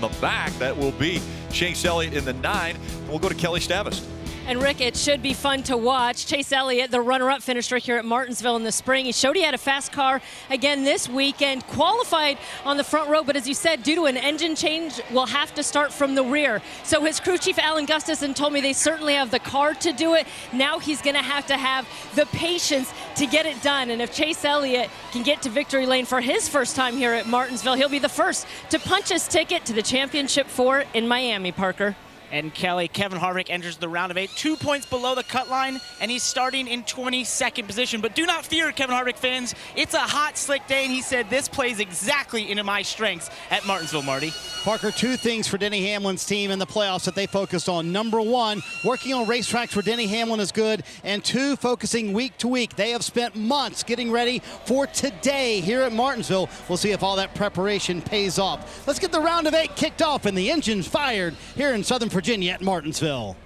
come back. That will be Chase Elliott in the 9. And we'll go to Kelly Stavis. And Rick, it should be fun to watch. Chase Elliott, the runner-up finisher here at Martinsville in the spring. He showed he had a fast car again this weekend, qualified on the front row, but as you said, due to an engine change, will have to start from the rear. So his crew chief, Alan Gustafson, told me they certainly have the car to do it. Now he's going to have the patience to get it done. And if Chase Elliott can get to victory lane for his first time here at Martinsville, he'll be the first to punch his ticket to the championship 4 in Miami, Parker. And Kelly, Kevin Harvick enters the round of 8, 2 points below the cut line, and he's starting in 22nd position. But do not fear, Kevin Harvick fans. It's a hot, slick day, and he said this plays exactly into my strengths at Martinsville, Marty. Parker, 2 things for Denny Hamlin's team in the playoffs that they focused on. Number 1, working on racetracks where Denny Hamlin is good, and 2, focusing week to week. They have spent months getting ready for today here at Martinsville. We'll see if all that preparation pays off. Let's get the round of 8 kicked off and the engines fired here in Southern Virginia at Martinsville.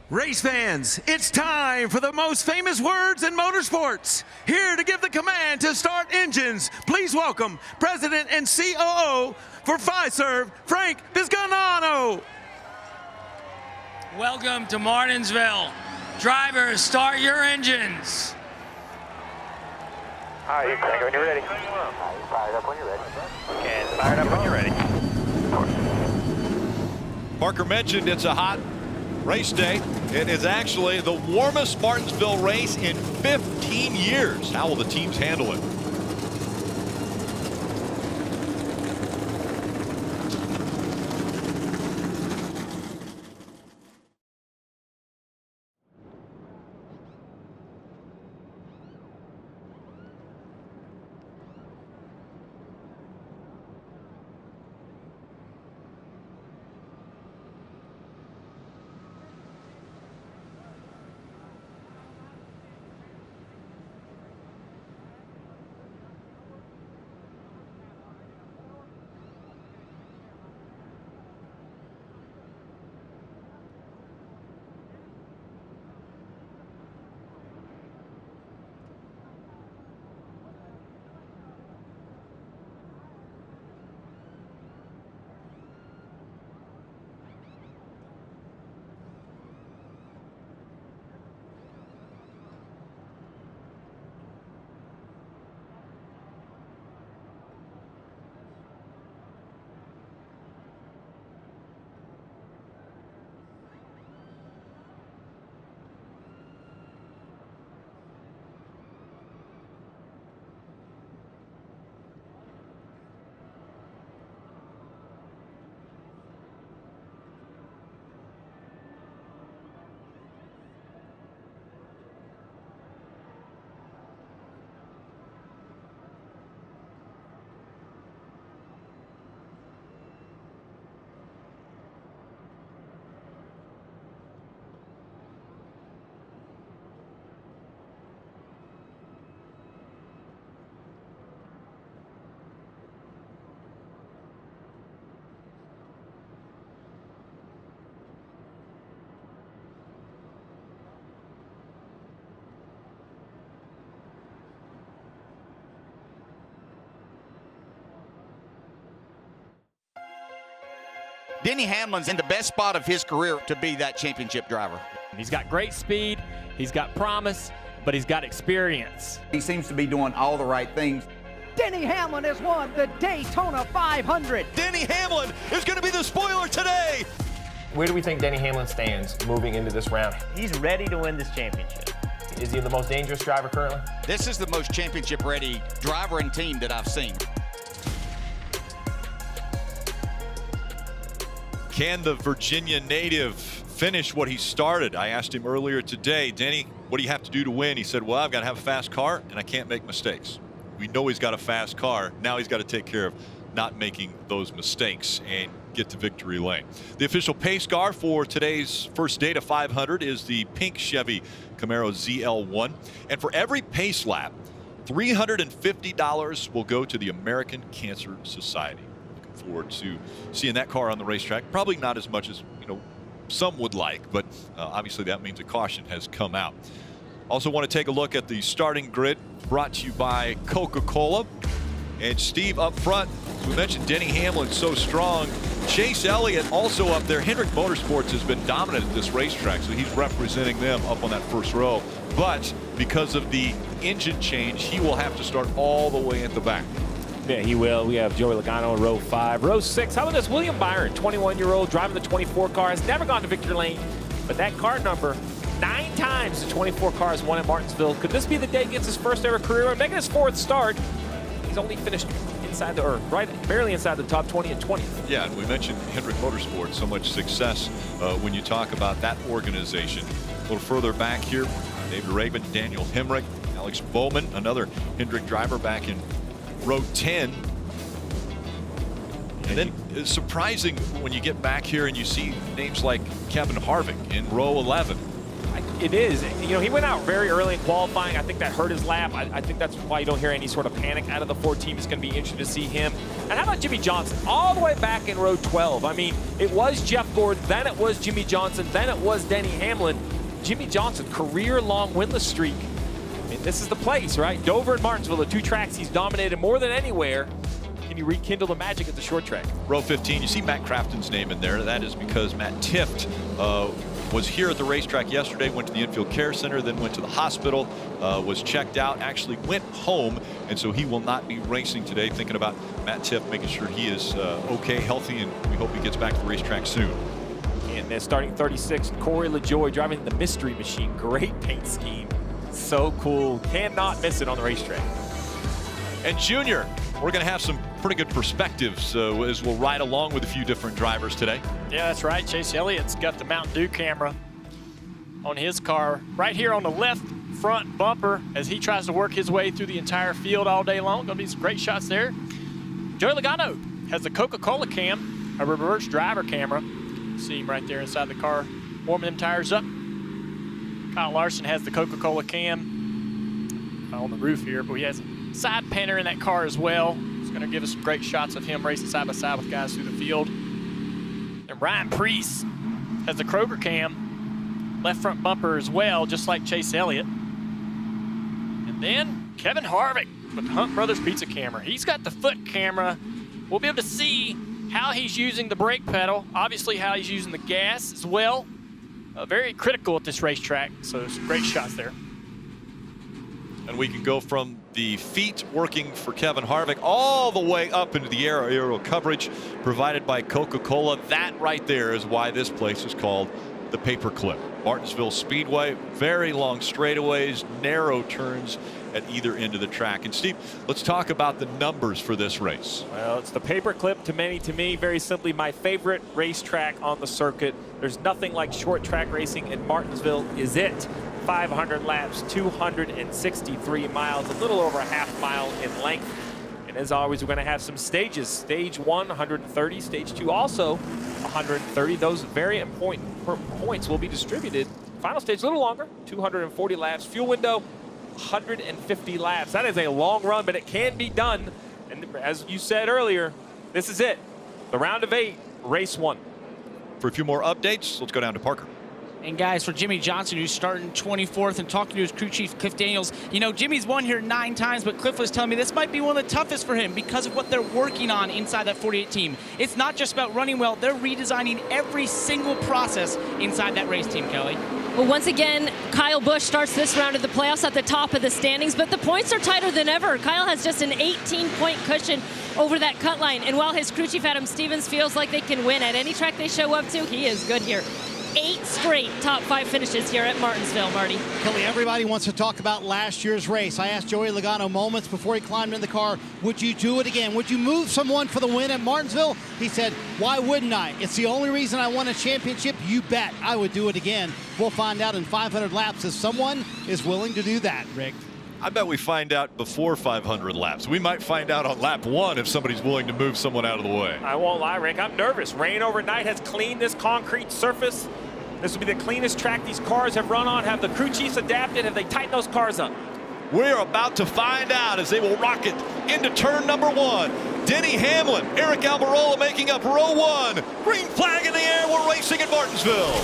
Race fans, it's time for the most famous words in motorsports. Here to give the command to start engines, please welcome President and COO for Fiserv, Frank Piscanano. Welcome to Martinsville. Drivers, start your engines. All right, crank when you're ready. Fire it up when you're ready. And fire it up when you're ready. Parker mentioned it's a hot race day. It is actually the warmest Martinsville race in 15 years. How will the teams handle it? Denny Hamlin's in the best spot of his career to be that championship driver. He's got great speed, he's got promise, but he's got experience. He seems to be doing all the right things. Denny Hamlin has won the Daytona 500. Denny Hamlin is going to be the spoiler today. Where do we think Denny Hamlin stands moving into this round? He's ready to win this championship. Is he the most dangerous driver currently? This is the most championship-ready driver and team that I've seen. Can the Virginia native finish what he started? I asked him earlier today, Denny, what do you have to do to win? He said, well, I've got to have a fast car and I can't make mistakes. We know he's got a fast car. Now he's got to take care of not making those mistakes and get to victory lane. The official pace car for today's first Data 500 is the pink Chevy Camaro ZL1. And for every pace lap, $350 will go to the American Cancer Society. Looking forward to seeing that car on the racetrack. Probably not as much as some would like, but obviously that means a caution has come out. Also want to take a look at the starting grid brought to you by Coca-Cola. And Steve up front, We mentioned Denny Hamlin so strong. Chase Elliott also up there. Hendrick Motorsports has been dominant at this racetrack, so he's representing them up on that first row. But because of the engine change, he will have to start all the way at the back. Yeah, he will. We have Joey Logano in row 5. Row 6, how about this? William Byron, 21-year-old, driving the 24 car, has never gone to victory lane. But that car number, 9 times the 24 cars won at Martinsville. Could this be the day he gets his first ever career win? Making his 4th start. He's only finished inside the, or right, barely inside the top 20 and 20th. Yeah, and we mentioned Hendrick Motorsports, so much success when you talk about that organization. A little further back here, David Raven, Daniel Hemrick, Alex Bowman, another Hendrick driver back in row 10. And then it's surprising when you get back here and you see names like Kevin Harvick in row 11. It is. You know, he went out very early in qualifying. I think that hurt his lap. I think that's why you don't hear any sort of panic out of the 4 team. It's going to be interesting to see him. And how about Jimmie Johnson? All the way back in row 12. I mean, it was Jeff Gordon, then it was Jimmie Johnson, then it was Denny Hamlin. Jimmie Johnson, career-long winless streak. I mean, this is the place, right? Dover and Martinsville, the 2 tracks he's dominated more than anywhere. Can you rekindle the magic at the short track? Row 15, you see Matt Crafton's name in there. That is because Matt Tifft was here at the racetrack yesterday, went to the infield care center, then went to the hospital, was checked out, actually went home, and so he will not be racing today. Thinking about Matt Tifft, making sure he is okay, healthy, and we hope he gets back to the racetrack soon. And then starting 36, Corey LaJoie driving the Mystery Machine. Great paint scheme. So cool. Cannot miss it on the racetrack. And Junior, we're going to have some pretty good perspectives as we'll ride along with a few different drivers today. Yeah, that's right. Chase Elliott's got the Mountain Dew camera on his car right here on the left front bumper as he tries to work his way through the entire field all day long. Going to be some great shots there. Joey Logano has the Coca-Cola cam, a reverse driver camera. See him right there inside the car, warming them tires up. Kyle Larson has the Coca-Cola cam on the roof here, but he has a side panner in that car as well. It's going to give us some great shots of him racing side by side with guys through the field. And Ryan Preece has the Kroger cam, left front bumper as well, just like Chase Elliott. And then Kevin Harvick with the Hunt Brothers Pizza camera. He's got the foot camera. We'll be able to see how he's using the brake pedal, obviously how he's using the gas as well. Very critical at this racetrack, so some great shots there. And we can go from the feet working for Kevin Harvick all the way up into the aero coverage provided by Coca-Cola. That right there is why this place is called the Paperclip. Martinsville Speedway, very long straightaways, narrow turns at either end of the track. And Steve, let's talk about the numbers for this race. Well, it's the Paperclip to me, very simply my favorite racetrack on the circuit. There's nothing like short track racing, and Martinsville is it. 500 laps, 263 miles, a little over a half mile in length. And as always, we're going to have some stages. Stage 1, 130. Stage 2, also 130. Those very important points will be distributed. Final stage, a little longer, 240 laps. Fuel window, 150 laps. That is a long run, but it can be done. And as you said earlier, this is it. The round of 8, race 1. For a few more updates, let's go down to Parker. And guys, for Jimmie Johnson, who's starting 24th and talking to his crew chief, Cliff Daniels, you know, Jimmy's won here 9 times, but Cliff was telling me this might be one of the toughest for him because of what they're working on inside that 48 team. It's not just about running well. They're redesigning every single process inside that race team, Kelly. Well, once again, Kyle Busch starts this round of the playoffs at the top of the standings, but the points are tighter than ever. Kyle has just an 18-point cushion over that cut line, and while his crew chief, Adam Stevens, feels like they can win at any track they show up to, he is good here. 8 straight top 5 finishes here at Martinsville, Marty. Kelly, everybody wants to talk about last year's race. I asked Joey Logano moments before he climbed in the car, would you do it again? Would you move someone for the win at Martinsville? He said, why wouldn't I? It's the only reason I won a championship. You bet I would do it again. We'll find out in 500 laps if someone is willing to do that, Rick. I bet we find out before 500 laps. We might find out on lap 1 if somebody's willing to move someone out of the way. I won't lie, Rick. I'm nervous. Rain overnight has cleaned this concrete surface. This will be the cleanest track these cars have run on. Have the crew chiefs adapted? Have they tightened those cars up? We're about to find out as they will rocket into turn number 1. Denny Hamlin, Aric Almirola making up row 1. Green flag in the air. We're racing at Martinsville.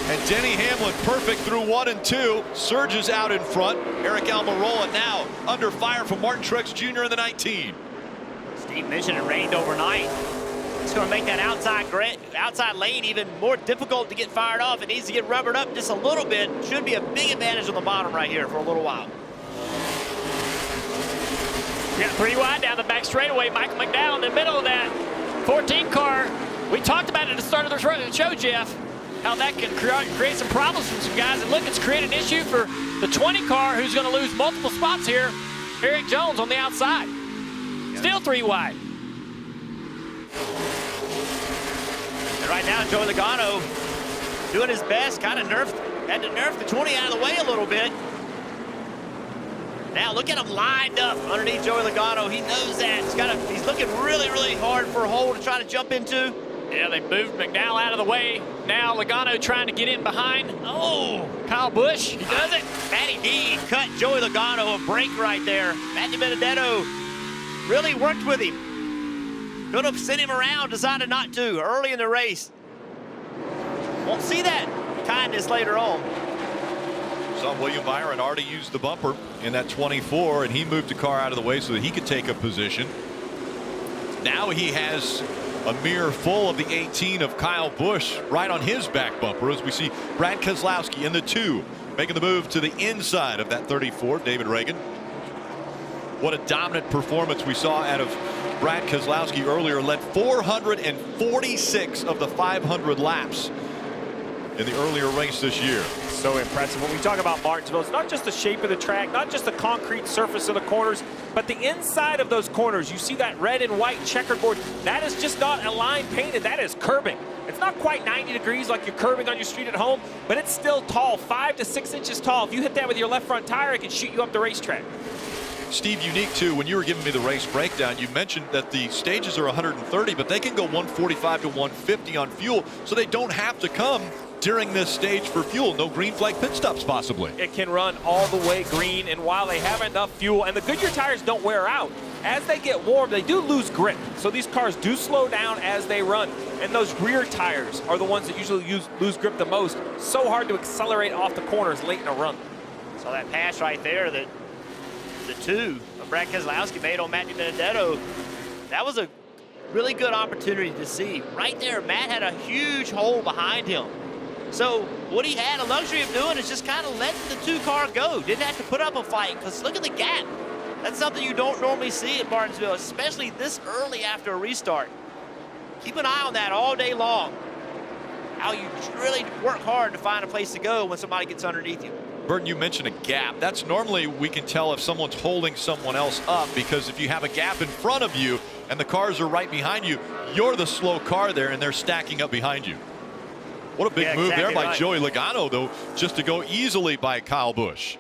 And Denny Hamlin perfect through 1 and 2. Surges out in front. Aric Almirola now under fire from Martin Truex Jr. in the 19. Steve mentioned it rained overnight. It's going to make that outside lane even more difficult to get fired off. It needs to get rubbered up just a little bit. Should be a big advantage on the bottom right here for a little while. We got 3 wide down the back straightaway. Michael McDowell in the middle of that 14 car. We talked about it at the start of the show, Jeff, how that can create some problems for some guys. And look, it's created an issue for the 20 car who's going to lose multiple spots here. Erik Jones on the outside. Still 3 wide. And right now, Joey Logano doing his best, had to nerf the 20 out of the way a little bit. Now look at him lined up underneath Joey Logano. He knows that. He's looking really, really hard for a hole to try to jump into. Yeah, they moved McDowell out of the way. Now Logano trying to get in behind. Oh, Kyle Busch, he does it. Matty D cut Joey Logano a break right there. Matthew Benedetto really worked with him. Could have sent him around, decided not to early in the race. Won't see that kindness later on. Saw William Byron already used the bumper in that 24, and he moved the car out of the way so that he could take a position. Now he has a mirror full of the 18 of Kyle Busch right on his back bumper as we see Brad Keselowski in the 2 making the move to the inside of that 34, David Reagan. What a dominant performance we saw out of Brad Keselowski earlier. Led 446 of the 500 laps in the earlier race this year. So impressive. When we talk about Martinsville, it's not just the shape of the track, not just the concrete surface of the corners, but the inside of those corners. You see that red and white checkerboard. That is just not a line painted. That is curbing. It's not quite 90 degrees like you're curbing on your street at home, but it's still tall, 5 to 6 inches tall. If you hit that with your left front tire, it can shoot you up the racetrack. Steve, unique too, when you were giving me the race breakdown, you mentioned that the stages are 130, but they can go 145 to 150 on fuel, so they don't have to come during this stage for fuel. No green flag pit stops possibly. It can run all the way green, and while they have enough fuel, and the Goodyear tires don't wear out, as they get warm, they do lose grip. So these cars do slow down as they run, and those rear tires are the ones that usually lose grip the most. So hard to accelerate off the corners late in a run. So that pass right there that the 2 of Brad Keselowski made on Matthew Benedetto, that was a really good opportunity to see. Right there, Matt had a huge hole behind him. So what he had a luxury of doing is just kind of letting the 2 car go. Didn't have to put up a fight, because look at the gap. That's something you don't normally see at Martinsville, especially this early after a restart. Keep an eye on that all day long. How you really work hard to find a place to go when somebody gets underneath you. Burton, you mentioned a gap. That's normally we can tell if someone's holding someone else up, because if you have a gap in front of you and the cars are right behind you, you're the slow car there and they're stacking up behind you. What a big move there by Joey Logano, though, just to go easily by Kyle Busch.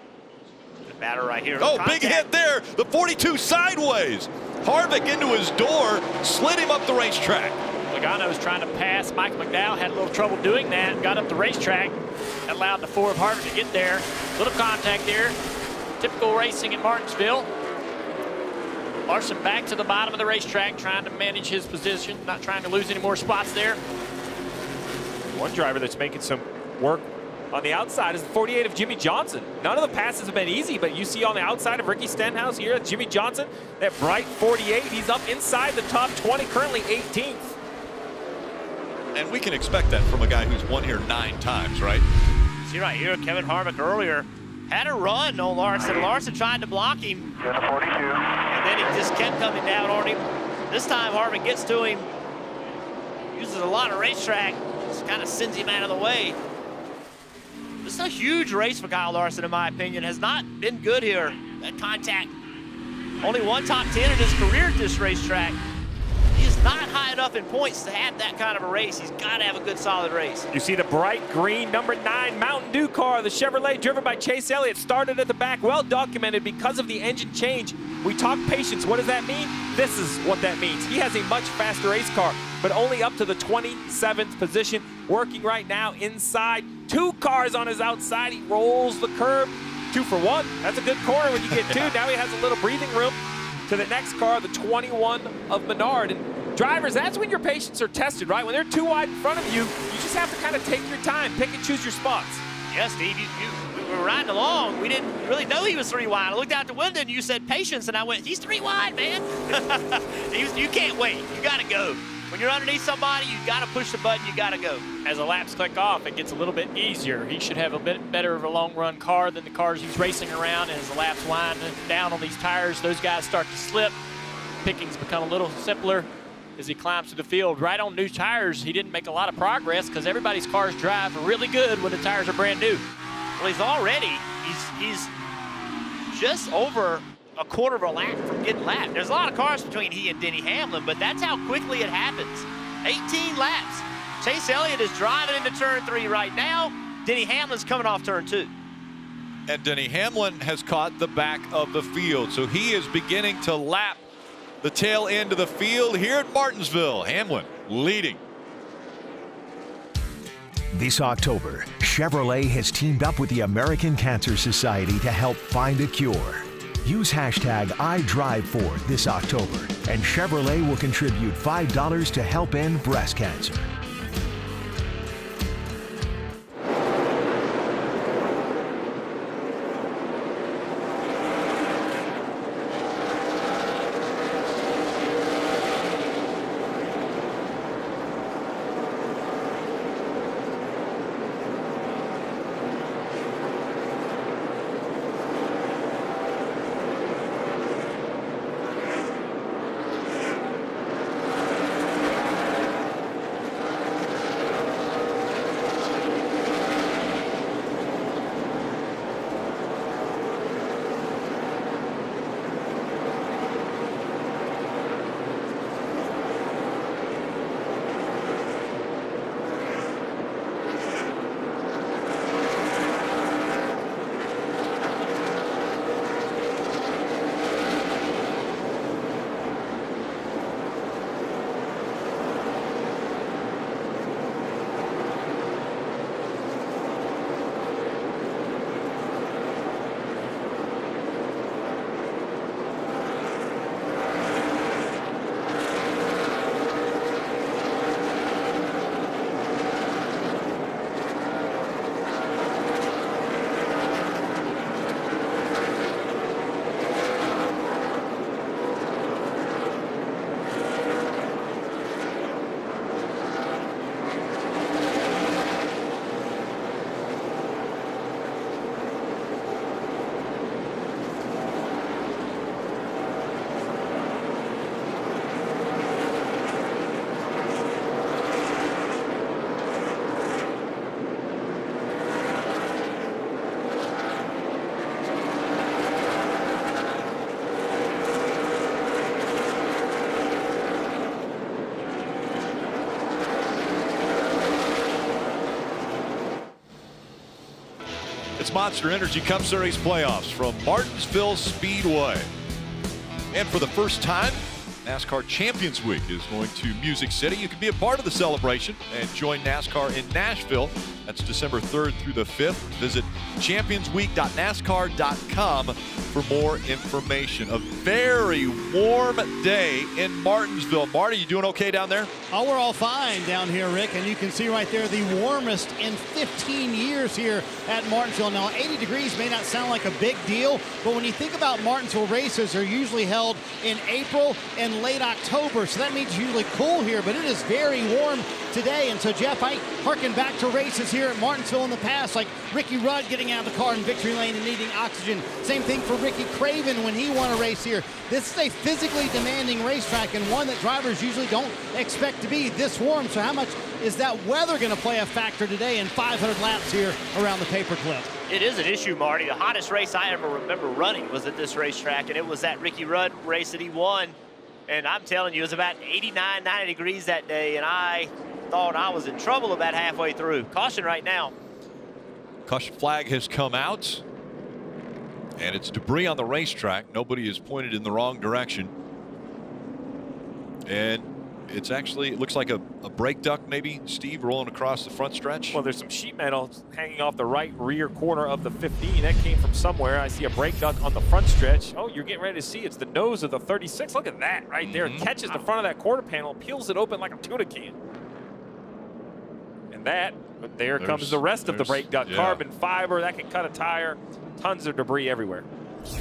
The batter right here. Oh, big hit there. The 42 sideways. Harvick into his door, slid him up the racetrack. Logano's trying to pass. Mike McDowell had a little trouble doing that, got up the racetrack. That allowed the 4 of Harvick to get there. Little contact there. Typical racing in Martinsville. Larson back to the bottom of the racetrack, trying to manage his position, not trying to lose any more spots there. One driver that's making some work on the outside is the 48 of Jimmie Johnson. None of the passes have been easy, but you see on the outside of Ricky Stenhouse here, Jimmie Johnson, that bright 48. He's up inside the top 20, currently 18th. And we can expect that from a guy who's won here 9 times, right? See right here, Kevin Harvick earlier had a run on Larson. Larson tried to block him. 42. And then he just kept coming down on him. This time Harvick gets to him, uses a lot of racetrack, just kind of sends him out of the way. This is a huge race for Kyle Larson, in my opinion. Has not been good here. That contact. Only 1 top 10 in his career at this racetrack. He is not high enough in points to have that kind of a race. He's got to have a good, solid race. You see the bright green number 9 Mountain Dew car, the Chevrolet driven by Chase Elliott, started at the back, well documented because of the engine change. We talk patience. What does that mean? This is what that means. He has a much faster race car, but only up to the 27th position, working right now inside. 2 cars on his outside. He rolls the curb. 2 for 1. That's a good corner when you get 2. Now he has a little breathing room to the next car, the 21 of Menard. And Drivers, that's when your patience are tested, right? When they're too wide in front of you, you just have to kind of take your time, pick and choose your spots. Yeah, Steve, we were riding along. We didn't really know he was 3 wide. I looked out the window and you said patience, and I went, he's 3 wide, man. You can't wait. You got to go. When you're underneath somebody, you got to push the button. You got to go. As the laps click off, it gets a little bit easier. He should have a bit better of a long-run car than the cars he's racing around. And as the laps wind down on these tires, those guys start to slip. Pickings become a little simpler as he climbs through the field. Right on new tires, he didn't make a lot of progress because everybody's cars drive really good when the tires are brand new. Well, he's just over a quarter of a lap from getting lapped. There's a lot of cars between he and Denny Hamlin, but that's how quickly it happens. 18 laps. Chase Elliott is driving into turn 3 right now. Denny Hamlin's coming off turn 2. And Denny Hamlin has caught the back of the field, so he is beginning to lap the tail end of the field here at Martinsville. Hamlin leading. This October, Chevrolet has teamed up with the American Cancer Society to help find a cure. Use hashtag #IDriveFor this October, and Chevrolet will contribute $5 to help end breast cancer. It's Monster Energy Cup Series playoffs from Martinsville Speedway. And for the first time, NASCAR Champions Week is going to Music City. You can be a part of the celebration and join NASCAR in Nashville. That's December 3rd through the 5th. Visit championsweek.nascar.com for more information. A very warm day in Martinsville. Marty, you doing okay down there? Oh, we're all fine down here, Rick, and you can see right there the warmest in 15 years here at Martinsville. Now, 80 degrees may not sound like a big deal, but when you think about Martinsville races, they're usually held in April and late October, so that means it's usually cool here, but it is very warm today. And so, Jeff, I harken back to races here at Martinsville in the past, like Ricky Rudd getting out of the car in victory lane and needing oxygen. Same thing for Ricky Craven when he won a race here. This is a physically demanding racetrack and one that drivers usually don't expect to be this warm. So how much is that weather going to play a factor today in 500 laps here around the paperclip? It is an issue, Marty. The hottest race I ever remember running was at this racetrack, and it was that Ricky Rudd race that he won. And I'm telling you, it was about 89, 90 degrees that day, and I thought I was in trouble about halfway through. Caution right now. Caution flag has come out, and it's debris on the racetrack. Nobody is pointed in the wrong direction. And It's actually, it looks like a brake duct maybe, Steve, rolling across the front stretch. Well, there's some sheet metal hanging off the right rear corner of the 15. That came from somewhere. I see a brake duct on the front stretch. Oh, you're getting ready to see it's the nose of the 36. Look at that right there. It catches the front of that quarter panel, peels it open like a tuna can. And there comes the rest of the brake duct. Yeah. Carbon fiber, that can cut a tire. Tons of debris everywhere. So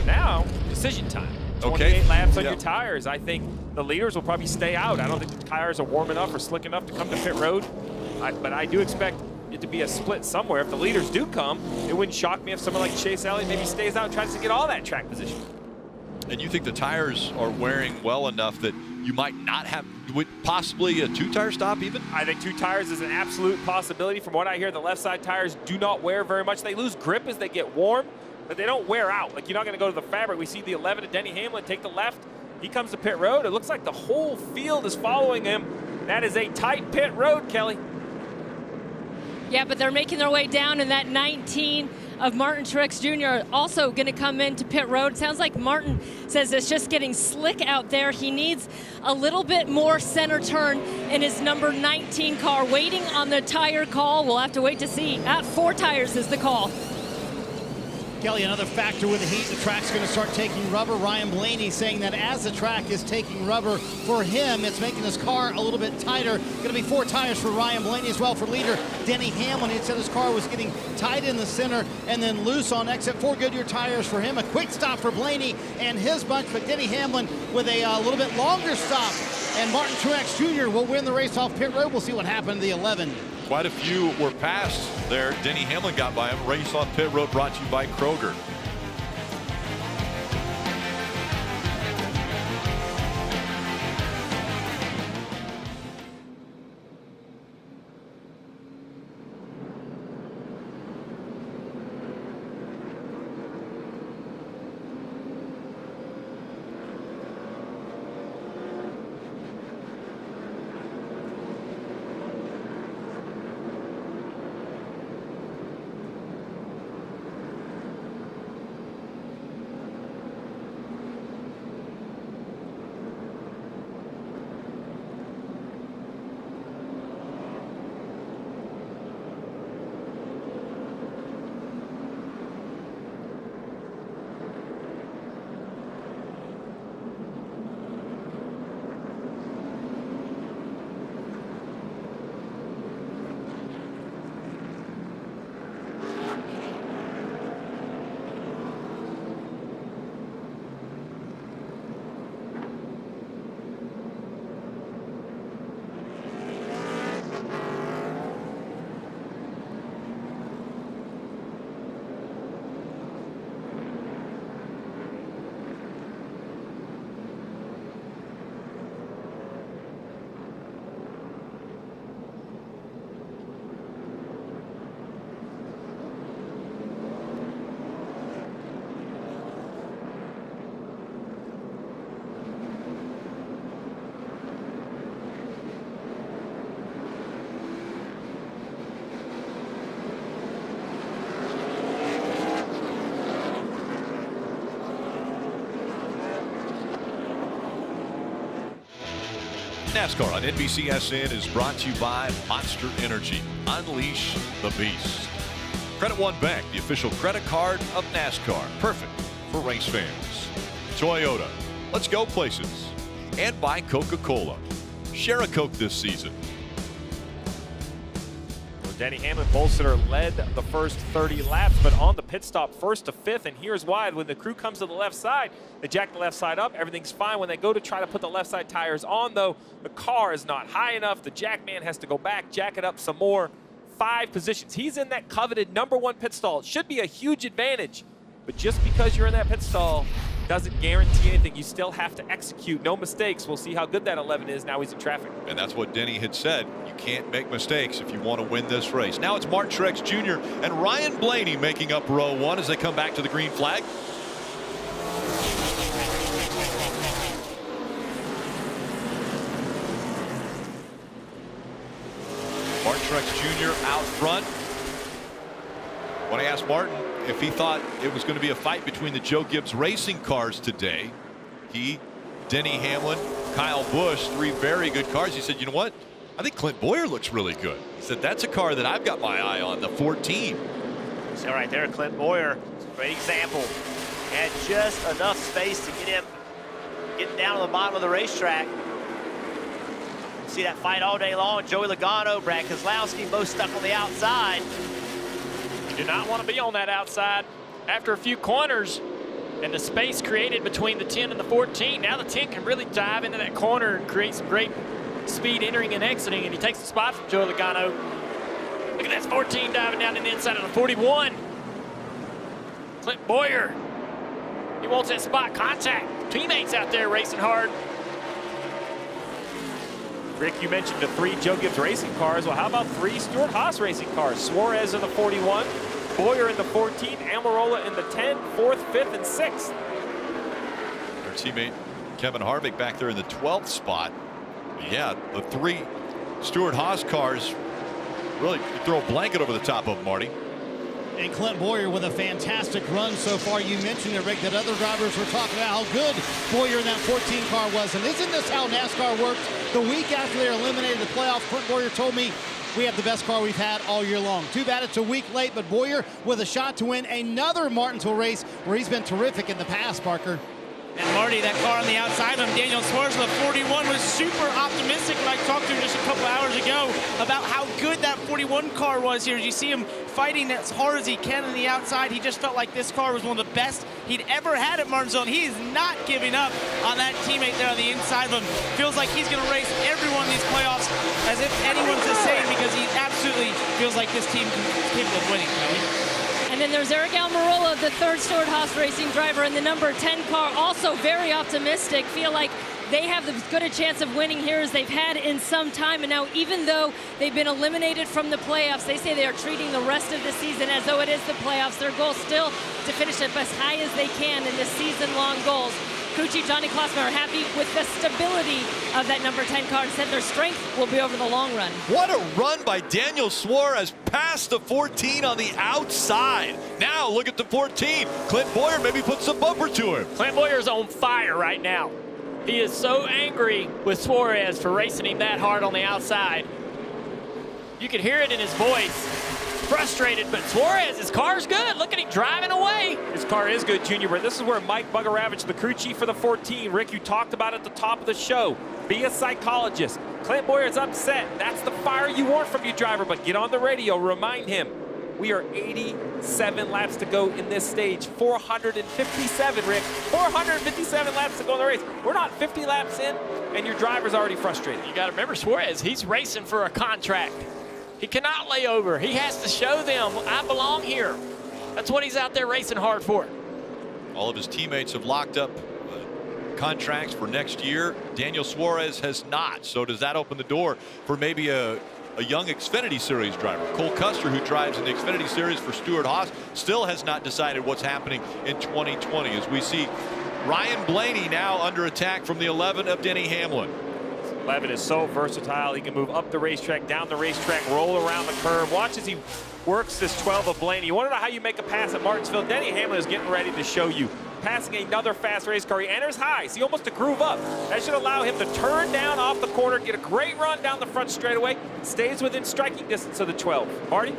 now, decision time. 28 laps on your tires. I think the leaders will probably stay out. I don't think the tires are warm enough or slick enough to come to pit road. But I do expect it to be a split somewhere. If the leaders do come, it wouldn't shock me if someone like Chase Elliott maybe stays out and tries to get all that track position. And you think the tires are wearing well enough that you might not have, possibly a 2-tire stop even? I think 2 tires is an absolute possibility. From what I hear, the left side tires do not wear very much. They lose grip as they get warm, but they don't wear out. Like, you're not going to go to the fabric. We see the 11 of Denny Hamlin take the left. He comes to pit road. It looks like the whole field is following him. That is a tight pit road, Kelly. Yeah, but they're making their way down, and that 19 of Martin Truex Jr. also going to come into pit road. Sounds like Martin says it's just getting slick out there. He needs a little bit more center turn in his number 19 car. Waiting on the tire call. We'll have to wait to see. 4 tires is the call. Kelly, another factor with the heat, the track's going to start taking rubber. Ryan Blaney saying that as the track is taking rubber for him, it's making his car a little bit tighter. Going to be 4 tires for Ryan Blaney as well. For leader Denny Hamlin, he said his car was getting tight in the center and then loose on exit. 4 Goodyear tires for him. A quick stop for Blaney and his bunch, but Denny Hamlin with a little bit longer stop. And Martin Truex Jr. will win the race off pit road. We'll see what happened to the 11. Quite a few were passed there. Denny Hamlin got by him. Race off pit road brought to you by Kroger. NASCAR on NBCSN is brought to you by Monster Energy. Unleash the beast. Credit One Bank, the official credit card of NASCAR. Perfect for race fans. Toyota, let's go places. And by Coca-Cola. Share a Coke this season. Denny Hamlin, Bolster led the first 30 laps, but on the pit stop 1st to 5th, and here's why. When the crew comes to the left side, they jack the left side up. Everything's fine. When they go to try to put the left side tires on, though, the car is not high enough. The jack man has to go back, jack it up some more. 5 positions. He's in that coveted #1 pit stall. It should be a huge advantage, but just because you're in that pit stall doesn't guarantee anything. You still have to execute. No mistakes. We'll see how good that 11 is. Now he's in traffic. And that's what Denny had said. You can't make mistakes if you want to win this race. Now it's Martin Truex Jr. and Ryan Blaney making up row 1 as they come back to the green flag. Martin Truex Jr. out front. When I asked Martin if he thought it was going to be a fight between the Joe Gibbs racing cars today, he, Denny Hamlin, Kyle Busch, 3 very good cars. He said, you know what? I think Clint Bowyer looks really good. He said, that's a car that I've got my eye on, the 14. So right there, Clint Bowyer, great example. Had just enough space to get him getting down to the bottom of the racetrack. See that fight all day long. Joey Logano, Brad Keselowski, both stuck on the outside. You do not want to be on that outside after a few corners and the space created between the 10 and the 14. Now the 10 can really dive into that corner and create some great speed entering and exiting, and he takes the spot from Joey Logano. Look at that 14 diving down in the inside of the 41. Clint Bowyer, he wants that spot contact. Teammates out there racing hard. Rick, you mentioned the 3 Joe Gibbs racing cars. Well, how about 3 Stewart-Haas racing cars? Suarez in the 41, Bowyer in the 14, Almirola in the 10, 4th, 5th, and 6th. Their teammate Kevin Harvick back there in the 12th spot. Yeah, the 3 Stewart-Haas cars really throw a blanket over the top of them, Marty. And Clint Bowyer with a fantastic run so far. You mentioned it, Rick, that other drivers were talking about how good Bowyer in that 14 car was. And isn't this how NASCAR works? The week after they eliminated the playoffs, Clint Bowyer told me, we have the best car we've had all year long. Too bad it's a week late, but Bowyer with a shot to win another Martinsville race where he's been terrific in the past, Parker. And Marty, that car on the outside of him, Daniel Suarez, the 41, was super optimistic when I talked to him just a couple hours ago about how good that 41 car was here. You see him fighting as hard as he can on the outside. He just felt like this car was one of the best he'd ever had at Martinsville. He is not giving up on that teammate there on the inside of him. Feels like he's going to race every one of these playoffs as if anyone's the same, because he absolutely feels like this team is capable of winning. And then there's Aric Almirola, the 3rd Stewart-Haas racing driver, in the number 10 car, also very optimistic. Feel like they have as good a chance of winning here as they've had in some time. And now, even though they've been eliminated from the playoffs, they say they are treating the rest of the season as though it is the playoffs. Their goal still to finish up as high as they can in the season-long goals. Kucci, Johnny Klossman are happy with the stability of that number 10 car and said their strength will be over the long run. What a run by Daniel Suarez past the 14 on the outside. Now look at the 14. Clint Bowyer maybe put some bumper to him. Clint Bowyer's on fire right now. He is so angry with Suarez for racing him that hard on the outside. You can hear it in his voice. Frustrated, but Suarez, his car's good. Look at him driving away. His car is good, Junior, but this is where Mike Bugaravich, the crew chief for the 14, Rick, you talked about at the top of the show. Be a psychologist. Clint Bowyer's upset. That's the fire you want from your driver, but get on the radio, remind him. We are 87 laps to go in this stage. 457, Rick. 457 laps to go in the race. We're not 50 laps in, and your driver's already frustrated. You got to remember, Suarez, he's racing for a contract. He cannot lay over. He has to show them, I belong here. That's what he's out there racing hard for. All of his teammates have locked up contracts for next year. Daniel Suarez has not. So does that open the door for maybe a young Xfinity Series driver? Cole Custer, who drives in the Xfinity Series for Stewart-Haas, still has not decided what's happening in 2020, as we see Ryan Blaney now under attack from the 11 of Denny Hamlin. 11 is so versatile. He can move up the racetrack, down the racetrack, roll around the curve. Watch as he works this 12 of Blaney. You want to know how you make a pass at Martinsville? Denny Hamlin is getting ready to show you. Passing another fast race car. He enters high. See, almost a groove up. That should allow him to turn down off the corner, get a great run down the front straightaway, stays within striking distance of the 12. Marty?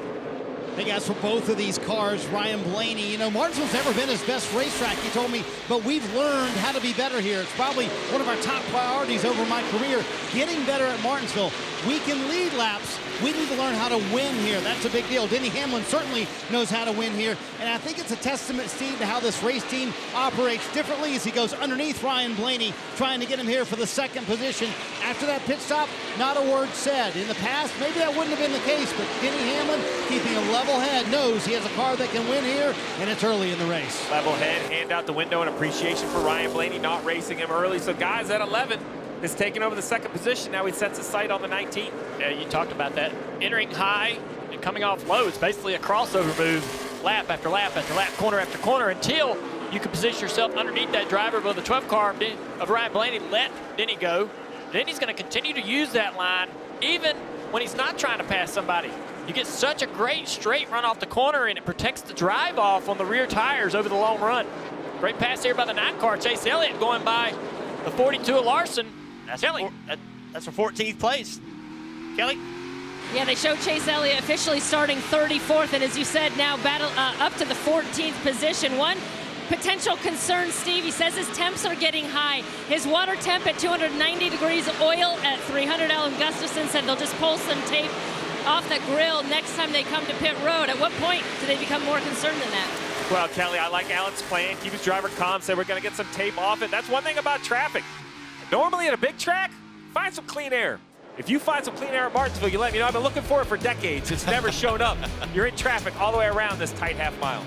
Hey guys, for both of these cars, Ryan Blaney, you know, Martinsville's never been his best racetrack, he told me, but we've learned how to be better here. It's probably one of our top priorities over my career, getting better at Martinsville. We can lead laps. We need to learn how to win here. That's a big deal. Denny Hamlin certainly knows how to win here, and I think it's a testament, Steve, to how this race team operates differently as he goes underneath Ryan Blaney, trying to get him here for the 2nd position. After that pit stop, not a word said. In the past, maybe that wouldn't have been the case, but Denny Hamlin, keeping a level head, knows he has a car that can win here, and it's early in the race. Level head, hand out the window, and appreciation for Ryan Blaney not racing him early. So guys at 11 is taking over the 2nd position. Now he sets his sight on the 19. Yeah, you talked about that. Entering high and coming off low. It's basically a crossover move, lap after lap after lap, corner after corner, until you can position yourself underneath that driver of the 12 car of Ryan Blaney. Let Denny go. Denny's going to continue to use that line even when he's not trying to pass somebody. You get such a great straight run off the corner, and it protects the drive off on the rear tires over the long run. Great pass here by the 9 car, Chase Elliott, going by the 42 of Larson. That's for 14th place. Kelly? Yeah, they show Chase Elliott officially starting 34th, and as you said, now battle up to the 14th position. One potential concern, Steve, he says his temps are getting high. His water temp at 290 degrees, oil at 300. Alan Gustafson said they'll just pull some tape off the grill next time they come to pit road. At what point do they become more concerned than that? Well, Kelly, I like Alan's plan. Keep his driver calm, said we're going to get some tape off it. That's one thing about traffic. Normally at a big track, find some clean air. If you find some clean air at Martinsville, you let me know. I've been looking for it for decades. It's never shown up. You're in traffic all the way around this tight half mile.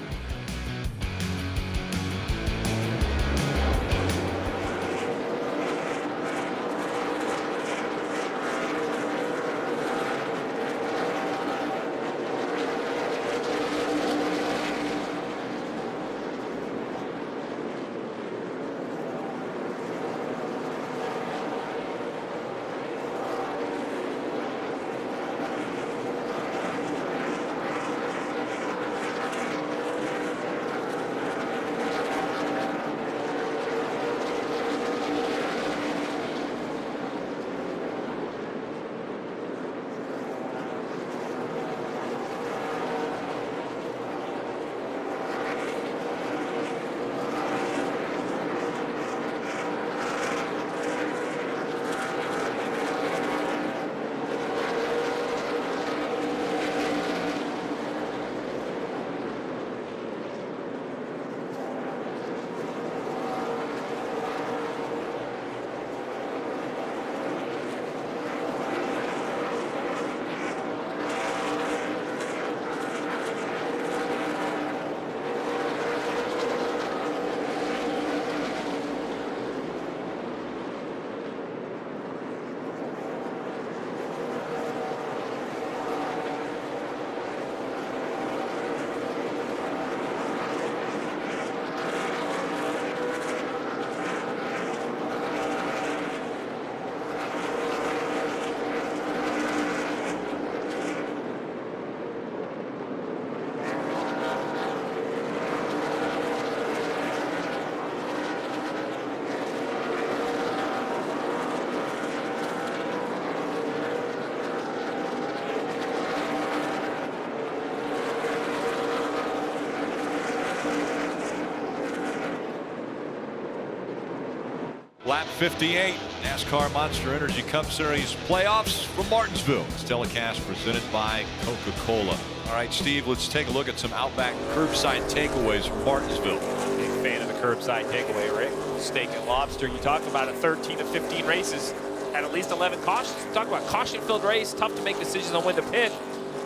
Lap 58, NASCAR Monster Energy Cup Series playoffs from Martinsville. It's telecast presented by Coca-Cola. All right, Steve, let's take a look at some Outback curbside takeaways from Martinsville. Big fan of the curbside takeaway, Rick. Steak and lobster. You talked about it, 13 to 15 races. Had at least 11 cautions. Talk about caution-filled race. Tough to make decisions on when to pit.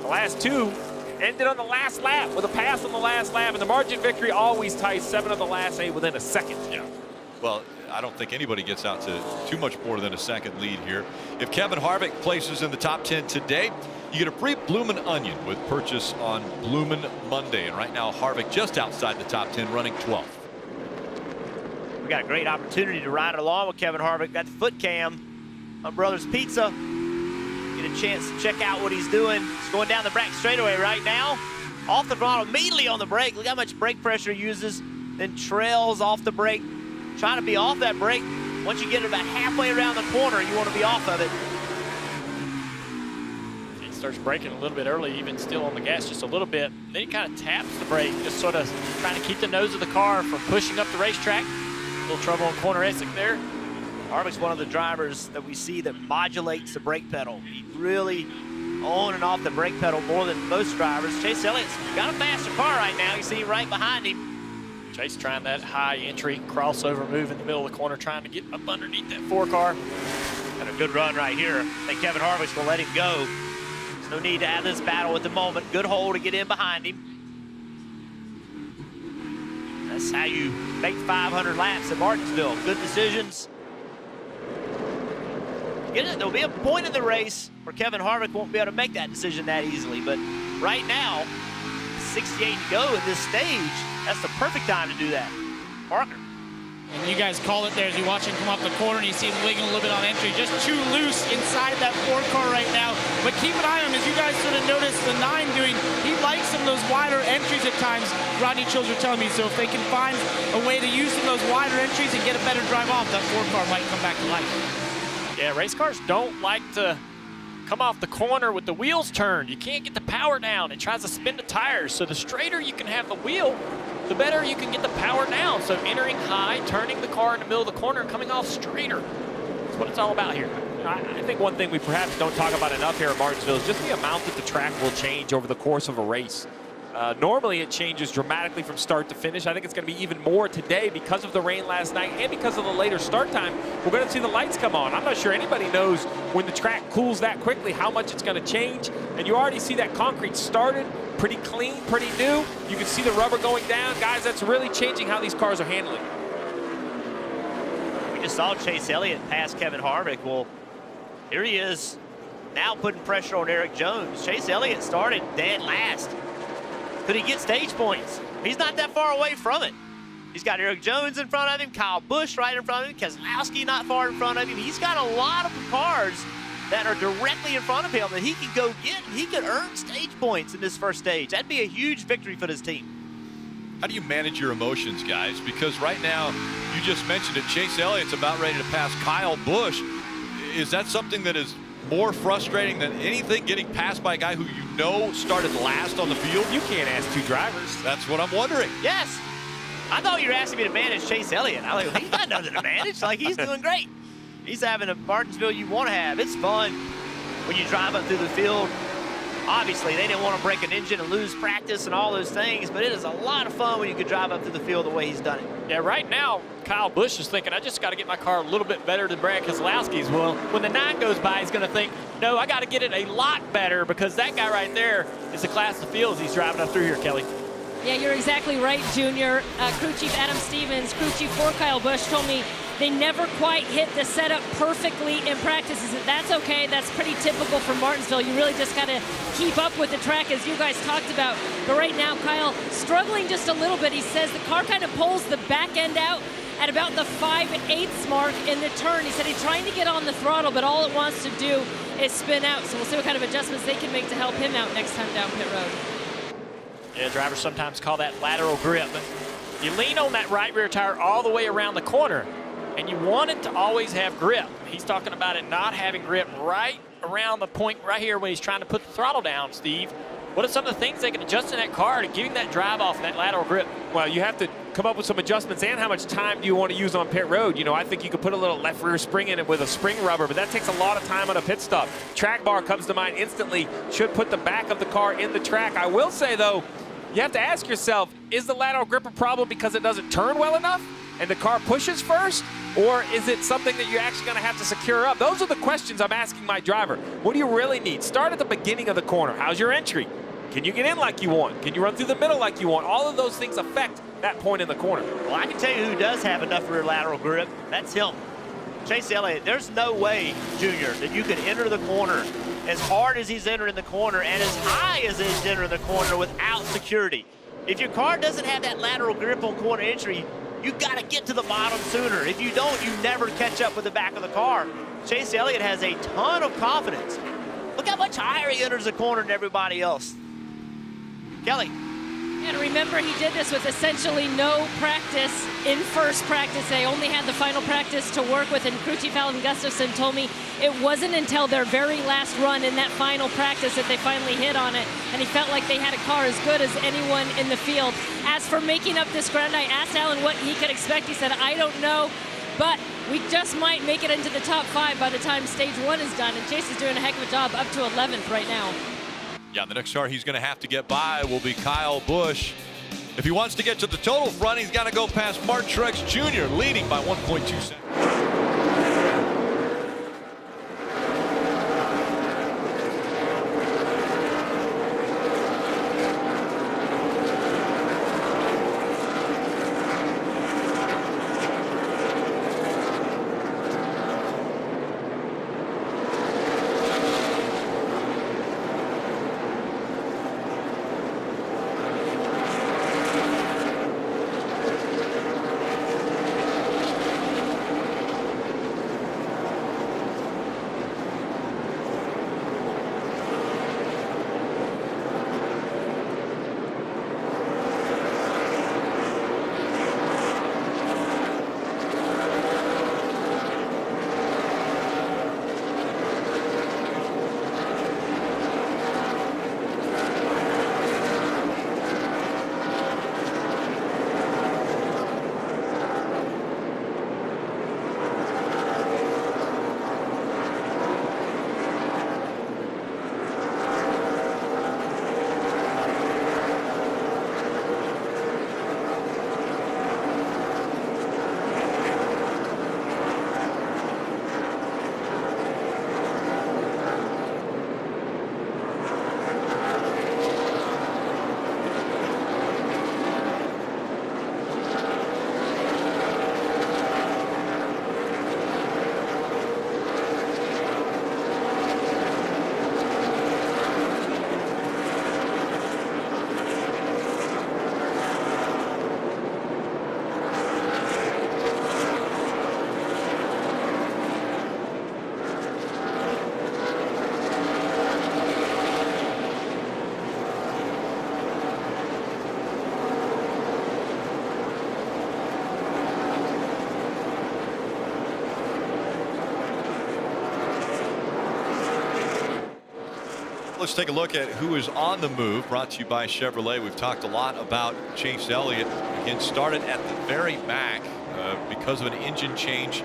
The last two ended on the last lap with a pass on the last lap. And the margin victory always ties 7 of the last 8 within a second. Yeah. Well, I don't think anybody gets out to too much more than a second lead here. If Kevin Harvick places in the top 10 today, you get a free bloomin' onion with purchase on Bloomin' Monday. And right now, Harvick just outside the top 10, running 12th. We got a great opportunity to ride along with Kevin Harvick. Got the foot cam on Brothers Pizza. Get a chance to check out what he's doing. He's going down the back straightaway right now. Off the throttle, immediately on the brake. Look how much brake pressure he uses. Then trails off the brake. Trying to be off that brake. Once you get about halfway around the corner, you want to be off of it. He starts braking a little bit early, even still on the gas just a little bit. Then he kind of taps the brake, just sort of trying to keep the nose of the car from pushing up the racetrack. A little trouble on corner exit there. Harvick's one of the drivers that we see that modulates the brake pedal. He really on and off the brake pedal more than most drivers. Chase Elliott's got a faster car right now. You see right behind him. Chase trying that high entry crossover move in the middle of the corner, trying to get up underneath that 4 car. Got a good run right here. I think Kevin Harvick's gonna let him go. There's no need to have this battle at the moment. Good hole to get in behind him. That's how you make 500 laps at Martinsville. Good decisions. There'll be a point in the race where Kevin Harvick won't be able to make that decision that easily, but right now, 68 to go at this stage. That's the perfect time to do that. Parker. And you guys call it there as you watch him come off the corner and you see him wiggling a little bit on entry. Just too loose inside that 4 car right now. But keep an eye on him, as you guys sort of noticed the 9 doing. He likes some of those wider entries at times, Rodney Childers are telling me. So if they can find a way to use some of those wider entries and get a better drive off, that 4 car might come back to life. Yeah, race cars don't like to come off the corner with the wheels turned. You can't get the power down. It tries to spin the tires. So the straighter you can have the wheel, the better you can get the power down. So entering high, turning the car in the middle of the corner, and coming off straighter. That's what it's all about here. I think one thing we perhaps don't talk about enough here at Martinsville is just the amount that the track will change over the course of a race. Normally it changes dramatically from start to finish. I think it's going to be even more today because of the rain last night and because of the later start time. We're going to see the lights come on. I'm not sure anybody knows when the track cools that quickly how much it's going to change. And you already see that concrete started pretty clean, pretty new. You can see the rubber going down. Guys, that's really changing how these cars are handling. We just saw Chase Elliott pass Kevin Harvick. Well, here he is now putting pressure on Aric Jones. Chase Elliott started dead last. Could he get stage points? He's not that far away from it. He's got Aric Jones in front of him, Kyle Busch right in front of him, Keselowski not far in front of him. He's got a lot of cars that are directly in front of him that he can go get, and he could earn stage points in this first stage. That'd be a huge victory for this team. How do you manage your emotions, guys? Because right now, you just mentioned it, Chase Elliott's about ready to pass Kyle Busch. Is that something that is more frustrating than anything, getting passed by a guy who you know started last on the field? You can't ask two drivers. That's what I'm wondering. Yes. I thought you were asking me to manage Chase Elliott. I was like, he's got nothing to manage. Like, he's doing great. He's having a Martinsville you want to have. It's fun when you drive up through the field. Obviously, they didn't want to break an engine and lose practice and all those things, but it is a lot of fun when you can drive up through the field the way he's done it. Yeah, right now, Kyle Busch is thinking, I just got to get my car a little bit better than Brad Keselowski's. Well, when the 9 goes by, he's going to think, no, I got to get it a lot better because that guy right there is the class of fields he's driving up through here, Kelly. Yeah, you're exactly right, Junior. Crew Chief Adam Stevens, Crew Chief for Kyle Busch, told me they never quite hit the setup perfectly in practice. He said, that's okay, that's pretty typical for Martinsville. You really just got to keep up with the track, as you guys talked about. But right now, Kyle struggling just a little bit. He says the car kind of pulls the back end out at about the 5/8 mark in the turn. He said he's trying to get on the throttle, but all it wants to do is spin out. So we'll see what kind of adjustments they can make to help him out next time down pit road. Yeah, drivers sometimes call that lateral grip. You lean on that right rear tire all the way around the corner, and you want it to always have grip. He's talking about it not having grip right around the point right here when he's trying to put the throttle down, Steve. What are some of the things they can adjust in that car to giving that drive off that lateral grip? Well, you have to come up with some adjustments, and how much time do you want to use on pit road? You know, I think you could put a little left rear spring in it with a spring rubber, but that takes a lot of time on a pit stop. Track bar comes to mind instantly, should put the back of the car in the track. I will say, though, you have to ask yourself, is the lateral grip a problem because it doesn't turn well enough and the car pushes first? Or is it something that you're actually going to have to secure up? Those are the questions I'm asking my driver. What do you really need? Start at the beginning of the corner. How's your entry? Can you get in like you want? Can you run through the middle like you want? All of those things affect that point in the corner. Well, I can tell you who does have enough rear lateral grip. That's him. Chase Elliott, there's no way, Junior, that you could enter the corner as hard as he's entering the corner and as high as he's entering the corner without security. If your car doesn't have that lateral grip on corner entry, you got to get to the bottom sooner. If you don't, you never catch up with the back of the car. Chase Elliott has a ton of confidence. Look how much higher he enters the corner than everybody else. Kelly. And remember, he did this with essentially no practice in first practice. They only had the final practice to work with, and crew chief Alan Gustafson told me it wasn't until their very last run in that final practice that they finally hit on it, and he felt like they had a car as good as anyone in the field. As for making up this ground, I asked Alan what he could expect. He said, I don't know, but we just might make it into the top 5 by the time stage 1 is done, and Chase is doing a heck of a job up to 11th right now. Yeah, the next car he's going to have to get by will be Kyle Busch. If he wants to get to the total front, he's got to go past Martin Truex Jr., leading by 1.2 seconds. let's take a look at who is on the move. Brought to you by Chevrolet. We've talked a lot about Chase Elliott. Again, started at the very back because of an engine change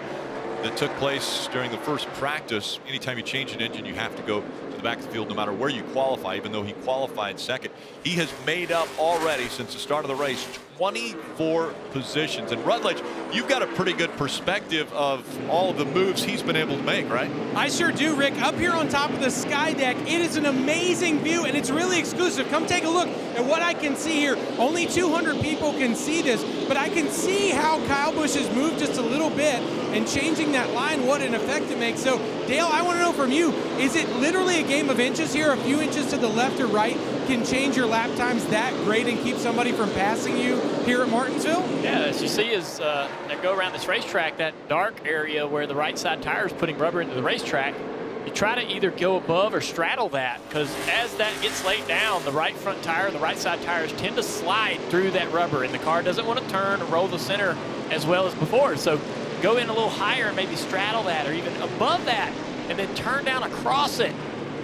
that took place during the first practice. Anytime you change an engine, you have to go to the back of the field no matter where you qualify, even though he qualified second. He has made up already since the start of the race 24 positions. And Rutledge, you've got a pretty good perspective of all of the moves he's been able to make, right? I sure do, Rick. Up here on top of the sky deck, it is an amazing view, and it's really exclusive. Come take a look at what I can see here. Only 200 people can see this, but I can see how Kyle Busch has moved just a little bit and changing that line, what an effect it makes. So, Dale, I want to know from you, is it literally a game of inches here? A few inches to the left or right can change your lap times that great and keep somebody from passing you here at Martinsville? Yeah, as you see as they go around this racetrack, that dark area where the right side tire is putting rubber into the racetrack, you try to either go above or straddle that, because as that gets laid down, the right front tire and the right side tires tend to slide through that rubber, and the car doesn't want to turn or roll the center as well as before. So go in a little higher and maybe straddle that, or even above that, and then turn down across it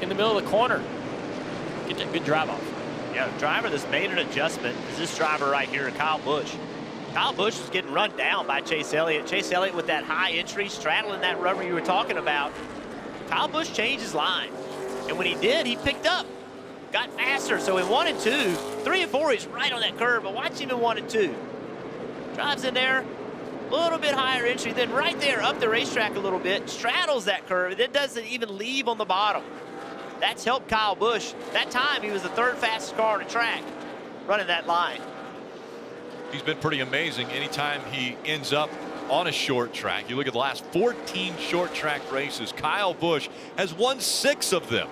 in the middle of the corner. Get that good drive off. Yeah, the driver that's made an adjustment is this driver right here, Kyle Busch. Kyle Busch is getting run down by Chase Elliott. Chase Elliott with that high entry, straddling that rubber you were talking about. Kyle Busch changed his line. And when he did, he picked up, got faster. So in 1 and 2, 3 and 4, he's right on that curve. But watch him in 1 and 2. Drives in there, a little bit higher entry, then right there up the racetrack a little bit, straddles that curve, and then doesn't even leave on the bottom. That's helped Kyle Busch. That time, he was the 3rd fastest car on the track running that line. He's been pretty amazing anytime he ends up on a short track. You look at the last 14 short track races, Kyle Busch has won 6 of them.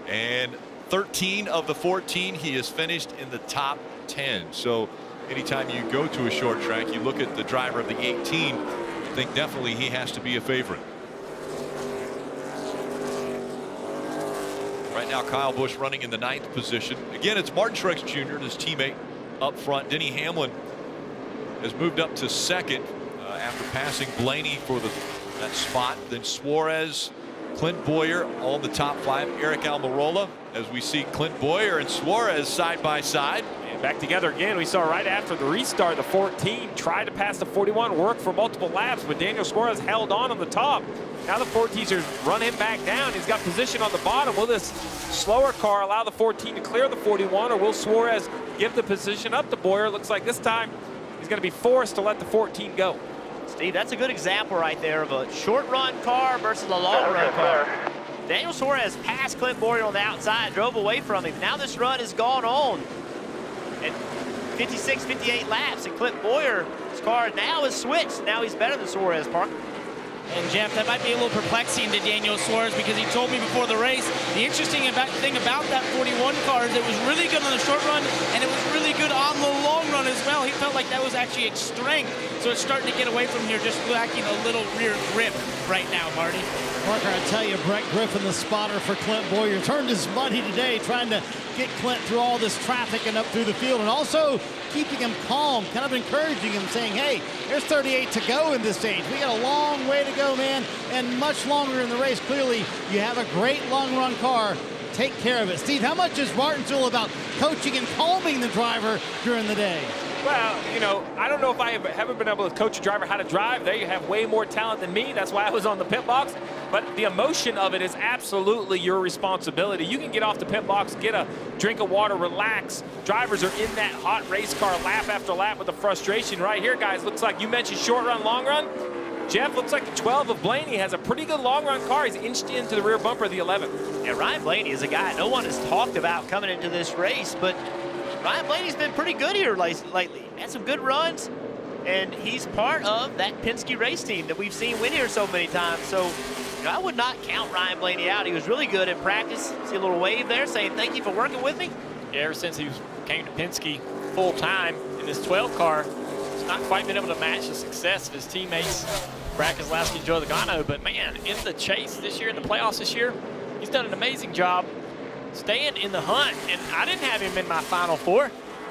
And 13 of the 14, he has finished in the top 10. So anytime you go to a short track, you look at the driver of the 18, you think definitely he has to be a favorite. Right now, Kyle Busch running in the 9th position. Again, it's Martin Truex Jr. and his teammate up front. Denny Hamlin has moved up to 2nd after passing Blaney for that spot. Then Suarez, Clint Bowyer, all in the top 5. Aric Almirola, as we see Clint Bowyer and Suarez side by side. And back together again. We saw right after the restart, the 14 tried to pass the 41, worked for multiple laps, but Daniel Suarez held on the top. Now the 14ers run him back down. He's got position on the bottom. Will this slower car allow the 14 to clear the 41, or will Suarez give the position up to Bowyer? Looks like this time he's going to be forced to let the 14 go. Steve, that's a good example right there of a short run car versus a long run car. Daniel Suarez passed Clint Bowyer on the outside, drove away from him. Now this run has gone on at 56, 58 laps, and Clint Bowyer's car now is switched. Now he's better than Suarez, Parker. And Jeff, that might be a little perplexing to Daniel Suarez, because he told me before the race, the interesting thing about that 41 car is it was really good on the short run, and it was really good on the long run as well. He felt like that was actually its strength, so it's starting to get away from here, just lacking a little rear grip right now, Marty. Parker, I tell you, Brett Griffin, the spotter for Clint Bowyer, turned his money today trying to get Clint through all this traffic and up through the field, and also keeping him calm, kind of encouraging him, saying, hey, there's 38 to go in this stage. We got a long way to go, man, and much longer in the race. Clearly, you have a great long-run car. Take care of it. Steve, how much is Martinsville about coaching and calming the driver during the day? Well, you know, I don't know if I haven't been able to coach a driver how to drive. They have way more talent than me. That's why I was on the pit box. But the emotion of it is absolutely your responsibility. You can get off the pit box, get a drink of water, relax. Drivers are in that hot race car lap after lap with the frustration. Right here, guys, looks like you mentioned short run, long run. Jeff, looks like the 12 of Blaney has a pretty good long run car. He's inched into the rear bumper of the 11. Yeah, Ryan Blaney is a guy no one has talked about coming into this race, but Ryan Blaney's been pretty good here lately. Had some good runs, and he's part of that Penske race team that we've seen win here so many times. So, you know, I would not count Ryan Blaney out. He was really good in practice. See a little wave there saying thank you for working with me. Yeah, ever since he came to Penske full time in this 12 car, he's not quite been able to match the success of his teammates, Brad Keselowski and Joe Logano. But man, in the chase this year, in the playoffs this year, he's done an amazing job staying in the hunt. And I didn't have him in my Final Four,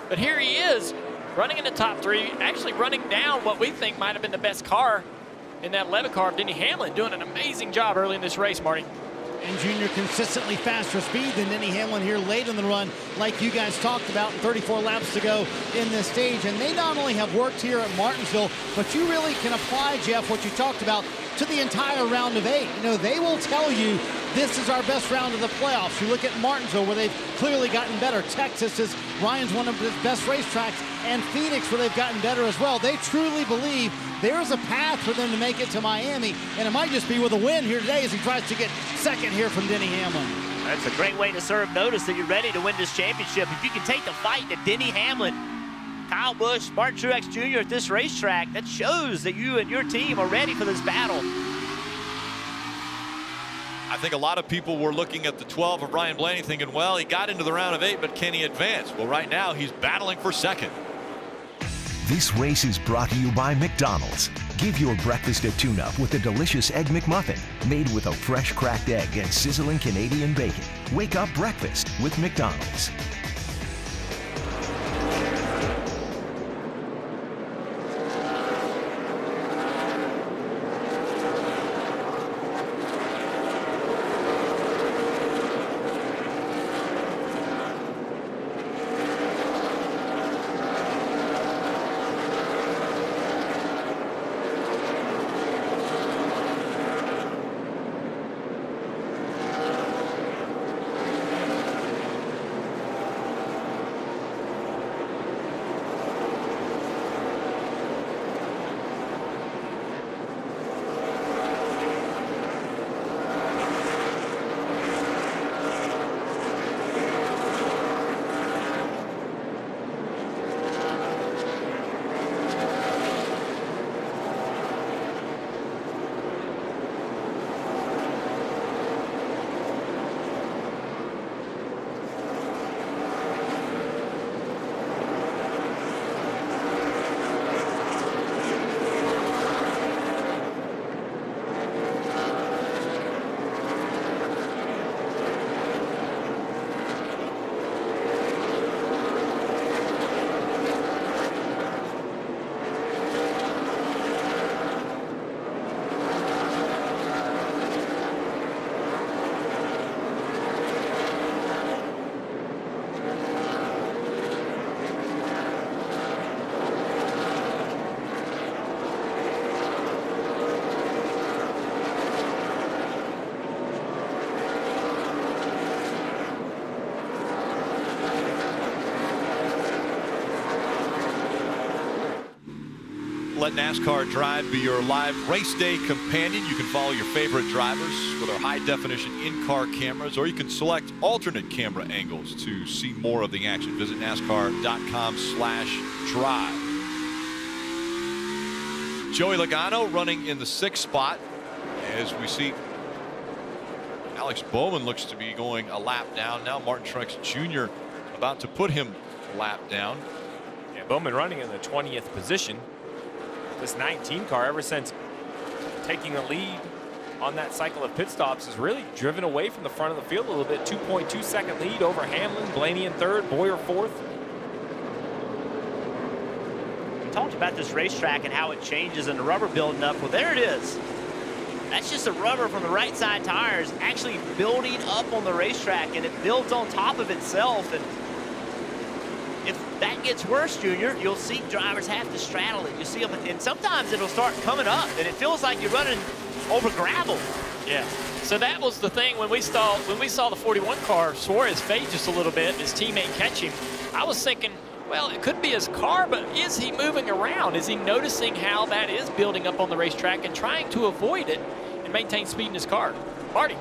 but here he is running in the top 3, actually running down what we think might have been the best car in that 11 car of Denny Hamlin, doing an amazing job early in this race, Marty. And Jr. consistently faster speed than Denny Hamlin here late in the run, like you guys talked about, 34 laps to go in this stage. And they not only have worked here at Martinsville, but you really can apply, Jeff, what you talked about to the entire round of 8. You know, they will tell you this is our best round of the playoffs. You look at Martinsville, where they've clearly gotten better. Texas is Ryan's one of his best racetracks, and Phoenix, where they've gotten better as well. They truly believe there's a path for them to make it to Miami, and it might just be with a win here today as he tries to get second here from Denny Hamlin. That's a great way to serve notice that you're ready to win this championship. If you can take the fight to Denny Hamlin, Kyle Busch, Martin Truex Jr. at this racetrack, that shows that you and your team are ready for this battle. I think a lot of people were looking at the 12 of Ryan Blaney thinking, well, he got into the round of 8, but can he advance? Well, right now he's battling for second. This race is brought to you by McDonald's. Give your breakfast a tune-up with the delicious Egg McMuffin, made with a fresh cracked egg and sizzling Canadian bacon. Wake up breakfast with McDonald's. Let NASCAR Drive be your live race day companion. You can follow your favorite drivers with our high-definition in-car cameras, or you can select alternate camera angles to see more of the action. Visit NASCAR.com/drive. Joey Logano running in the 6th spot as we see Alex Bowman looks to be going a lap down. Now Martin Truex Jr. about to put him a lap down. Yeah, Bowman running in the 20th position. This 19 car, ever since taking the lead on that cycle of pit stops, has really driven away from the front of the field a little bit. 2.2 second lead over Hamlin, Blaney in 3rd, Boyer 4th. We talked about this racetrack and how it changes and the rubber building up. Well, there it is. That's just the rubber from the right side tires actually building up on the racetrack, and it builds on top of itself. And if that gets worse, Junior, you'll see drivers have to straddle it. You see them, and sometimes it'll start coming up, and it feels like you're running over gravel. Yeah. So that was the thing when we saw the 41 car soar his fade just a little bit, his teammate catch him. I was thinking, well, it could be his car, but is he moving around? Is he noticing how that is building up on the racetrack and trying to avoid it and maintain speed in his car? Marty.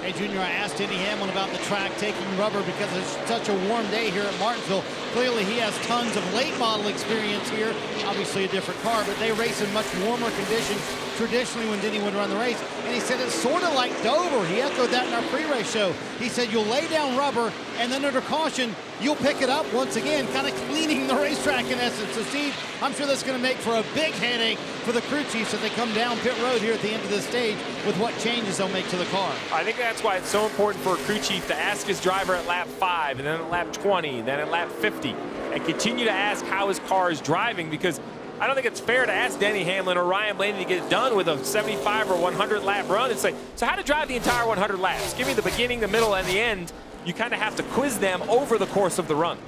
Hey, Junior, I asked Denny Hamlin about the track taking rubber because it's such a warm day here at Martinsville. Clearly, he has tons of late model experience here. Obviously a different car, but they race in much warmer conditions traditionally when Denny would run the race. And he said it's sort of like Dover. He echoed that in our pre-race show. He said you'll lay down rubber, and then under caution, you'll pick it up once again, kind of cleaning the racetrack in essence. So, Steve, I'm sure that's going to make for a big headache for the crew chiefs as they come down pit road here at the end of this stage with what changes they'll make to the car. I think that's why it's so important for a crew chief to ask his driver at lap 5, and then at lap 20, then at lap 50, and continue to ask how his car is driving, because I don't think it's fair to ask Denny Hamlin or Ryan Blaney to get it done with a 75 or 100 lap run and say, so how to drive the entire 100 laps? Give me the beginning, the middle, and the end. You kind of have to quiz them over the course of the run.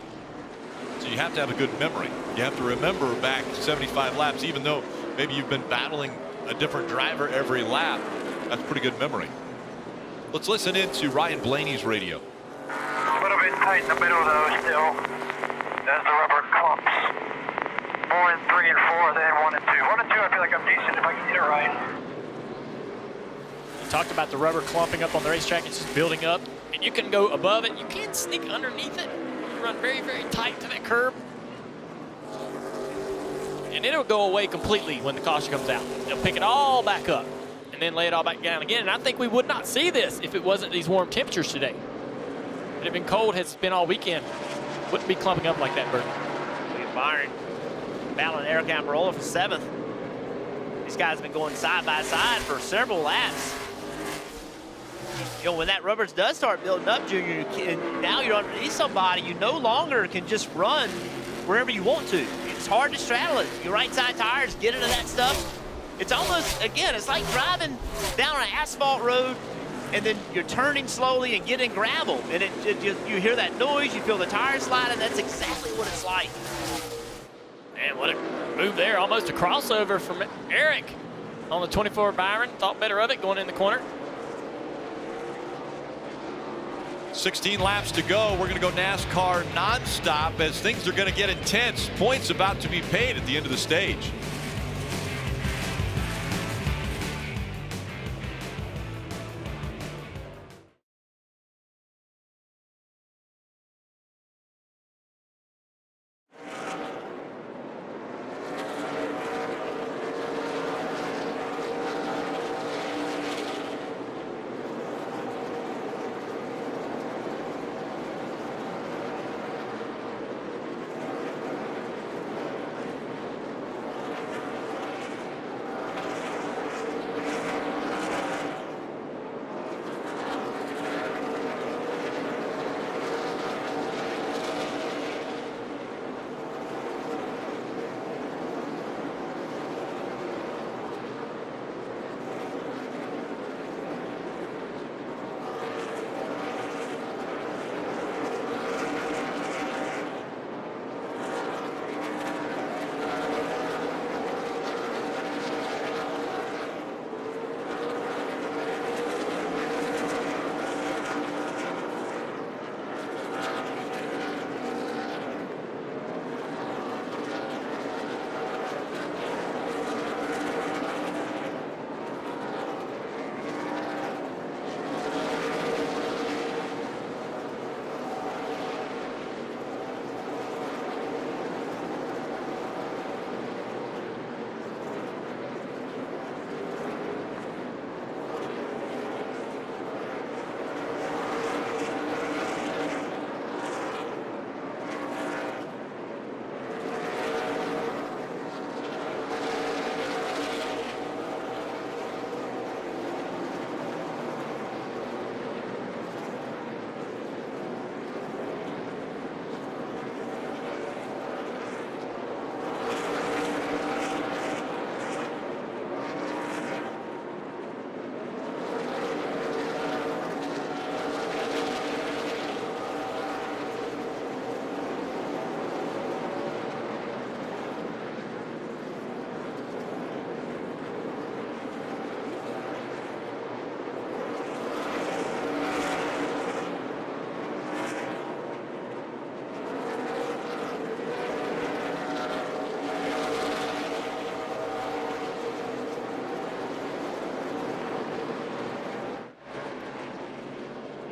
So you have to have a good memory. You have to remember back 75 laps, even though maybe you've been battling a different driver every lap. That's pretty good memory. Let's listen in to Ryan Blaney's radio. A little bit tight in the middle though still. As the rubber clumps. 4 and 3 and 4, then 1 and 2. 1 and 2 I feel like I'm decent if I can get it right. You talked about the rubber clumping up on the racetrack. It's just building up. And you can go above it. You can't sneak underneath it. You run very, very tight to that curb. And it'll go away completely when the caution comes out. They'll pick it all back up and then lay it all back down again. And I think we would not see this if it wasn't these warm temperatures today. If it had been cold, as it's been all weekend, wouldn't be clumping up like that, Burton. Look at Byron battling Aric Almirola for 7th. These guys have been going side by side for several laps. You know, when that rubber does start building up, Junior, and now you're underneath somebody, you no longer can just run wherever you want to. It's hard to straddle it. Your right side tires get into that stuff. It's almost, again, it's like driving down an asphalt road and then you're turning slowly and getting gravel. And you hear that noise, you feel the tires sliding. That's exactly what it's like. Man, what a move there. Almost a crossover from Aric on the 24 Byron. Thought better of it going in the corner. 16 laps to go. We're going to go NASCAR nonstop as things are going to get intense. Points about to be paid at the end of the stage.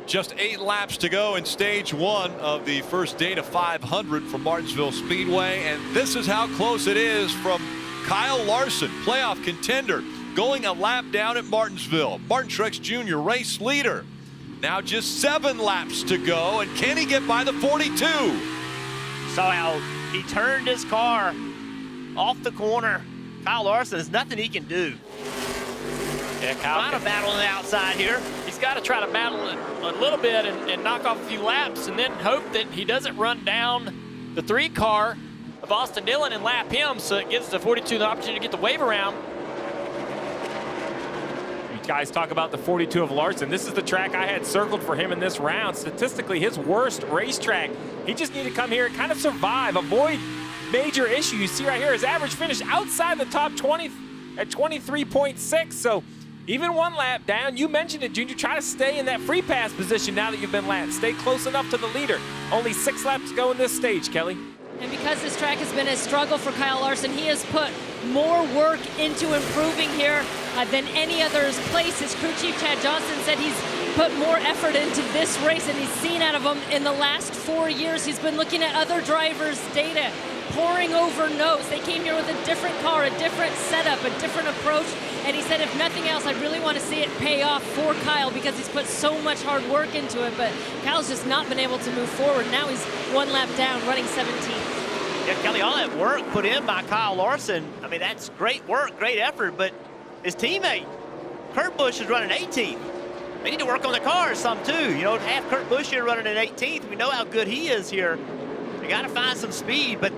Just 8 laps to go in stage 1 of the first day to 500 from Martinsville Speedway. And this is how close it is from Kyle Larson, playoff contender, going a lap down at Martinsville. Martin Truex Jr., race leader. Now just 7 laps to go. And can he get by the 42? Saw how he turned his car off the corner. Kyle Larson, there's nothing he can do. Yeah, Kyle trying to battle on the outside here. He's got to try to battle it a little bit and knock off a few laps and then hope that he doesn't run down the 3 car of Austin Dillon and lap him, so it gives the 42 the opportunity to get the wave around. You guys talk about the 42 of Larson. This is the track I had circled for him in this round. Statistically, his worst racetrack. He just needed to come here and kind of survive, avoid major issues. You see right here, his average finish outside the top 20 at 23.6. So even one lap down. You mentioned it, Junior. Try to stay in that free pass position now that you've been lapped. Stay close enough to the leader. Only 6 laps to go in this stage, Kelly. And because this track has been a struggle for Kyle Larson, he has put more work into improving here than any other place. His crew chief, Chad Johnson, said he's put more effort into this race than he's seen out of him in the last 4 years. He's been looking at other drivers' data, poring over notes. They came here with a different car, a different setup, a different approach. And he said, if nothing else, I really want to see it pay off for Kyle because he's put so much hard work into it. But Kyle's just not been able to move forward. Now he's 1 lap down, running 17th. Yeah, Kelly, all that work put in by Kyle Larson, I mean, that's great work, great effort, but his teammate, Kurt Busch, is running 18th. They need to work on the cars some too. You know, to have Kurt Busch here running at 18th, we know how good he is here. You got to find some speed, but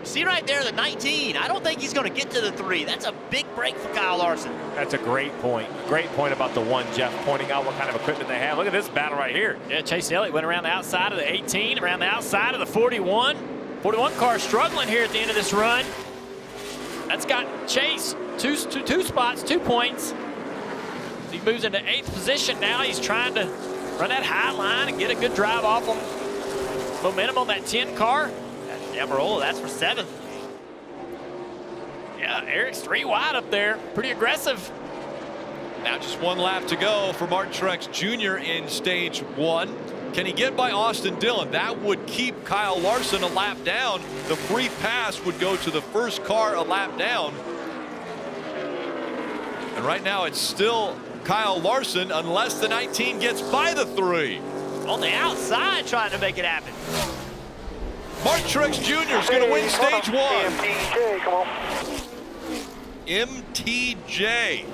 see right there, the 19. I don't think he's going to get to the 3. That's a big break for Kyle Larson. That's a great point. Great point about the 1, Jeff, pointing out what kind of equipment they have. Look at this battle right here. Yeah, Chase Elliott went around the outside of the 18, around the outside of the 41. 41 car struggling here at the end of this run. That's got Chase two spots, 2 points. He moves into 8th position now. He's trying to run that high line and get a good drive off him. Momentum on that 10 car. Almirola, that's for 7th. Yeah, Aric's 3 wide up there. Pretty aggressive. Now just 1 lap to go for Martin Truex Jr. in stage 1. Can he get by Austin Dillon? That would keep Kyle Larson a lap down. The free pass would go to the first car a lap down. And right now it's still Kyle Larson unless the 19 gets by the 3. On the outside trying to make it happen. Martin Truex Jr. is going to win stage 1. MTJ, come on. MTJ.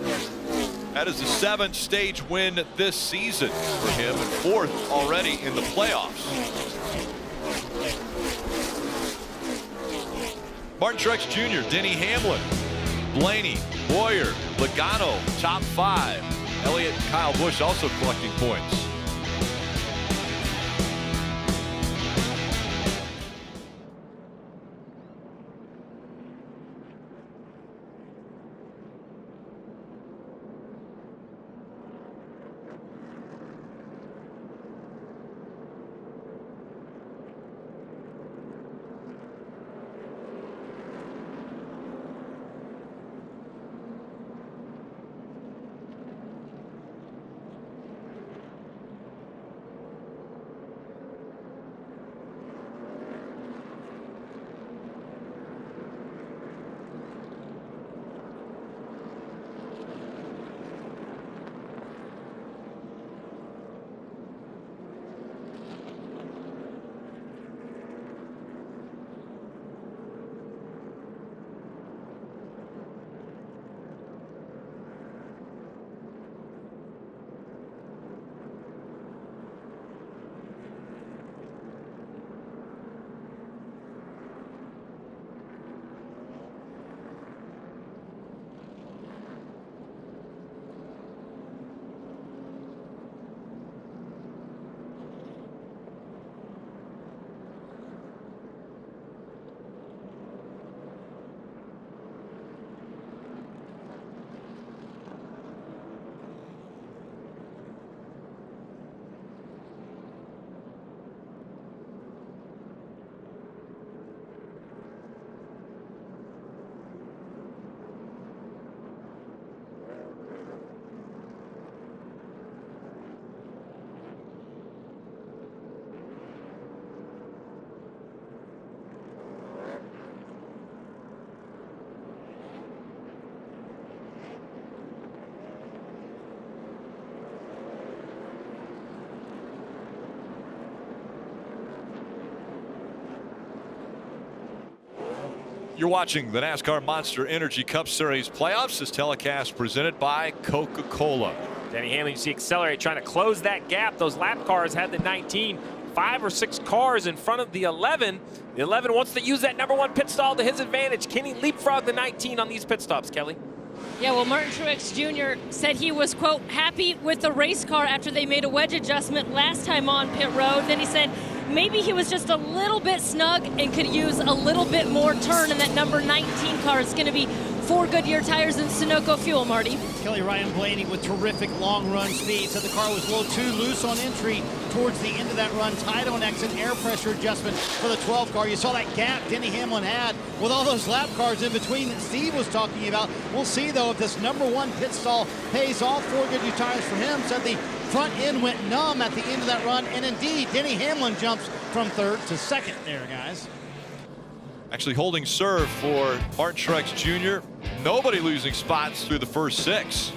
That is the 7th stage win this season for him and 4th already in the playoffs. Martin Truex Jr., Denny Hamlin, Blaney, Boyer, Logano, top 5. Elliott and Kyle Busch also collecting points. You're watching the NASCAR Monster Energy Cup Series playoffs. This telecast presented by Coca-Cola. Denny Hamlin, you see accelerate, trying to close that gap. Those lap cars had the 19 5 or 6 cars in front of the 11. The 11 wants to use that #1 pit stall to his advantage. Can he leapfrog the 19 on these pit stops, Kelly? Yeah, well, Martin Truex Jr. said he was, quote, happy with the race car after they made a wedge adjustment last time on pit road. Then he said maybe he was just a little bit snug and could use a little bit more turn, and that number 19 car is going to be 4 Goodyear tires and Sunoco fuel, Marty. Kelly Ryan Blaney with terrific long run speed. Said the car was a little too loose on entry towards the end of that run. Tight on exit, air pressure adjustment for the 12 car. You saw that gap Denny Hamlin had with all those lap cars in between that Steve was talking about. We'll see, though, if this #1 pit stall pays off. 4 Goodyear tires for him. Said the front end went numb at the end of that run. And indeed, Denny Hamlin jumps from 3rd to 2nd there, guys. Actually holding serve for Martin Truex Jr. Nobody losing spots through the first 6.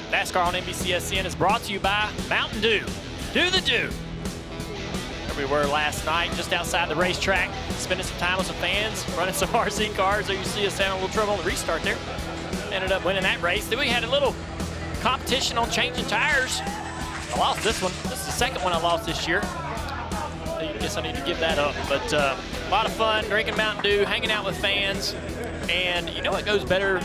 NASCAR on NBCSN is brought to you by Mountain Dew. Do the do. We were last night just outside the racetrack, spending some time with some fans, running some RC cars. There you see us having a little trouble on the restart there. Ended up winning that race. Then we had a little competition on changing tires. I lost this one. This is the second one I lost this year. I guess I need to give that up. But a lot of fun, drinking Mountain Dew, hanging out with fans. And you know what goes better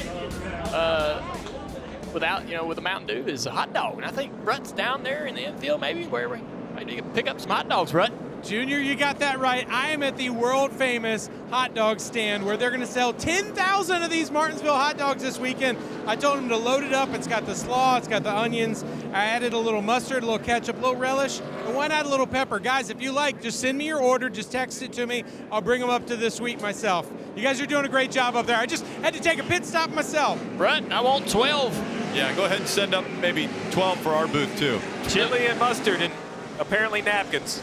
with a Mountain Dew is a hot dog. And I think Rutt's down there in the infield maybe where we maybe you can pick up some hot dogs, Rutt. Junior, you got that right. I am at the world-famous hot dog stand where they're going to sell 10,000 of these Martinsville hot dogs this weekend. I told them to load it up. It's got the slaw, it's got the onions. I added a little mustard, a little ketchup, a little relish, and why not a little pepper? Guys, if you like, just send me your order. Just text it to me. I'll bring them up to the suite myself. You guys are doing a great job up there. I just had to take a pit stop myself. Rutt, I want 12. Yeah, go ahead and send up maybe 12 for our booth, too. Chili and mustard and apparently napkins.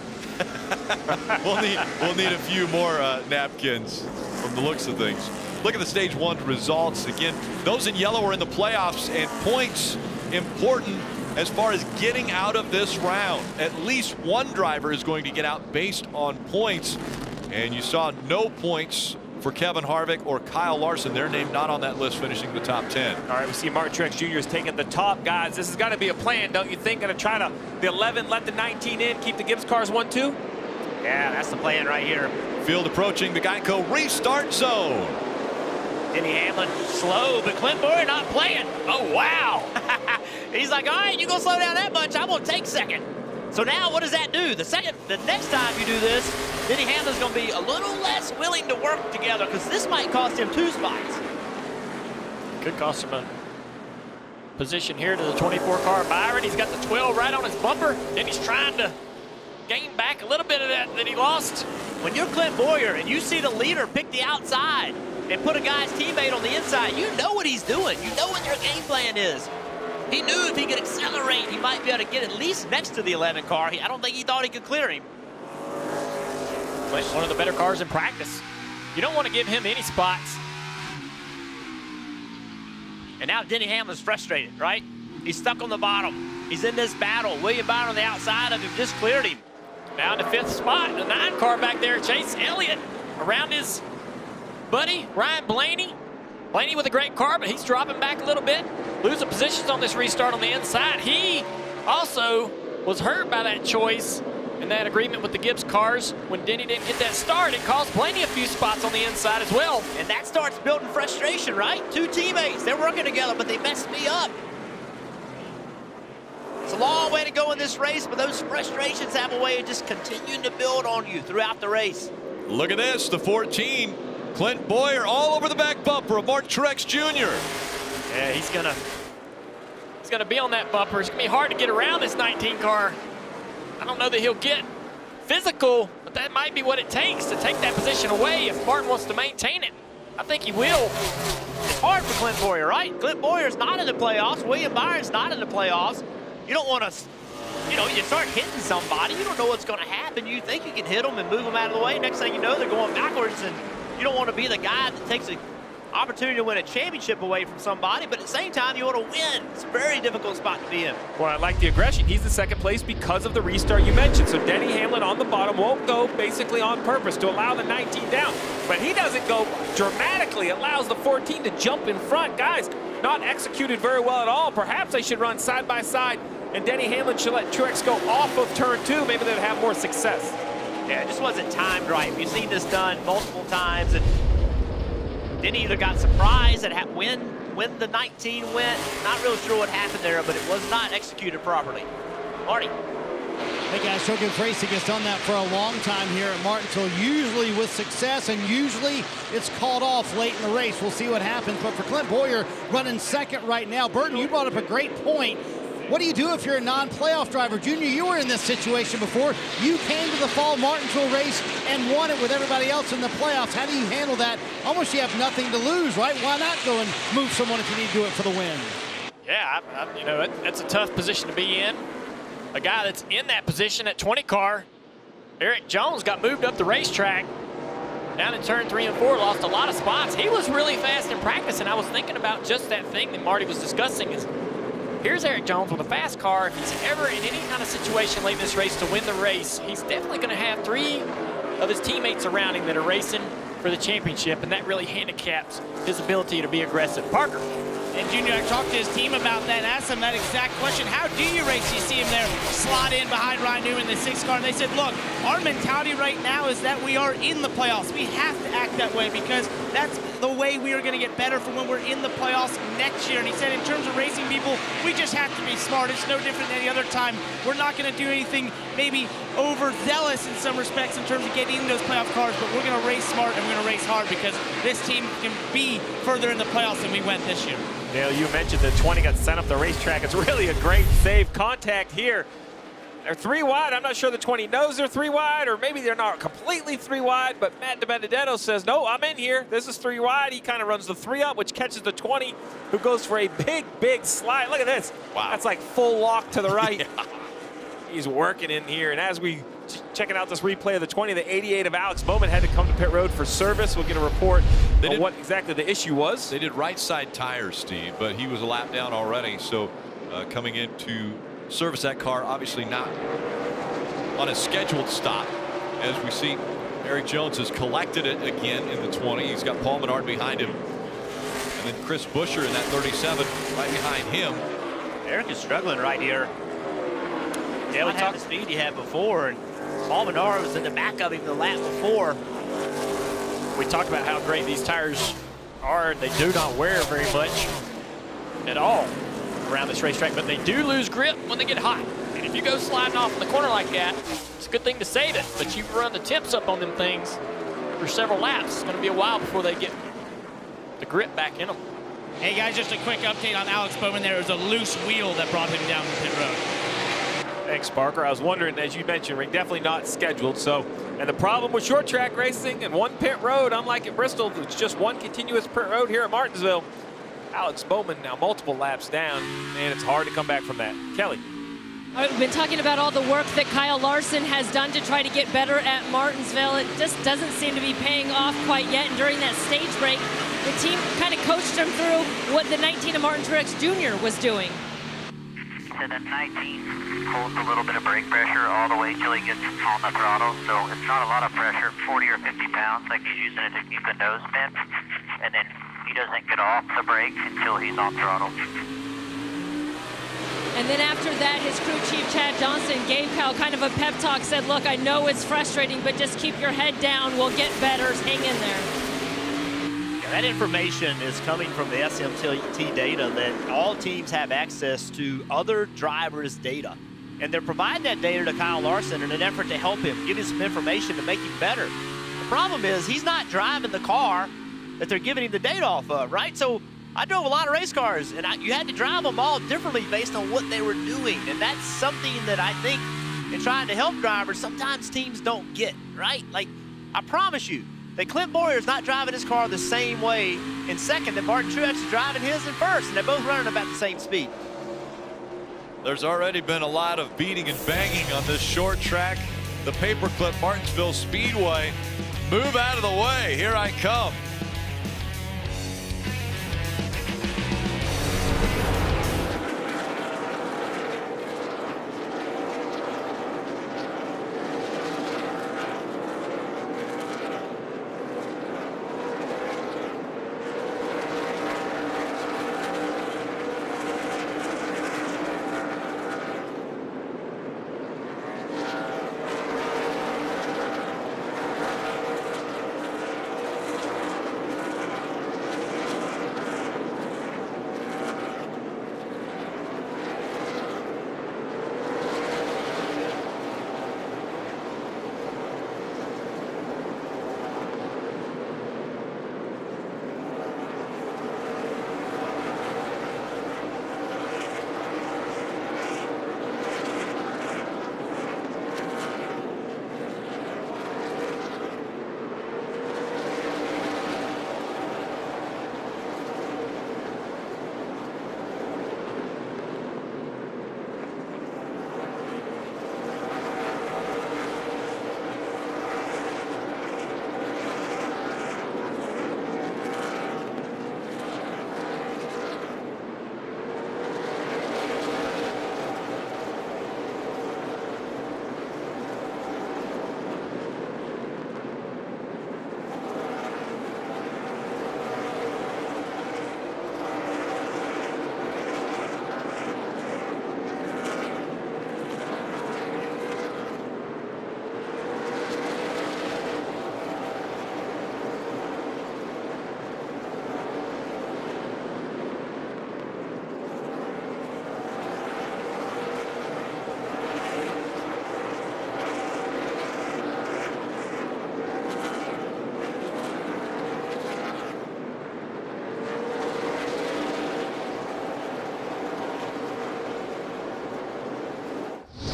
we'll need a few more napkins from the looks of things. Look at the stage 1 results. Again, those in yellow are in the playoffs, and points important as far as getting out of this round. At least one driver is going to get out based on points, and you saw no points for Kevin Harvick or Kyle Larson. Their name not on that list, finishing the top 10. All right, we see Martin Truex Jr. is taking the top, guys. This has got to be a plan, don't you think? Going to try to the 11, let the 19 in, keep the Gibbs cars 1-2? Yeah, that's the plan right here. Field approaching the Geico restart zone. Denny Hamlin slow, but Clint Boyer not playing. Oh, wow. He's like, all right, you're going to slow down that much. I'm going to take second. So now what does that do? The next time you do this, Denny Hamlin's going to be a little less willing to work together because this might cost him 2 spots. Could cost him a position here to the 24 car. Byron, he's got the 12 right on his bumper. Then he's trying to gain back a little bit of that he lost. When you're Clint Boyer and you see the leader pick the outside and put a guy's teammate on the inside, you know what he's doing. You know what your game plan is. He knew if he could accelerate, he might be able to get at least next to the 11 car. I don't think he thought he could clear him. But one of the better cars in practice. You don't want to give him any spots. And now Denny Hamlin's frustrated, right? He's stuck on the bottom. He's in this battle. William Byron on the outside of him just cleared him. Down to 5th spot. The 9 car back there, Chase Elliott, around his buddy, Ryan Blaney. Blaney with a great car, but he's dropping back a little bit. Losing positions on this restart on the inside. He also was hurt by that choice and that agreement with the Gibbs cars. When Denny didn't get that start, it cost Blaney a few spots on the inside as well. And that starts building frustration, right? 2 teammates, they're working together, but they messed me up. It's a long way to go in this race, but those frustrations have a way of just continuing to build on you throughout the race. Look at this, the 14. Clint Boyer all over the back bumper of Martin Truex Jr. Yeah, he's gonna be on that bumper. It's gonna be hard to get around this 19 car. I don't know that he'll get physical, but that might be what it takes to take that position away if Martin wants to maintain it. I think he will. It's hard for Clint Boyer, right? Clint Boyer's not in the playoffs. William Byron's not in the playoffs. You don't want to, you start hitting somebody, you don't know what's going to happen. You think you can hit them and move them out of the way. Next thing you know, they're going backwards, and you don't want to be the guy that takes an opportunity to win a championship away from somebody, but at the same time, you want to win. It's a very difficult spot to be in. Well, I like the aggression. He's in 2nd place because of the restart you mentioned. So Denny Hamlin on the bottom won't go basically on purpose to allow the 19 down. But he doesn't go dramatically, allows the 14 to jump in front. Guys, not executed very well at all. Perhaps they should run side by side, and Denny Hamlin should let Truex go off of turn 2. Maybe they'd have more success. Yeah, it just wasn't timed right. We've seen this done multiple times, and Denny either got surprised at when the 19 went. Not really sure what happened there, but it was not executed properly. Marty. Hey guys, Showcase Racing has done that for a long time here at Martinsville, usually with success, and usually it's called off late in the race. We'll see what happens, but for Clint Boyer running 2nd right now. Burton, you brought up a great point. What do you do if you're a non-playoff driver? Junior, you were in this situation before. You came to the fall Martinsville race and won it with everybody else in the playoffs. How do you handle that? Almost you have nothing to lose, right? Why not go and move someone if you need to do it for the win? Yeah, that's a tough position to be in. A guy that's in that position at 20 car, Aric Jones, got moved up the racetrack down in turn 3 and 4, lost a lot of spots. He was really fast in practice, and I was thinking about just that thing that Marty was discussing is, here's Aric Jones with a fast car. If he's ever in any kind of situation late in this race to win the race, he's definitely going to have 3 of his teammates around him that are racing for the championship, and that really handicaps his ability to be aggressive. Parker. And Junior, I talked to his team about that and asked them that exact question. How do you race? You see him there slot in behind Ryan Newman, the 6 car, and they said, look, our mentality right now is that we are in the playoffs. We have to act that way because that's the way we are going to get better for when we're in the playoffs next year. And he said, in terms of racing people, we just have to be smart. It's no different than any other time. We're not going to do anything maybe overzealous in some respects in terms of getting in those playoff cars, but we're going to race smart and we're going to race hard because this team can be further in the playoffs than we went this year. Dale, you mentioned the 20 got sent up the racetrack. It's really a great save contact here. They're 3 wide. I'm not sure the 20 knows they're 3 wide, or maybe they're not completely 3 wide, but Matt DiBenedetto says, no, I'm in here. This is 3 wide. He kind of runs the 3 up, which catches the 20, who goes for a big, big slide. Look at this. Wow. That's like full lock to the right. Yeah. He's working in here, and as we checking out this replay of the 20, the 88 of Alex Bowman had to come to pit road for service. We'll get a report on what exactly the issue was. They did right side tires, Steve, but he was a lap down already. So coming in to service that car, obviously not on a scheduled stop. As we see, Aric Jones has collected it again in the 20. He's got Paul Menard behind him. And then Chris Buescher in that 37 right behind him. Aric is struggling right here. Yeah, we talked the speed he had before, and Paul Menard was in the back of him the lap before. We talked about how great these tires are. They do not wear very much at all around this racetrack, but they do lose grip when they get hot. And if you go sliding off in the corner like that, it's a good thing to save it, but you run the temps up on them things for several laps. It's going to be a while before they get the grip back in them. Hey guys, just a quick update on Alex Bowman. There was a loose wheel that brought him down the pit road. Thanks, Parker. I was wondering, as you mentioned, Rick, definitely not scheduled. So, and the problem with short track racing and one pit road, unlike at Bristol, it's just one continuous pit road here at Martinsville. Alex Bowman now multiple laps down, and it's hard to come back from that. Kelly. We've been talking about all the work that Kyle Larson has done to try to get better at Martinsville. It just doesn't seem to be paying off quite yet. And during that stage break, the team kind of coached him through what the 19 of Martin Truex Jr. was doing. So that 19 holds a little bit of brake pressure all the way till he gets on the throttle. So it's not a lot of pressure, 40 or 50 pounds, like he's using it to keep the nose bent. And then he doesn't get off the brake until he's on throttle. And then after that, his crew chief, Chad Johnson, gave Kyle kind of a pep talk, said, look, I know it's frustrating, but just keep your head down. We'll get better. Hang in there. Yeah, that information is coming from the SMT data that all teams have access to other drivers' data. And they're providing that data to Kyle Larson in an effort to help him, give him some information to make him better. The problem is he's not driving the car that they're giving him the data off of, right? So I drove a lot of race cars, and you had to drive them all differently based on what they were doing. And that's something that I think in trying to help drivers, sometimes teams don't get, right? Like, I promise you that Clint Bowyer's not driving his car the same way in second that Martin Truex is driving his in first, and they're both running about the same speed. There's already been a lot of beating and banging on this short track. The paperclip Martinsville Speedway. Move out of the way. Here I come.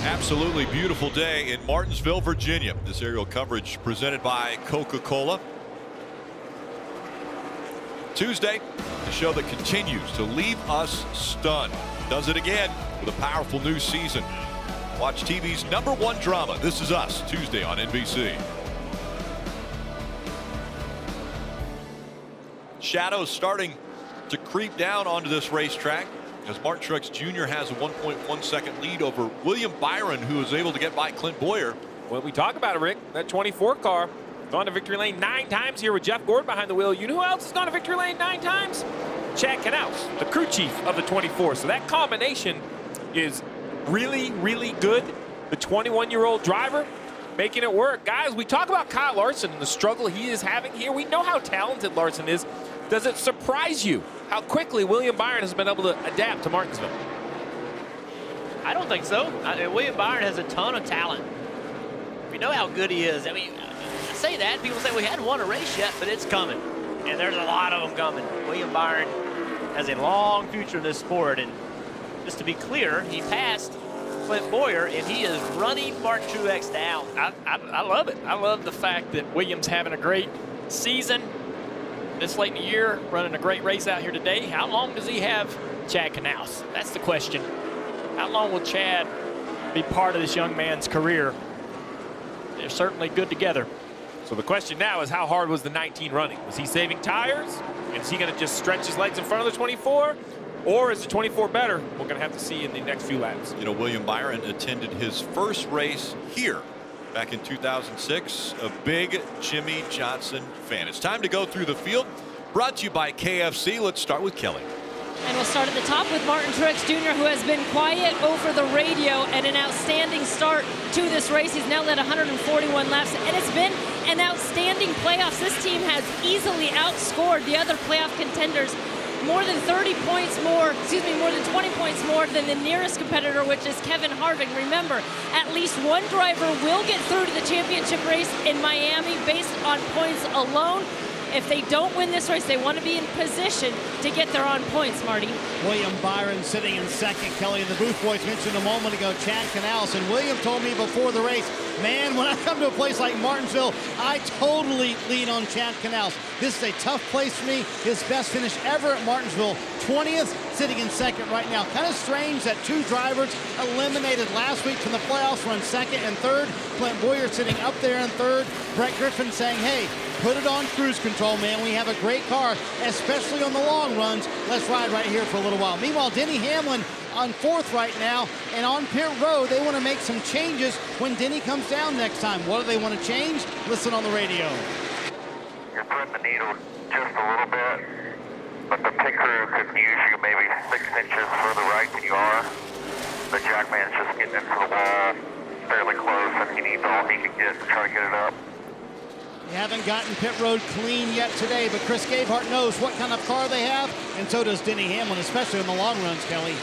Absolutely beautiful day in Martinsville, Virginia. This aerial coverage presented by Coca-Cola. Tuesday, the show that continues to leave us stunned. Does it again with a powerful new season. Watch TV's #1 drama. This Is Us, Tuesday on NBC. Shadows starting to creep down onto this racetrack as Martin Truex Jr. has a 1.1 second lead over William Byron, who was able to get by Clint Bowyer. Well, we talk about it, Rick. That 24 car gone to victory lane 9 times here with Jeff Gordon behind the wheel. You know who else has gone to victory lane 9 times? Chad Knaus, the crew chief of the 24. So that combination is really, really good. The 21-year-old driver making it work. Guys, we talk about Kyle Larson and the struggle he is having here. We know how talented Larson is. Does it surprise you how quickly William Byron has been able to adapt to Martinsville? I don't think so. William Byron has a ton of talent. We know how good he is. I mean, I say that. People say we hadn't won a race yet, but it's coming. And there's a lot of them coming. William Byron has a long future in this sport. And just to be clear, he passed Clint Bowyer, and he is running Martin Truex down. I love it. I love the fact that Williams having a great season. this late in the year, running a great race out here today. How long does he have Chad Knaus? That's the question. How long will Chad be part of this young man's career? They're certainly good together. So the question now is, how hard was the 19 running? Was he saving tires? And is he going to just stretch his legs in front of the 24? Or is the 24 better? We're going to have to see in the next few laps. You know, William Byron attended his first race here back in 2006. A big Jimmie Johnson fan. It's time to go through the field. Brought to you by KFC. Let's start with Kelly. And we'll start at the top with Martin Truex Jr., who has been quiet over the radio, and an outstanding start to this race. He's now led 141 laps, and it's been an outstanding playoffs. This team has easily outscored the other playoff contenders. More than 30 points more, more than 20 points more than the nearest competitor, which is Kevin Harvick. Remember, at least one driver will get through to the championship race in Miami based on points alone. If they don't win this race, they want to be in position to get there on points, Marty. William Byron sitting in second. Kelly and the booth boys mentioned a moment ago Chad Knaus, and William told me before the race, man, when I come to a place like Martinsville, I totally lean on Chad Knaus. This is a tough place for me. His best finish ever at Martinsville, 20th, sitting in second right now. Kind of strange that two drivers eliminated last week from the playoffs run second and third. Clint Boyer sitting up there in third. Brett Griffin saying, hey, put it on cruise control, man. We have a great car, especially on the long runs. Let's ride right here for a little while. Meanwhile, Denny Hamlin on fourth right now, and on pit road, they want to make some changes when Denny comes down next time. What do they want to change? Listen on the radio. You're putting the needle just a little bit, but the pit crew could use you maybe 6 inches further right than you are. The jackman's just getting into the wall fairly close, and he needs all he can get to try to get it up. They haven't gotten pit road clean yet today, but Chris Gabehart knows what kind of car they have, and so does Denny Hamlin, especially on the long runs, Kelly.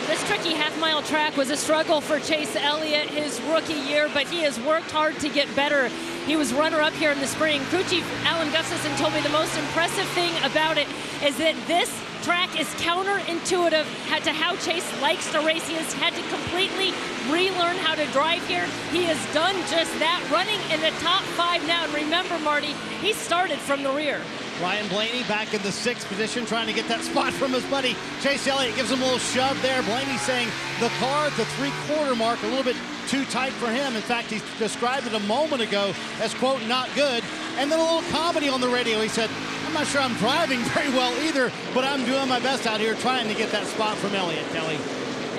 This tricky half-mile track was a struggle for Chase Elliott his rookie year, but he has worked hard to get better. He was runner-up here in the spring. Crew chief Alan Gustafson told me the most impressive thing about it is that this track is counterintuitive to how Chase likes to race. He has had to completely relearn how to drive here. He has done just that, running in the top 5 now. And remember, Marty, he started from the rear. Ryan Blaney back in the 6th position, trying to get that spot from his buddy Chase Elliott. Gives him a little shove there. Blaney saying the car at the 3/4 mark a little bit too tight for him. In fact, he described it a moment ago as, quote, not good. And then a little comedy on the radio. He said, I'm not sure I'm driving very well either, but I'm doing my best out here trying to get that spot from Elliott, Kelly.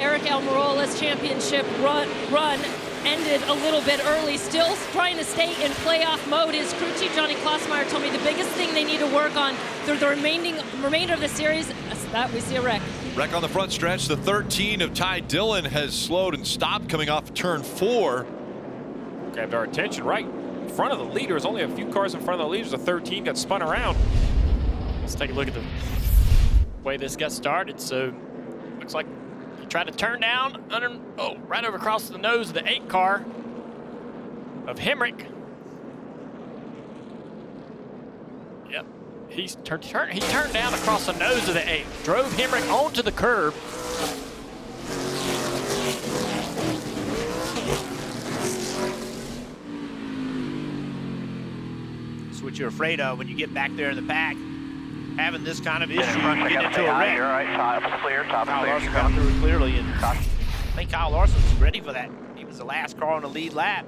Aric Almirola's championship run ended a little bit early, still trying to stay in playoff mode. His crew chief Johnny Klossmeyer told me the biggest thing they need to work on through the remainder of the series is that we see a wreck. Wreck on the front stretch. The 13 of Ty Dillon has slowed and stopped coming off turn 4. Grabbed our attention right in front of the leaders. Only a few cars in front of the leaders. The 13 got spun around. Let's take a look at the way this got started. So looks like he tried to turn down right over across the nose of the 8 car of Hemrick. Yep, he turned down across the nose of the 8, drove Hemrick onto the curb. That's what you're afraid of when you get back there in the pack. Having this kind of issue, you get into a wreck. You're right, top is clear, top Kyle is Larson clear. got through it clearly, and I think Kyle Larson was ready for that. He was the last car on the lead lap.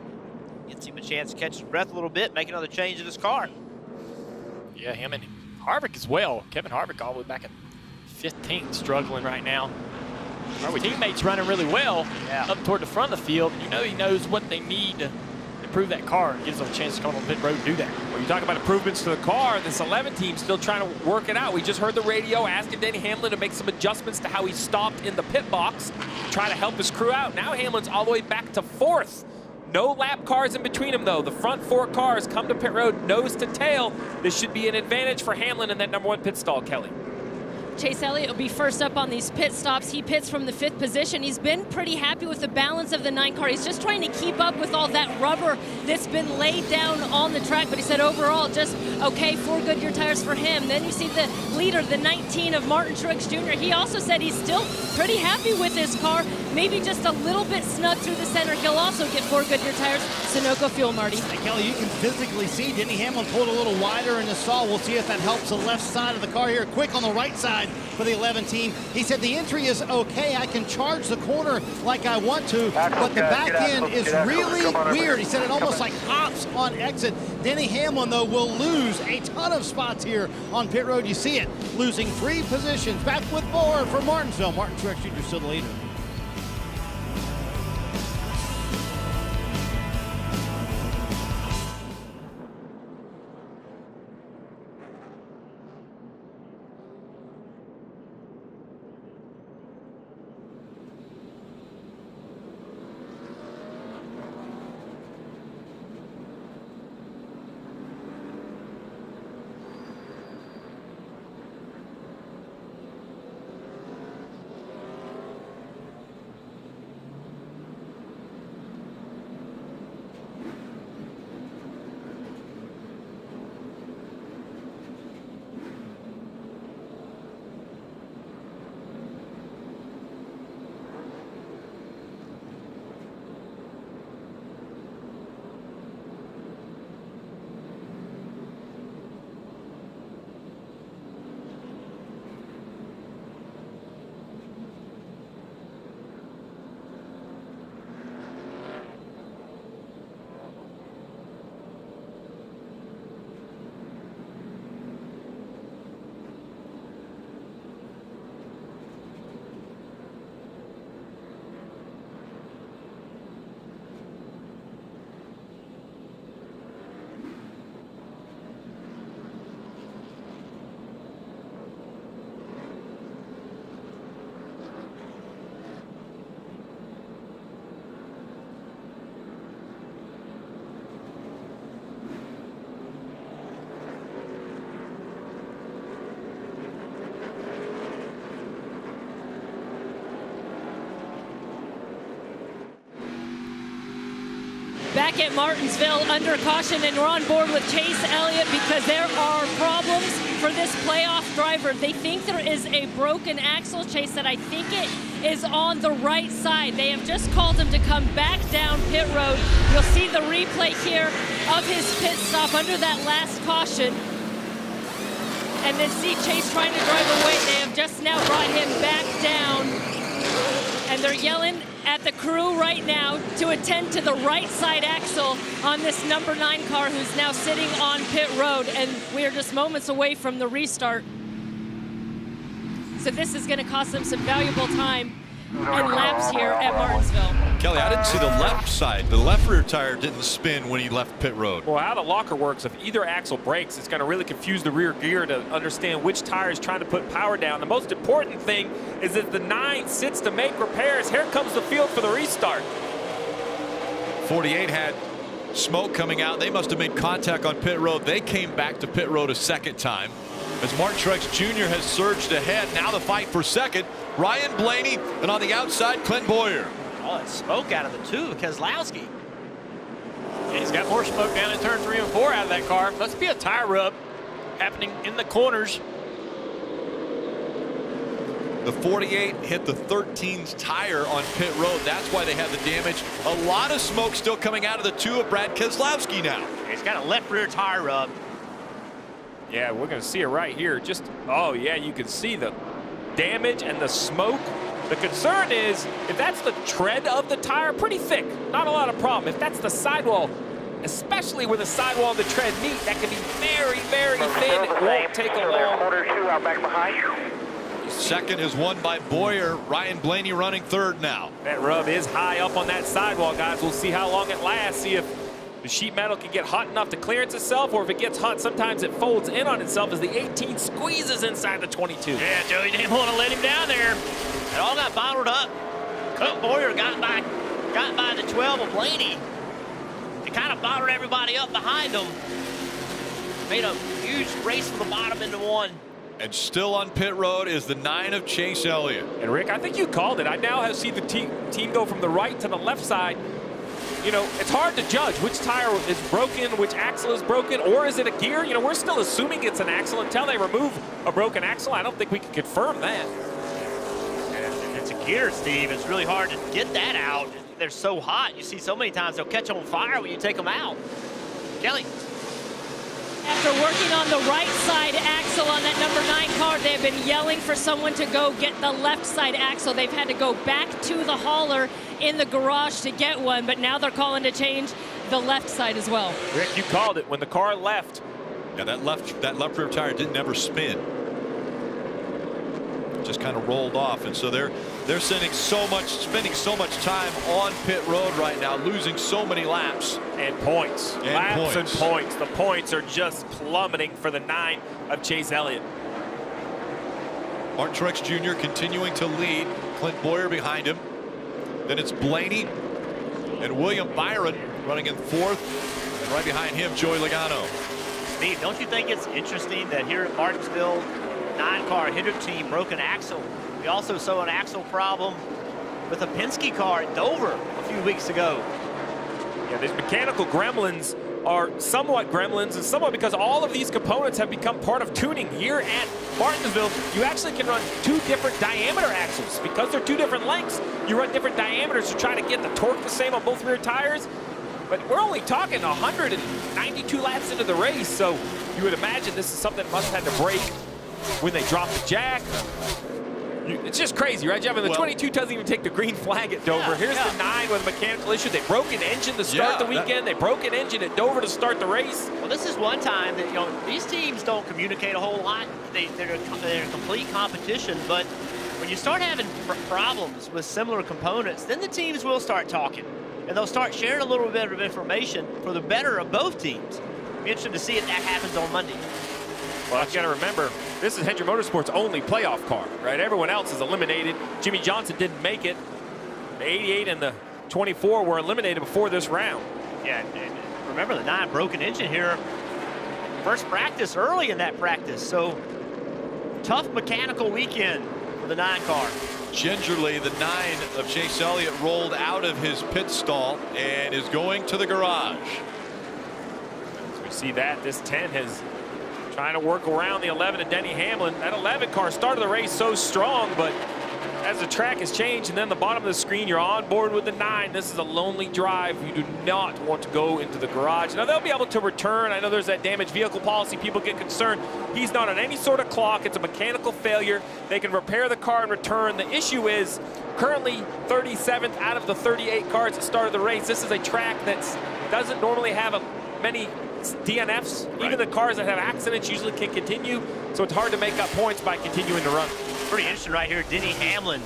Gets him a chance to catch his breath a little bit, make another change in his car. Yeah, him and Harvick as well. Kevin Harvick all the way back at 15th, struggling right now. Our teammates running really well up toward the front of the field. You know he knows what they need to improve that car and gives them a chance to come on the pit road and do that. Well, you talk about improvements to the car. This 11 team still trying to work it out. We just heard the radio asking Denny Hamlin to make some adjustments to how he stopped in the pit box, try to help his crew out. Now Hamlin's all the way back to 4th. No lap cars in between them, though. The front 4 cars come to pit road nose to tail. This should be an advantage for Hamlin in that #1 pit stall, Kelly. Chase Elliott will be first up on these pit stops. He pits from the 5th position. He's been pretty happy with the balance of the 9 car. He's just trying to keep up with all that rubber that's been laid down on the track. But he said overall, just okay, 4 Goodyear tires for him. Then you see the leader, the 19 of Martin Truex Jr. He also said he's still pretty happy with his car. Maybe just a little bit snug through the center. He'll also get 4 Goodyear tires. Sunoco fuel, Marty. Hey, Kelly, you can physically see Denny Hamlin pulled a little wider in the stall. We'll see if that helps the left side of the car here. Quick on the right side for the 11 team. He said the entry is okay. I can charge the corner like I want to, but the back end is really weird. He said it almost like hops on exit. Denny Hamlin, though, will lose a ton of spots here on pit road. You see it, losing 3 positions. Back with more for Martinsville. Martin Truex Jr. still the leader. Back at Martinsville under caution, and we're on board with Chase Elliott because there are problems for this playoff driver. They think there is a broken axle. Chase said, I think it is on the right side. They have just called him to come back down pit road. You'll see the replay here of his pit stop under that last caution. And then see Chase trying to drive away. They have just now brought him back down. And they're yelling at the crew right now to attend to the right side axle on this number 9 car who's now sitting on pit road. And we are just moments away from the restart. So this is going to cost them some valuable time and laps here at Martinsville. Kelly, I didn't see the left side. The left rear tire didn't spin when he left pit road. Well, how the locker works, if either axle breaks, it's going to really confuse the rear gear to understand which tire is trying to put power down. The most important thing is that the 9 sits to make repairs. Here comes the field for the restart. 48 had smoke coming out. They must have made contact on pit road. They came back to pit road a second time. As Martin Truex Jr. has surged ahead. Now the fight for second. Ryan Blaney, and on the outside, Clint Boyer. Oh, it's smoke out of the 2 of Keselowski. Yeah, he's got more smoke down in turn 3 and 4 out of that car. Must be a tire rub happening in the corners. The 48 hit the 13's tire on pit road. That's why they had the damage. A lot of smoke still coming out of the 2 of Brad Keselowski now. He's got a left rear tire rub. Yeah, we're going to see it right here. Just, oh yeah, you can see the damage and the smoke. The concern is, if that's the tread of the tire, pretty thick, not a lot of problem. If that's the sidewall, especially where the sidewall and the tread meet, that can be very, very thin. It won't take a long. Outback behind you. Second is won by Boyer. Ryan Blaney running third now. That rub is high up on that sidewall, guys. We'll see how long it lasts. See if the sheet metal can get hot enough to clearance itself, or if it gets hot, sometimes it folds in on itself as the 18 squeezes inside the 22. Yeah, Joey didn't want to let him down there. It all got bottled up. Clint Boyer got by the 12 of Blaney. It kind of bottled everybody up behind him. Made a huge race from the bottom into 1. And still on pit road is the 9 of Chase Elliott. And Rick, I think you called it. I now have seen the team go from the right to the left side. You know, it's hard to judge which tire is broken, which axle is broken, or is it a gear? You know, we're still assuming it's an axle until they remove a broken axle. I don't think we can confirm that. If it's a gear, Steve, it's really hard to get that out. They're so hot. You see so many times they'll catch on fire when you take them out. Kelly. After working on the right side axle on that number 9 car, they've been yelling for someone to go get the left side axle. They've had to go back to the hauler in the garage to get one, but now they're calling to change the left side as well. Rick, you called it when the car left. Yeah, that left rear tire didn't ever spin. Just kind of rolled off, and so they're spending so much time on pit road right now, losing so many laps and points. And points. The points are just plummeting for the 9 of Chase Elliott. Martin Truex Jr. continuing to lead. Clint Boyer behind him. Then it's Blaney and William Byron running in 4th, and right behind him, Joey Logano. Steve, don't you think it's interesting that here at Martinsville, 9-car Hendrick team broke an axle? We also saw an axle problem with a Penske car at Dover a few weeks ago. Yeah, these mechanical gremlins are somewhat gremlins, and somewhat because all of these components have become part of tuning here at Martinsville. You actually can run 2 different diameter axles. Because they're 2 different lengths, you run different diameters to try to get the torque the same on both rear tires. But we're only talking 192 laps into the race, so you would imagine this is something that must have had to break when they drop the jack. It's just crazy, right, Jeff? And the 22 doesn't even take the green flag at Dover. Here's the 9 with a mechanical issue. They broke an engine to start the weekend. They broke an engine at Dover to start the race. Well, this is one time that, you know, these teams don't communicate a whole lot. They're a complete competition, but when you start having problems with similar components, then the teams will start talking, and they'll start sharing a little bit of information for the better of both teams. Be interesting to see if that happens on Monday. Well, you got to remember, this is Hendrick Motorsports' only playoff car, right? Everyone else is eliminated. Jimmie Johnson didn't make it. The 88 and the 24 were eliminated before this round. Yeah, and remember the 9 broken engine here. First practice early in that practice, so tough mechanical weekend for the 9 car. Gingerly, the 9 of Chase Elliott rolled out of his pit stall and is going to the garage. As we see that, this 10 has trying to work around the 11 of Denny Hamlin. That 11 car started the race so strong, but as the track has changed and then the bottom of the screen, you're on board with the 9. This is a lonely drive. You do not want to go into the garage. Now, they'll be able to return. I know there's that damaged vehicle policy. People get concerned. He's not on any sort of clock. It's a mechanical failure. They can repair the car and return. The issue is currently 37th out of the 38 cars that started the race. This is a track that doesn't normally have many DNFs. Right. Even the cars that have accidents usually can continue, so it's hard to make up points by continuing to run. Pretty interesting right here, Denny Hamlin.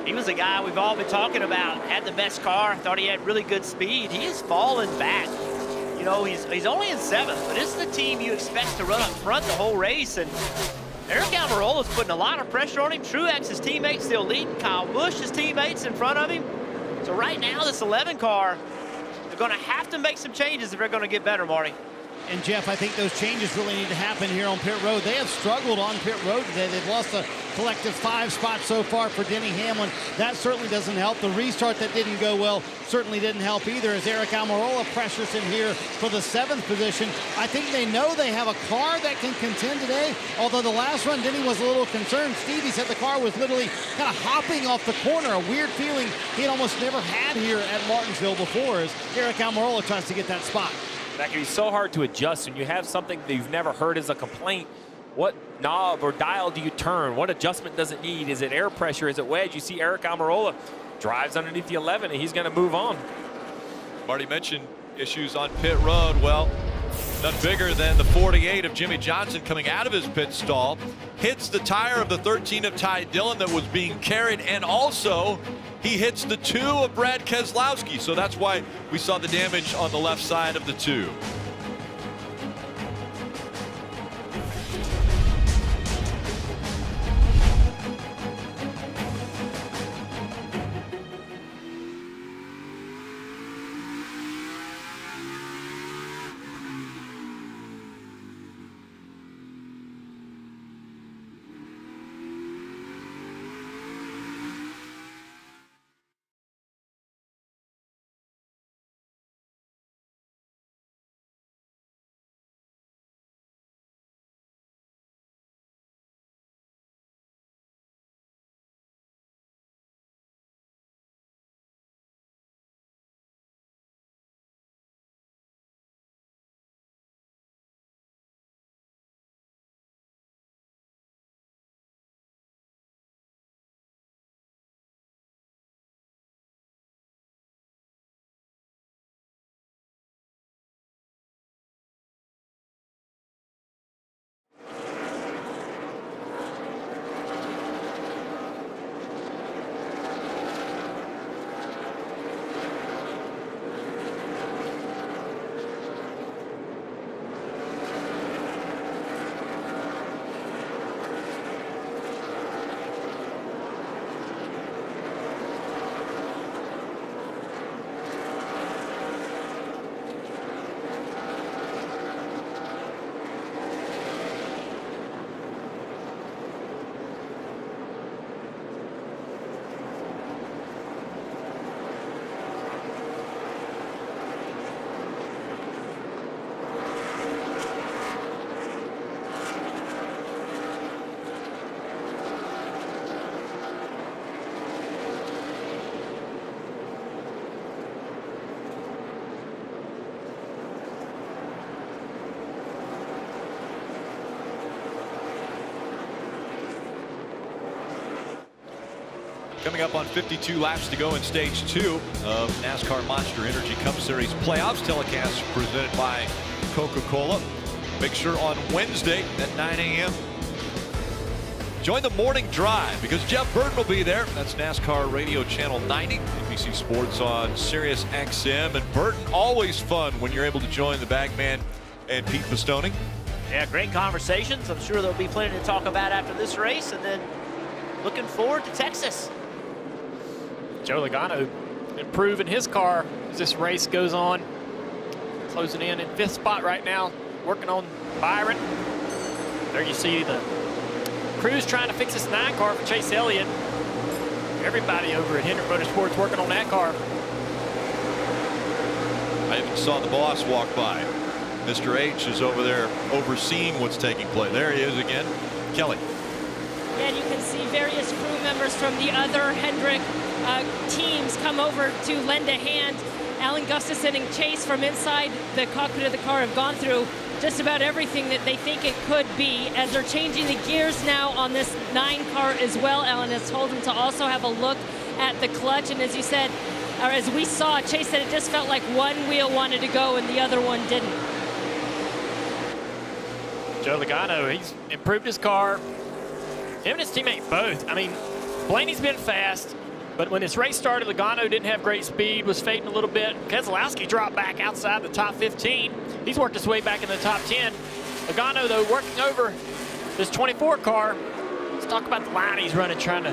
He was the guy we've all been talking about, had the best car, thought he had really good speed. He has fallen back. You know, he's only in 7th, but this is the team you expect to run up front the whole race, and Aric Almirola is putting a lot of pressure on him. Truex, his teammates, still leading. Kyle Busch, his teammates, in front of him. So right now, this 11 car, they're going to have to make some changes if they're going to get better, Marty. And Jeff, I think those changes really need to happen here on pit road. They have struggled on pit road today. They've lost a collective 5 spots so far for Denny Hamlin. That certainly doesn't help. The restart that didn't go well certainly didn't help either, as Aric Almirola pressures him here for the 7th position. I think they know they have a car that can contend today, although the last run Denny was a little concerned. Stevie said the car was literally kind of hopping off the corner, a weird feeling he had almost never had here at Martinsville before, as Aric Almirola tries to get that spot. That can be so hard to adjust when you have something that you've never heard as a complaint. What knob or dial do you turn? What adjustment does it need? Is it air pressure? Is it wedge? You see Aric Almirola drives underneath the 11, and he's going to move on. Marty mentioned issues on pit road. Well, none bigger than the 48 of Jimmie Johnson coming out of his pit stall, hits the tire of the 13 of Ty Dillon that was being carried, and also he hits the 2 of Brad Keselowski. So that's why we saw the damage on the left side of the 2. Coming up on 52 laps to go in stage 2 of NASCAR Monster Energy Cup Series playoffs. Telecast presented by Coca-Cola. Make sure on Wednesday at 9 a.m. join the morning drive because Jeff Burton will be there. That's NASCAR Radio Channel 90, NBC Sports on Sirius XM. And Burton, always fun when you're able to join the Bagman and Pete Pistone. Yeah, great conversations. I'm sure there'll be plenty to talk about after this race, and then looking forward to Texas. Joe Logano improving his car as this race goes on. Closing in 5th spot right now, working on Byron. There you see the crew's trying to fix this 9 car for Chase Elliott. Everybody over at Hendrick Motorsports working on that car. I even saw the boss walk by. Mr. H is over there overseeing what's taking place. There he is again. Kelly. And you can see various crew members from the other Hendrick teams come over to lend a hand. Alan Gustafson and Chase from inside the cockpit of the car have gone through just about everything that they think it could be as they're changing the gears now on this 9 car as well. Alan has told them to also have a look at the clutch, and as you said, or as we saw, Chase said it just felt like one wheel wanted to go and the other one didn't. Joe Logano, he's improved his car. Him and his teammate both. I mean, Blaney's been fast, but when this race started, Logano didn't have great speed, was fading a little bit. Keselowski dropped back outside the top 15. He's worked his way back in the top 10. Logano, though, working over this 24 car. Let's talk about the line he's running, trying to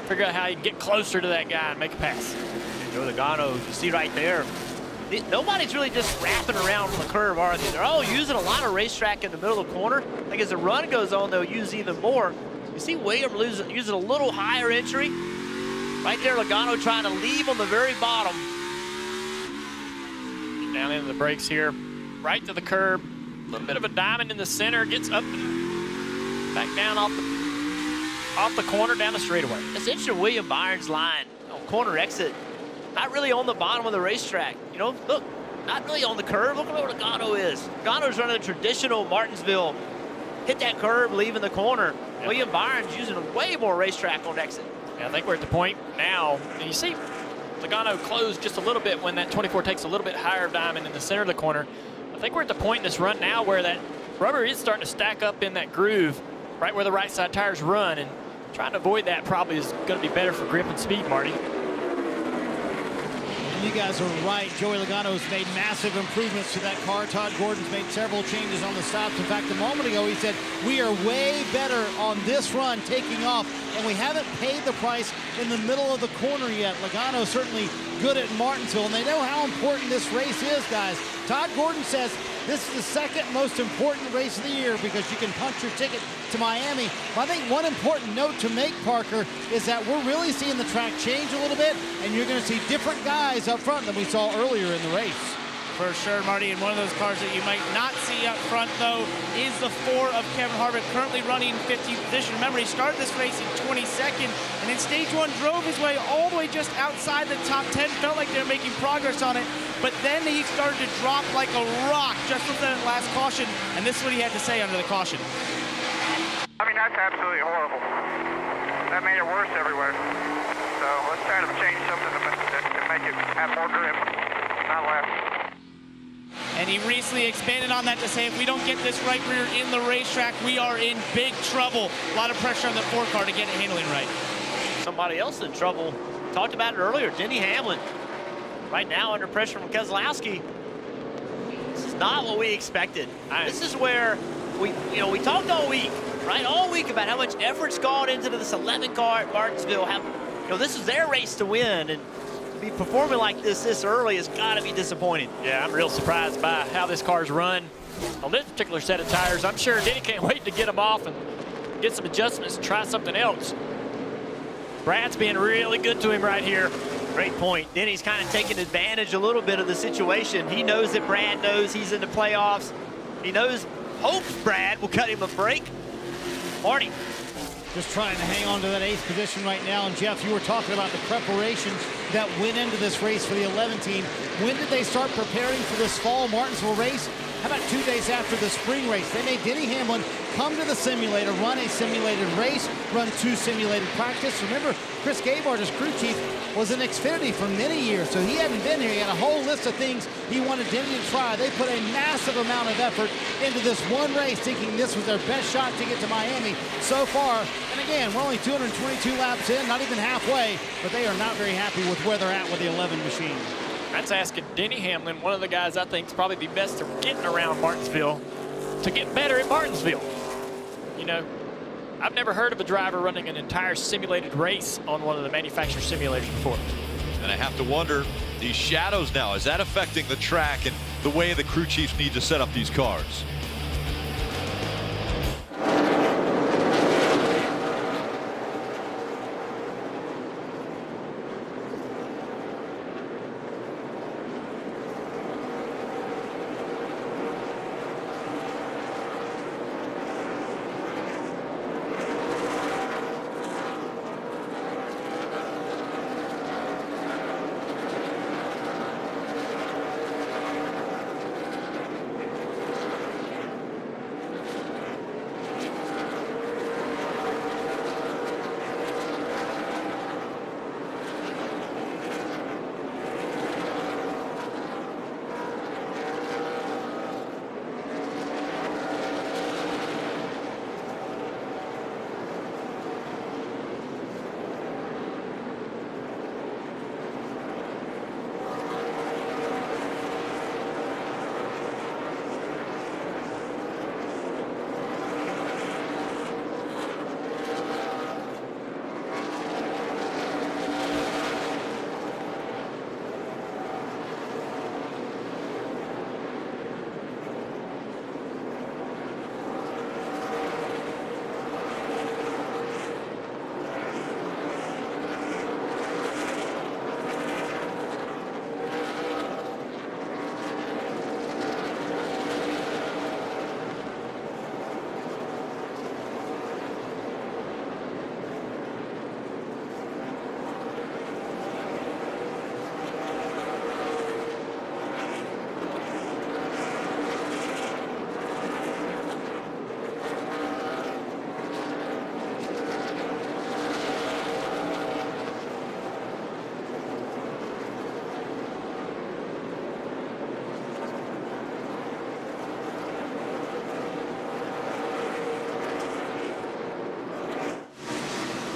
figure out how he can get closer to that guy and make a pass. Joe Logano, you see right there, nobody's really just wrapping around from the curve, are they? They're all using a lot of racetrack in the middle of the corner. I think as the run goes on, they'll use even more. You see William using a little higher entry. Right there, Logano trying to leave on the very bottom. Down into the brakes here, right to the curb. A little bit of a diamond in the center, gets up and back down off the corner, down the straightaway. It's interesting, William Byron's line on corner exit, not really on the bottom of the racetrack. You know, look, not really on the curve. Look at where Logano is. Logano's running a traditional Martinsville, hit that curve, leaving the corner. Yep. William Byron's using way more racetrack on exit. Yeah, I think we're at the point now, and you see Logano close just a little bit when that 24 takes a little bit higher diamond in the center of the corner. I think we're at the point in this run now where that rubber is starting to stack up in that groove, right where the right side tires run, and trying to avoid that probably is going to be better for grip and speed, Marty. You guys are right. Joey Logano's made massive improvements to that car. Todd Gordon's made several changes on the stops. In fact, a moment ago he said, we are way better on this run taking off, and we haven't paid the price in the middle of the corner yet. Logano's certainly good at Martinsville, and they know how important this race is, guys. Todd Gordon says this is the second most important race of the year because you can punch your ticket to Miami. But I think one important note to make, Parker, is that we're really seeing the track change a little bit, and you're going to see different guys up front than we saw earlier in the race. For sure, Marty, and one of those cars that you might not see up front, though, is the 4 of Kevin Harvick, currently running 15th position. Remember, he started this race in 22nd, and in stage 1 drove his way all the way just outside the top 10. Felt like they were making progress on it, but then he started to drop like a rock just with that last caution, and this is what he had to say under the caution. I mean, that's absolutely horrible. That made it worse everywhere. So let's try to change something to make it have more grip, not less. And he recently expanded on that to say if we don't get this right rear in the racetrack, we are in big trouble. A lot of pressure on the 4 car to get it handling right. Somebody else in trouble. Talked about it earlier, Denny Hamlin. Right now under pressure from Keselowski. This is not what we expected. This is where we talked all week, right? All week about how much effort's gone into this 11 car at Martinsville. This is their race to win, and to be performing like this early has got to be disappointing. Yeah, I'm real surprised by how this car's run on this particular set of tires. I'm sure Denny can't wait to get them off and get some adjustments and try something else. Brad's being really good to him right here. Great point. Denny's kind of taking advantage a little bit of the situation. He knows that Brad knows he's in the playoffs. He hopes Brad will cut him a break. Marty. Just trying to hang on to that 8th position right now. And Jeff, you were talking about the preparations that went into this race for the 11 team. When did they start preparing for this fall Martinsville race? How about 2 days after the spring race? They made Denny Hamlin come to the simulator, run a simulated race, run 2 simulated practice. Remember, Chris Gabehart, his crew chief, was in Xfinity for many years, so he hadn't been here. He had a whole list of things he wanted Denny to try. They put a massive amount of effort into this one race, thinking this was their best shot to get to Miami so far. And again, we're only 222 laps in, not even halfway, but they are not very happy with where they're at with the 11 machine. That's asking Denny Hamlin, one of the guys I think is probably the best at getting around Martinsville, to get better at Martinsville. You know, I've never heard of a driver running an entire simulated race on one of the manufacturer simulators before. And I have to wonder, these shadows now, is that affecting the track and the way the crew chiefs need to set up these cars?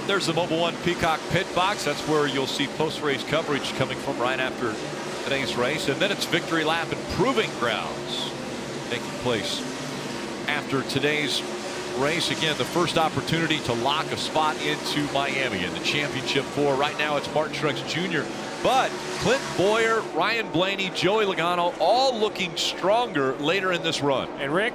There's the Mobile One Peacock pit box. That's where you'll see post-race coverage coming from right after today's race. And then it's victory lap and proving grounds taking place after today's race. Again, the first opportunity to lock a spot into Miami in the championship 4. Right now it's Martin Truex Jr. But Clint Boyer, Ryan Blaney, Joey Logano all looking stronger later in this run. And Rick,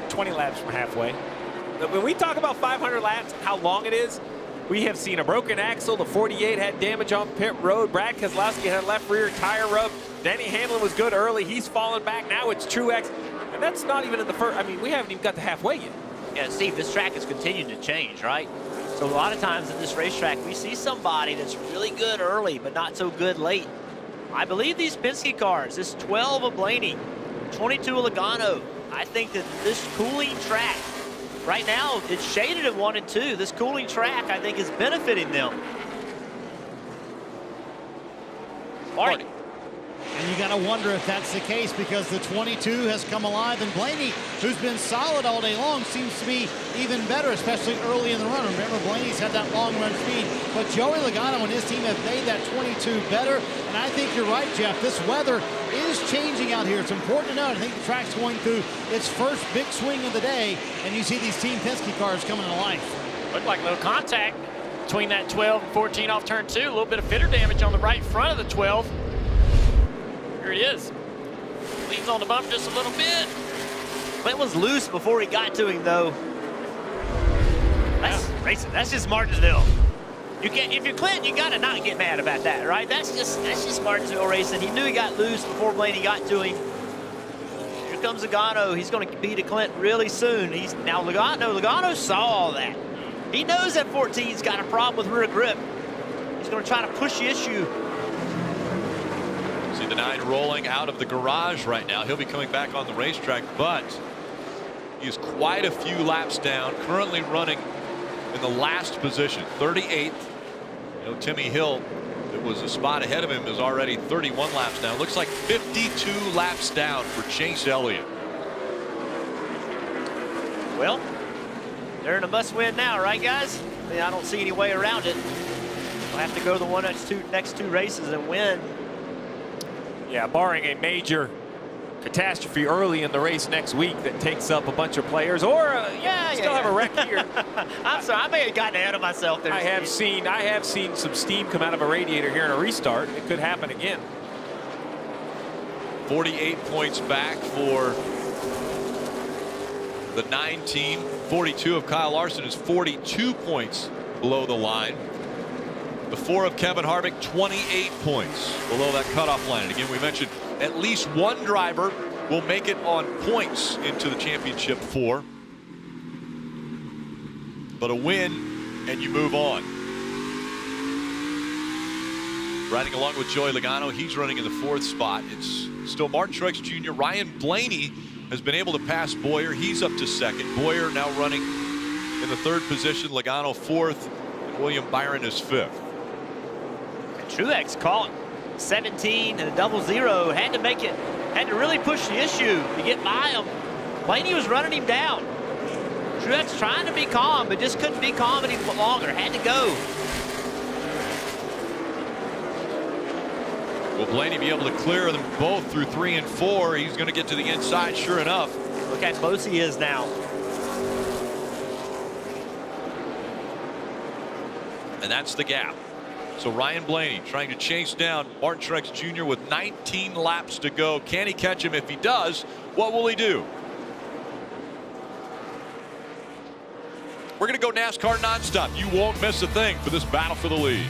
20 laps from halfway. When we talk about 500 laps, how long it is, we have seen a broken axle. The 48 had damage on pit road. Brad Keselowski had a left rear tire rub. Denny Hamlin was good early. He's fallen back. Now it's Truex. And that's not even in the first. I mean, we haven't even got to halfway yet. Yeah, Steve, this track has continued to change, right? So a lot of times in this racetrack, we see somebody that's really good early, but not so good late. I believe these Penske cars, this 12 of Blaney, 22 of Logano, I think that this cooling track, right now, it's shaded at 1 and 2. This cooling track, I think, is benefiting them. Marty. And you got to wonder if that's the case, because the 22 has come alive, and Blaney, who's been solid all day long, seems to be even better, especially early in the run. Remember, Blaney's had that long run speed, but Joey Logano and his team have made that 22 better. And I think you're right, Jeff. This weather is changing out here. It's important to note. I think the track's going through its first big swing of the day, and you see these Team Penske cars coming to life. Looked like a little contact between that 12 and 14 off turn 2. A little bit of fitter damage on the right front of the 12. Here it is. Leans on the bump just a little bit. Clint was loose before he got to him, though. That's racing. That's just Martinsville. You can't, if you're Clint, you gotta not get mad about that, right? That's just Martinsville racing. He knew he got loose before Blaney got to him. Here comes Logano. He's going to beat a Clint really soon. Now Logano saw all that. He knows that 14's got a problem with rear grip. He's going to try to push the issue. See, Denied rolling out of the garage right now. He'll be coming back on the racetrack, but he's quite a few laps down, currently running in the last position, 38th. You know, Timmy Hill, that was a spot ahead of him, is already 31 laps down. Looks like 52 laps down for Chase Elliott. Well, they're in a must-win now, right, guys? I mean, I don't see any way around it. We'll have to go to the next two races and win. Yeah, barring a major catastrophe early in the race next week that takes up a bunch of players, or still have a wreck here. I'm sorry, I may have gotten ahead of myself there. I have seen some steam come out of a radiator here in a restart. It could happen again. 48 points back for the 9 team. 42 of Kyle Larson is 42 points below the line. The 4 of Kevin Harvick, 28 points below that cutoff line. And again, we mentioned at least one driver will make it on points into the championship 4. But a win and you move on. Riding along with Joey Logano, he's running in the 4th spot. It's still Martin Truex Jr. Ryan Blaney has been able to pass Boyer. He's up to 2nd. Boyer now running in the 3rd position. Logano 4th. And William Byron is 5th. Truex caught 17 and a 0-0. Had to make it, had to really push the issue to get by him. Blaney was running him down. Truex trying to be calm, but just couldn't be calm any longer. Had to go. Will Blaney be able to clear them both through 3 and 4? He's going to get to the inside, sure enough. Look how close he is now. And that's the gap. So Ryan Blaney trying to chase down Martin Truex Jr. with 19 laps to go. Can he catch him? If he does, what will he do? We're going to go NASCAR nonstop. You won't miss a thing for this battle for the lead.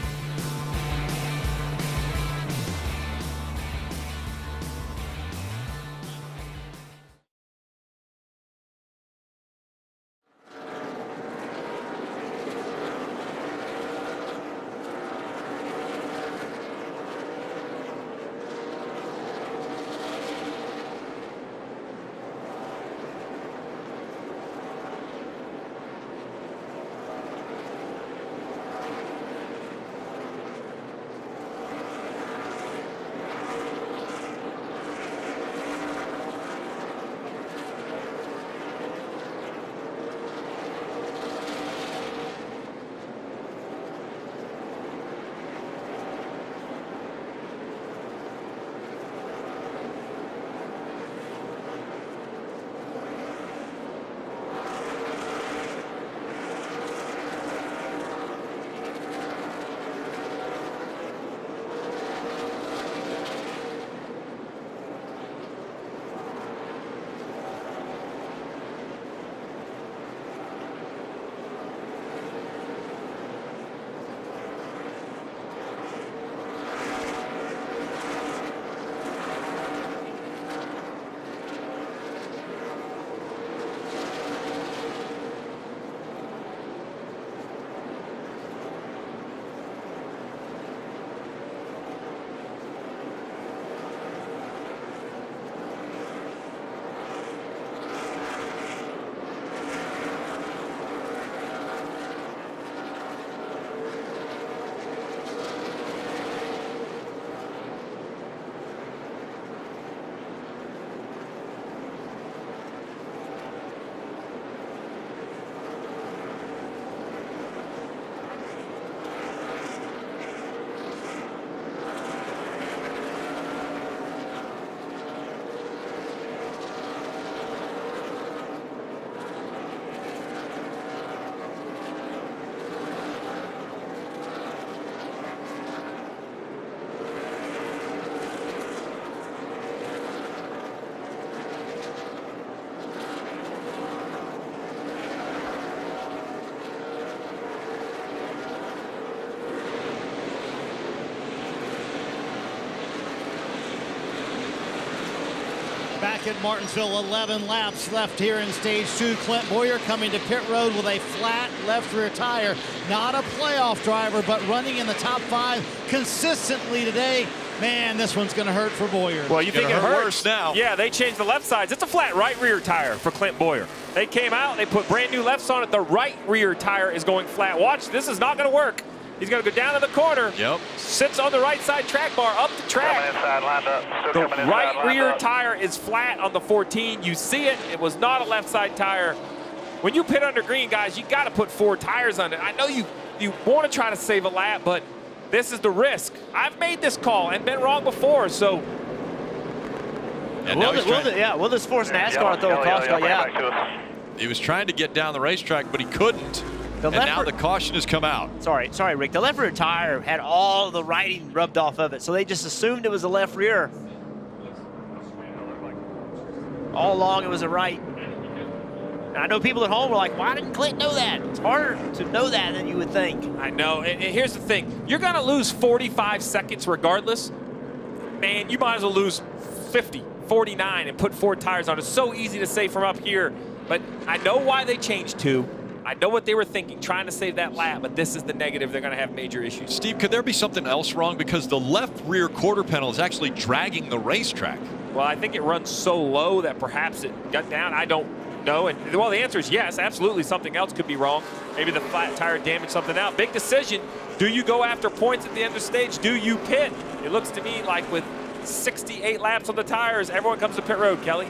Back at Martinsville, 11 laps left here in stage 2. Clint Bowyer coming to pit road with a flat left rear tire. Not a playoff driver, but running in the top 5 consistently today. Man, this one's going to hurt for Boyer. Well, you think it hurts worse now. Yeah, they changed the left sides. It's a flat right rear tire for Clint Boyer. They came out, they put brand new lefts on it. The right rear tire is going flat. Watch, this is not going to work. He's going to go down to the corner. Yep. Sits on the right side track bar, up the track. Coming inside, lined up. The right rear tire is flat on the 14. You see it. It was not a left side tire. When you pit under green, guys, you got to put 4 tires on it. I know you want to try to save a lap, but this is the risk. I've made this call and been wrong before, so. And will this force NASCAR to throw a caution car? Yeah. He was trying to get down the racetrack, but he couldn't. And now the caution has come out. Sorry, Rick. The left rear tire had all the writing rubbed off of it, so they just assumed it was the left rear. All along, it was a right. And I know people at home were like, why didn't Clint know that? It's harder to know that than you would think. I know, and here's the thing. You're going to lose 45 seconds regardless. Man, you might as well lose 50, 49 and put 4 tires on. It's so easy to say from up here, but I know why they changed 2. I know what they were thinking, trying to save that lap, but this is the negative. They're going to have major issues. Steve, could there be something else wrong? Because the left rear quarter panel is actually dragging the racetrack. Well, I think it runs so low that perhaps it got down. I don't know. And well, the answer is yes, absolutely. Something else could be wrong. Maybe the flat tire damaged something out. Big decision. Do you go after points at the end of the stage? Do you pit? It looks to me like with 68 laps on the tires, everyone comes to pit road, Kelly.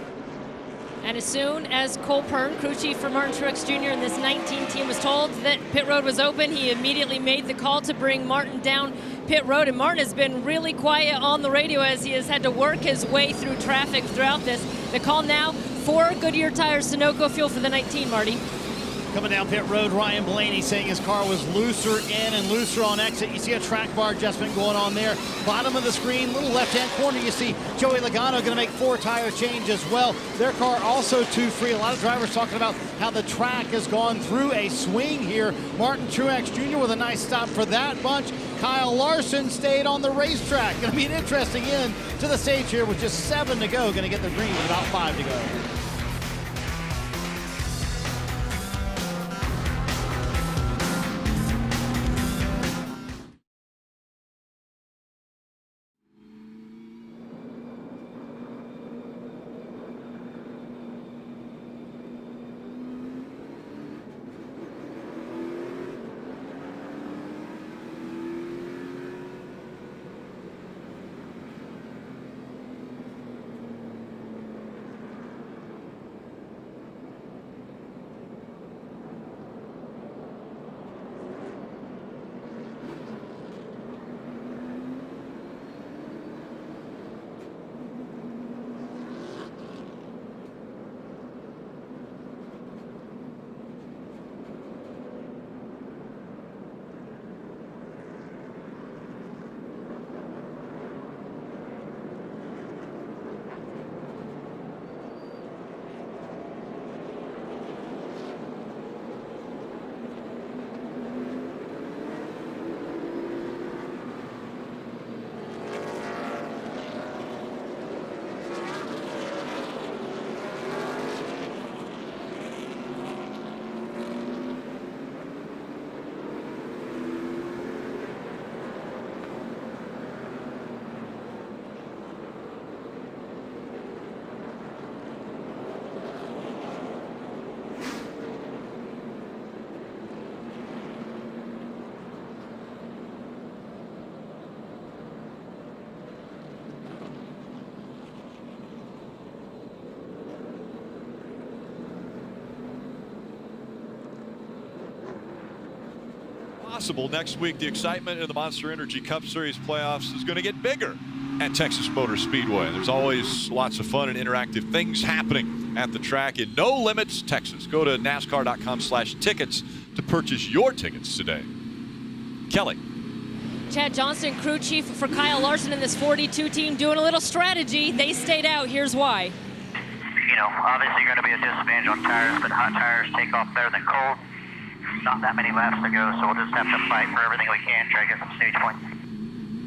And as soon as Cole Pern, crew chief for Martin Truex Jr. and this 19 team was told that pit road was open, he immediately made the call to bring Martin down pit road. And Martin has been really quiet on the radio as he has had to work his way through traffic throughout this. The call now, 4 Goodyear tires, Sunoco fuel for the 19, Marty. Coming down pit road, Ryan Blaney saying his car was looser in and looser on exit. You see a track bar adjustment going on there. Bottom of the screen, little left-hand corner, you see Joey Logano going to make 4 tire change as well. Their car also 2 free. A lot of drivers talking about how the track has gone through a swing here. Martin Truex Jr. with a nice stop for that bunch. Kyle Larson stayed on the racetrack. Going to be an interesting end to the stage here with just 7 to go. Going to get the green with about 5 to go. Next week, the excitement in the Monster Energy Cup Series playoffs is going to get bigger at Texas Motor Speedway. There's always lots of fun and interactive things happening at the track in No Limits, Texas. Go to NASCAR.com/tickets to purchase your tickets today. Kelly. Chad Johnston, crew chief for Kyle Larson in this 42 team, doing a little strategy. They stayed out. Here's why. You know, obviously you're going to be a disadvantage on tires, but hot tires take off better than cold. Not that many laps to go, so we'll just have to fight for everything we can, try to get some stage points.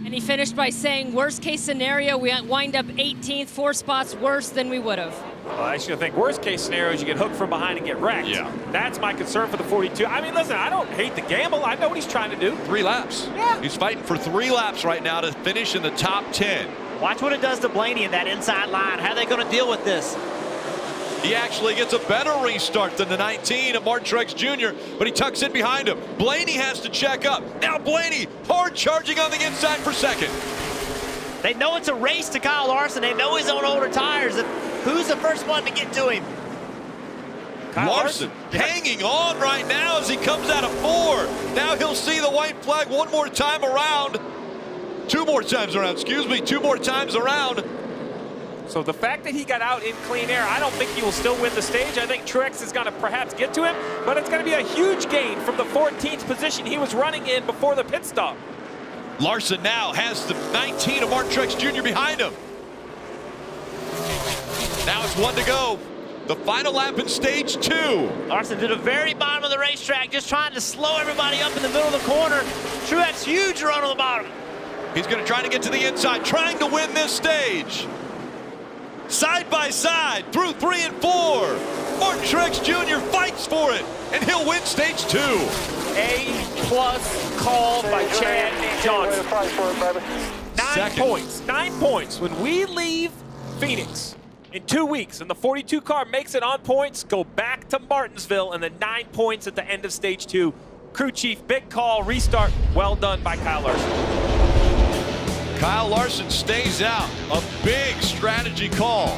And he finished by saying, worst case scenario, we wind up 18th, 4 spots worse than we would have. Well, actually, I think worst case scenario is you get hooked from behind and get wrecked. Yeah. That's my concern for the 42. I mean, listen, I don't hate the gamble. I know what he's trying to do. 3 laps. Yeah. He's fighting for 3 laps right now to finish in the top 10. Watch what it does to Blaney in that inside line. How are they going to deal with this? He actually gets a better restart than the 19 of Martin Truex Jr., but he tucks in behind him. Blaney has to check up. Now Blaney hard charging on the inside for second. They know it's a race to Kyle Larson. They know he's on older tires. Who's the first one to get to him? Kyle Larson hanging on right now as he comes out of 4. Now he'll see the white flag one more time around. 2 more times around, excuse me, 2 more times around. So the fact that he got out in clean air, I don't think he will still win the stage. I think Truex is going to perhaps get to him, but it's going to be a huge gain from the 14th position he was running in before the pit stop. Larson now has the 19 of Martin Truex Jr. behind him. Now it's 1 to go. The final lap in stage 2. Larson to the very bottom of the racetrack, just trying to slow everybody up in the middle of the corner. Truex, huge run on the bottom. He's going to try to get to the inside, trying to win this stage. Side by side through 3 and 4. Martin Truex Jr. fights for it, and he'll win stage 2. A+ call by Chad Johnson. 9 points. 9 points. When we leave Phoenix in 2 weeks and the 42 car makes it on points, go back to Martinsville and the 9 points at the end of stage 2. Crew chief, big call, restart. Well done by Kyle Larson. Kyle Larson stays out. A big strategy call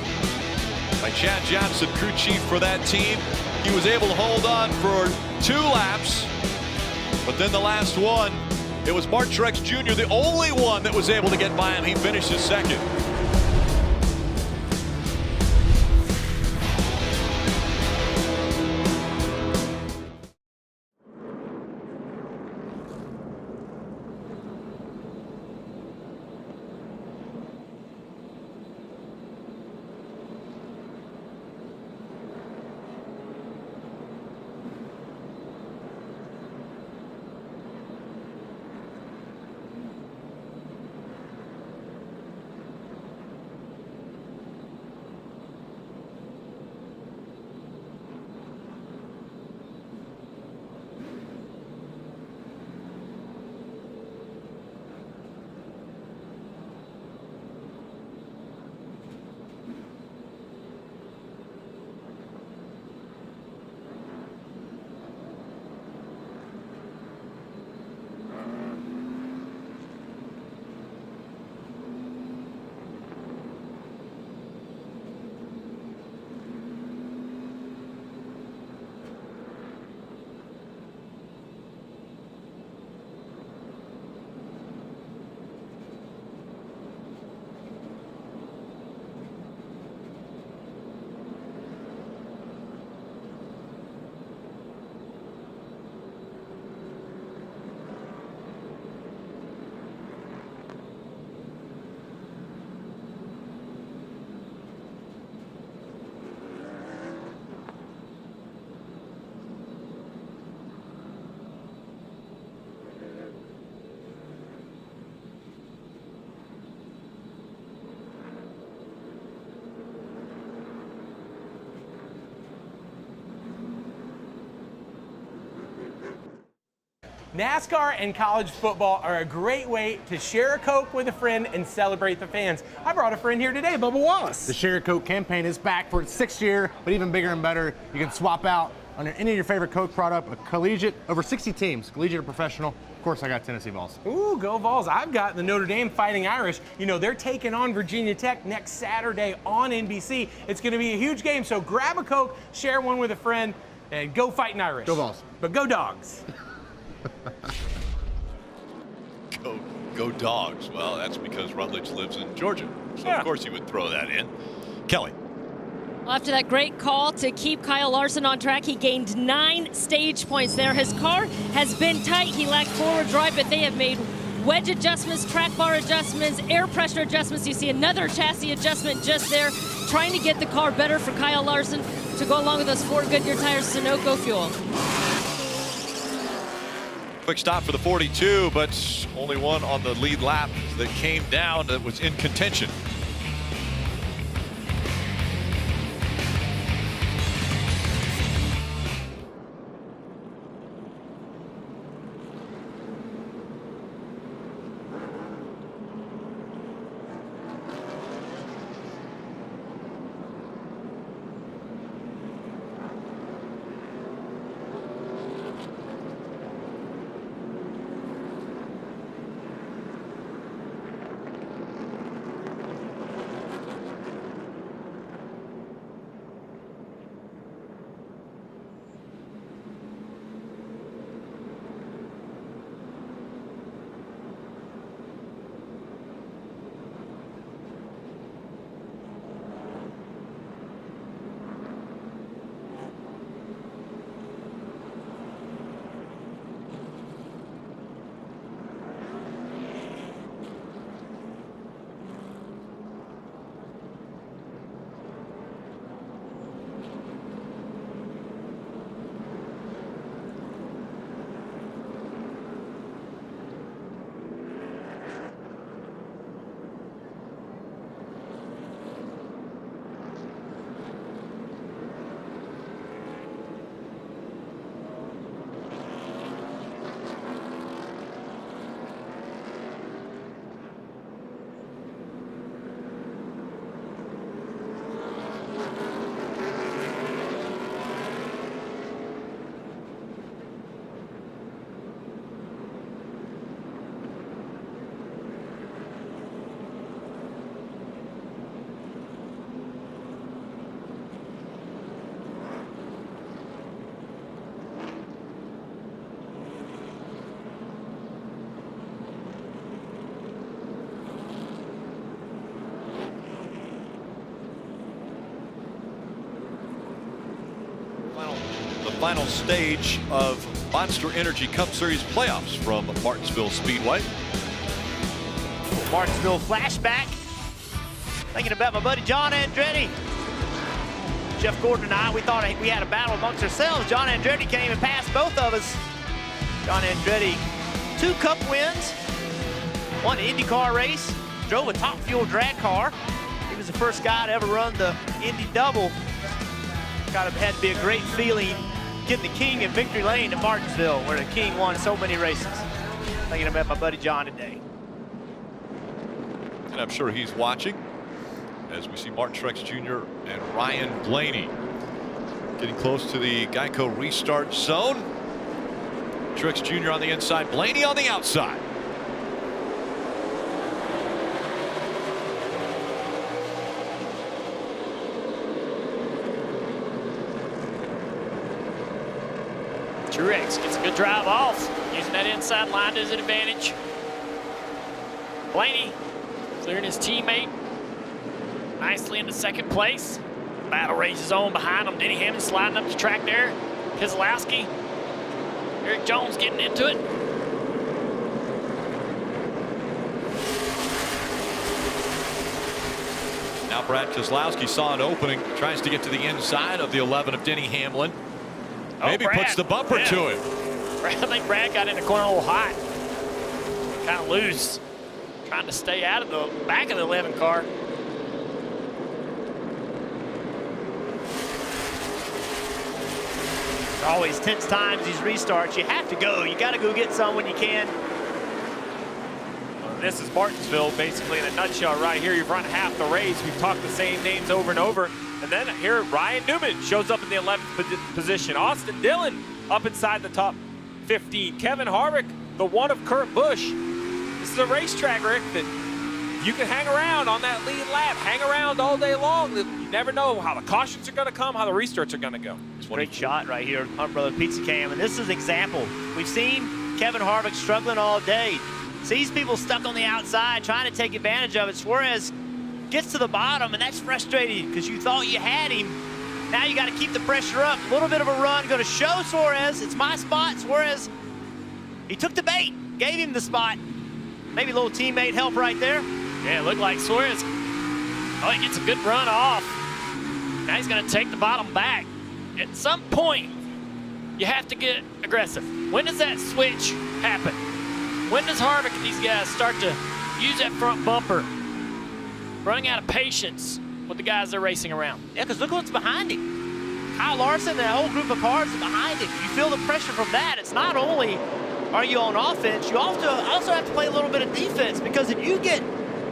by Chad Johnson, crew chief for that team. He was able to hold on for 2 laps, but then the last one, it was Martin Truex Jr., the only one that was able to get by him. He finishes second. NASCAR and college football are a great way to share a Coke with a friend and celebrate the fans. I brought a friend here today, Bubba Wallace. The Share a Coke campaign is back for its 6th year, but even bigger and better, you can swap out on any of your favorite Coke product, a collegiate, over 60 teams, collegiate or professional. Of course, I got Tennessee Vols. Ooh, go Vols. I've got the Notre Dame Fighting Irish. You know, they're taking on Virginia Tech next Saturday on NBC. It's going to be a huge game, so grab a Coke, share one with a friend, and go Fighting Irish. Go Vols. But go Dogs. Go Dogs. Well, that's because Rutledge lives in Georgia. So, of course, he would throw that in. Kelly. Well, after that great call to keep Kyle Larson on track, he gained 9 stage points there. His car has been tight. He lacked forward drive, but they have made wedge adjustments, track bar adjustments, air pressure adjustments. You see another chassis adjustment just there, trying to get the car better for Kyle Larson to go along with those 4 Goodyear tires, Sunoco fuel. Quick stop for the 42, but only one on the lead lap that came down that was in contention. final stage of Monster Energy Cup Series playoffs from Martinsville Speedway. Martinsville flashback. Thinking about my buddy John Andretti. Jeff Gordon and I, we thought we had a battle amongst ourselves. John Andretti came and passed both of us. John Andretti, 2 Cup wins, 1 IndyCar race, drove a top fuel drag car. He was the first guy to ever run the Indy double. Kind of had to be a great feeling getting the King in victory lane at Martinsville, where the King won so many races. Thinking about my buddy John today. And I'm sure he's watching as we see Martin Truex Jr. and Ryan Blaney getting close to the Geico restart zone. Truex Jr. on the inside, Blaney on the outside. Truex gets a good drive off, using that inside line to his advantage. Blaney clearing his teammate nicely into second place. Battle rages on behind him. Denny Hamlin sliding up the track there. Keselowski. Erik Jones getting into it. Now Brad Keselowski saw an opening, tries to get to the inside of the 11 of Denny Hamlin. Maybe Brad, puts the bumper to it. I think Brad got in the corner a little hot. Kind of loose. Trying to stay out of the back of the 11 car. Always tense times, these restarts. You have to go. You got to go get some when you can. This is Martinsville, basically in a nutshell right here. You've run half the race. We've talked the same names over and over. And then here, Ryan Newman shows up in the 11th position. Austin Dillon up inside the top 15. Kevin Harvick, the one of Kurt Busch. This is a racetrack, Rick, that you can hang around on that lead lap. Hang around all day long. You never know how the cautions are going to come, how the restarts are going to go. Great shot right here, Hunt Brother Pizza Cam. And this is an example. We've seen Kevin Harvick struggling all day. Sees people stuck on the outside trying to take advantage of it. Suarez gets to the bottom, and that's frustrating because you thought you had him. Now you got to keep the pressure up. A little bit of a run, going to show Suarez. It's my spot. Suarez, he took the bait, gave him the spot. Maybe a little teammate help right there. Yeah, it looked like Suarez. Oh, he gets a good run off. Now he's going to take the bottom back. At some point, you have to get aggressive. When does that switch happen? When does Harvick and these guys start to use that front bumper? Running out of patience with the guys they're racing around. Yeah, because look what's behind him. Kyle Larson, that whole group of cars is behind him. You feel the pressure from that. It's not only are you on offense, you also have to play a little bit of defense, because if you get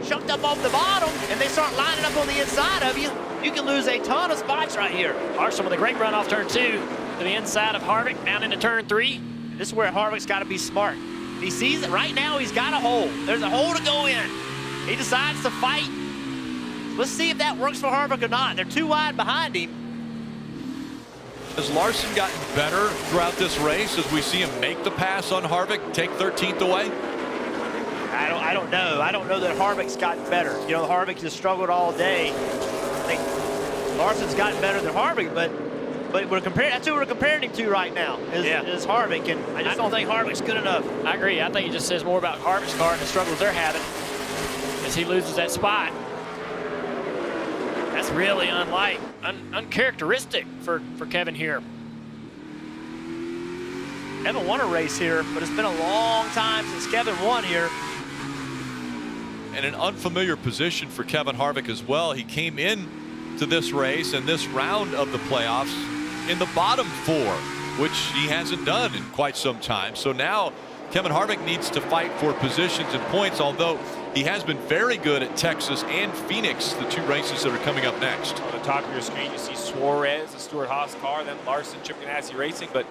chucked up off the bottom and they start lining up on the inside of you, you can lose a ton of spots right here. Larson with a great run off turn 2 to the inside of Harvick, down into turn 3. This is where Harvick's got to be smart. He sees it right now. He's got a hole. There's a hole to go in. He decides to fight. Let's see if that works for Harvick or not. They're too wide behind him. Has Larson gotten better throughout this race as we see him make the pass on Harvick, take 13th away? I don't know. I don't know that Harvick's gotten better. You know, Harvick has struggled all day. I think Larson's gotten better than Harvick, but we're comparing. That's who we're comparing him to right now. Is Harvick, and I just don't think Harvick's good enough. I agree. I think it just says more about Harvick's car and the struggles they're having as he loses that spot. That's really uncharacteristic for Kevin here. Kevin won a race here, but it's been a long time since Kevin won here. And an unfamiliar position for Kevin Harvick as well. He came in to this race and this round of the playoffs in the bottom 4, which he hasn't done in quite some time. So now Kevin Harvick needs to fight for positions and points, although he has been very good at Texas and Phoenix, the 2 races that are coming up next. On the top of your screen, you see Suarez, the Stewart-Haas car, then Larson, Chip Ganassi Racing. But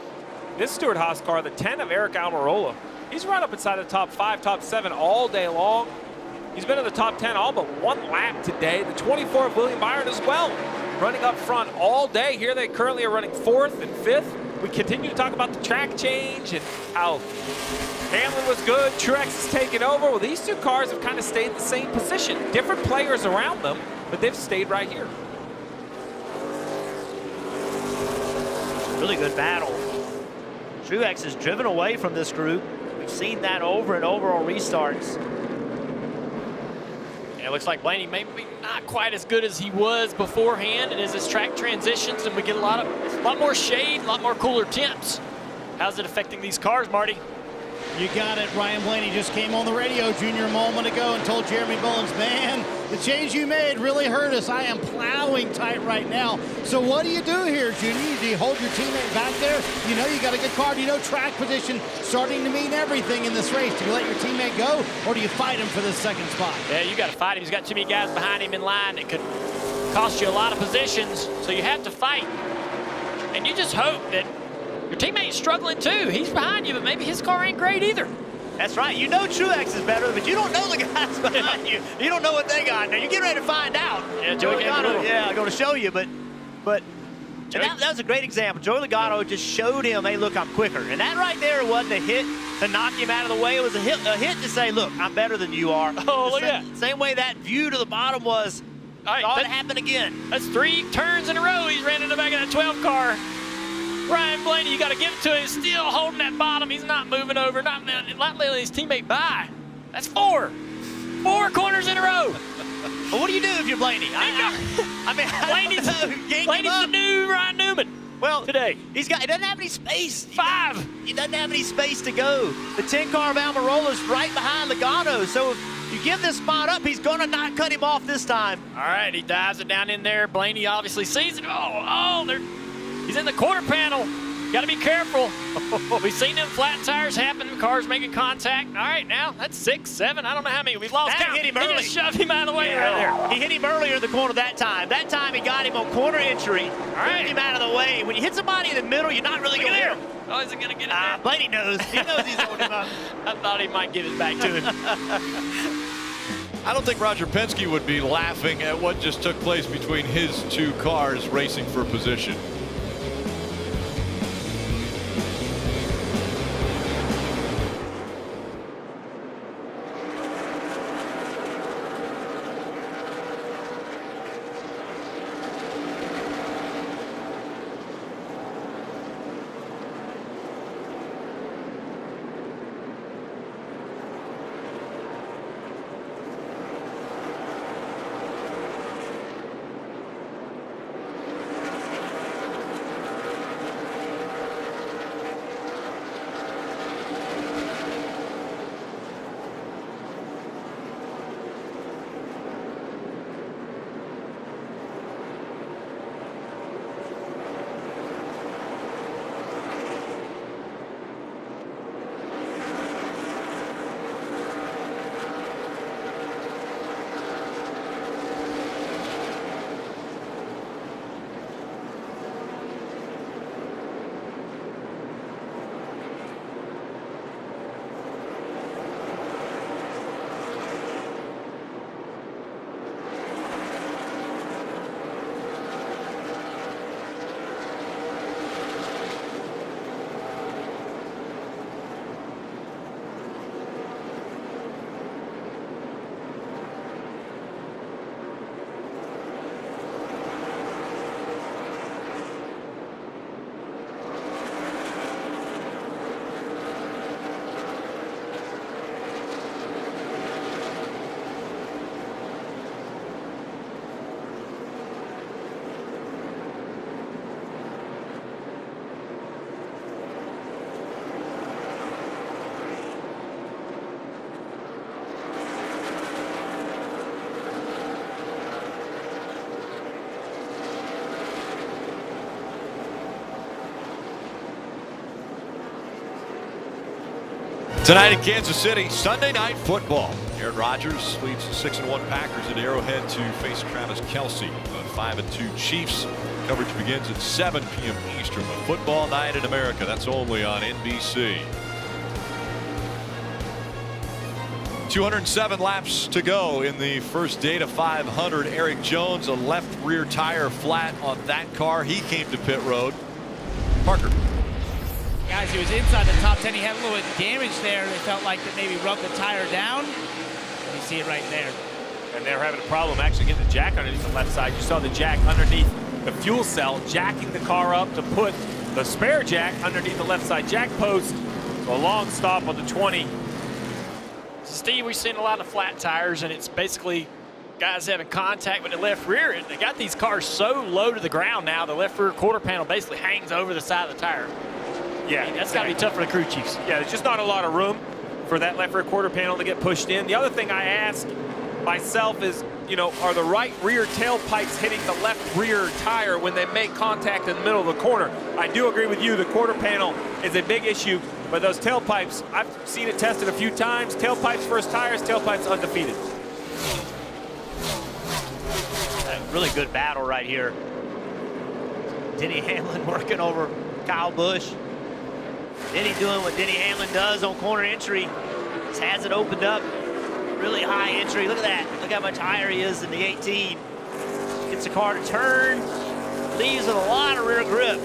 this Stewart-Haas car, the 10 of Aric Almirola, he's run up inside the top 5, top 7 all day long. He's been in the top 10 all but 1 lap today. The 24 of William Byron as well, running up front all day. Here they currently are running 4th and 5th. We continue to talk about the track change and how Hamlin was good, Truex is taking over. Well, these 2 cars have kind of stayed in the same position. Different players around them, but they've stayed right here. Really good battle. Truex is driven away from this group. We've seen that over and over on restarts. Yeah, it looks like Blaney maybe not quite as good as he was beforehand, and as this track transitions and we get a lot more shade, a lot more cooler temps. How's it affecting these cars, Marty? You got it. Ryan Blaney just came on the radio, Junior, a moment ago and told Jeremy Bullins, man, the change you made really hurt us. I am plowing tight right now. So what do you do here, Junior? Do you hold your teammate back there? You know you got a good car. You know track position starting to mean everything in this race. Do you let your teammate go, or do you fight him for this second spot? Yeah, you got to fight him. He's got too many guys behind him in line that could cost you a lot of positions, so you have to fight. And you just hope that your teammate's struggling too. He's behind you, but maybe his car ain't great either. That's right. You know Truex is better, but you don't know the guys behind you. You don't know what they got. Now you get ready to find out. Yeah, Joey Logano. Yeah, I'm going to show you, but that was a great example. Joey Logano just showed him, hey, look, I'm quicker. And that right there wasn't a hit to knock him out of the way. It was a hit to say, look, I'm better than you are. Oh, look at that. Same way that view to the bottom was. All right, saw it happen again. That's 3 turns in a row. He's ran in the back of that 12 car. Ryan Blaney, you got to give it to him. Still holding that bottom. He's not moving over, not letting his teammate by. That's 4 corners in a row. Well, what do you do if you're Blaney? Blaney's the new Ryan Newman. Well, today he doesn't have any space. 5. He doesn't have any space to go. The 10 car of Almirola's right behind Logano. So if you give this spot up, he's going to not cut him off this time. All right, he dives it down in there. Blaney obviously sees it. He's in the quarter panel. Got to be careful. We've seen them flat tires happen. Cars making contact. All right, now that's 6, 7. I don't know how many. We've lost count. Hit him early. He just shoved him out of the way right there. He hit him earlier in the corner that time. That time he got him on corner entry. All right. Hit him out of the way. When you hit somebody in the middle, you're not really going to hit him. Oh, is it going to get it there? Blaney knows. He knows he's holding him up. I thought he might give it back to him. I don't think Roger Penske would be laughing at what just took place between his 2 cars racing for position. Tonight in Kansas City, Sunday Night Football. Aaron Rodgers leads the 6-1 Packers at Arrowhead to face Travis Kelce. The 5-2 Chiefs. Coverage begins at 7 p.m. Eastern. A football night in America. That's only on NBC. 207 laps to go in the first day to 500. Erik Jones, a left rear tire flat on that car. He came to pit road. Parker. Guys, he was inside the top 10. He had a little bit of damage there. They felt like that maybe rubbed the tire down. You see it right there. And they were having a problem actually getting the jack underneath the left side. You saw the jack underneath the fuel cell, jacking the car up to put the spare jack underneath the left side jack post. So a long stop on the 20. Steve, we've seen a lot of flat tires, and it's basically guys having contact with the left rear. And they got these cars so low to the ground now, the left rear quarter panel basically hangs over the side of the tire. Yeah, I mean, that's got to be tough for the crew chiefs. Yeah, there's just not a lot of room for that left rear quarter panel to get pushed in. The other thing I ask myself is, you know, are the right rear tailpipes hitting the left rear tire when they make contact in the middle of the corner? I do agree with you, the quarter panel is a big issue, but those tailpipes, I've seen it tested a few times. Tailpipes versus tires, tailpipes undefeated. A really good battle right here. Denny Hamlin working over Kyle Busch. Denny doing what Denny Hamlin does on corner entry. Just has it opened up. Really high entry. Look at that. Look how much higher he is than the 18. Gets the car to turn. Leaves with a lot of rear grip.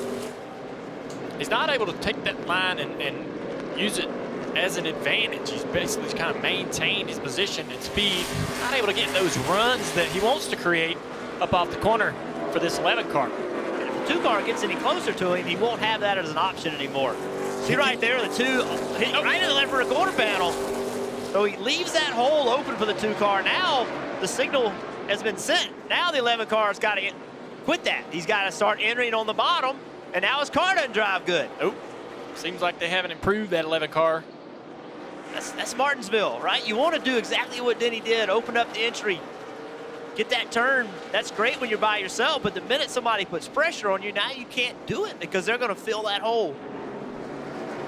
He's not able to take that line and use it as an advantage. He's basically kind of maintained his position and speed. Not able to get those runs that he wants to create up off the corner for this 11 car. And if the 2 car gets any closer to him, he won't have that as an option anymore. See right there, the 2, right in the left rear quarter panel. So he leaves that hole open for the 2 car. Now the signal has been sent. Now the 11 car's got to quit that. He's got to start entering on the bottom, and now his car doesn't drive good. Nope. Seems like they haven't improved that 11 car. That's Martinsville, right? You want to do exactly what Denny did. Open up the entry. Get that turn. That's great when you're by yourself, but the minute somebody puts pressure on you, now you can't do it because they're going to fill that hole.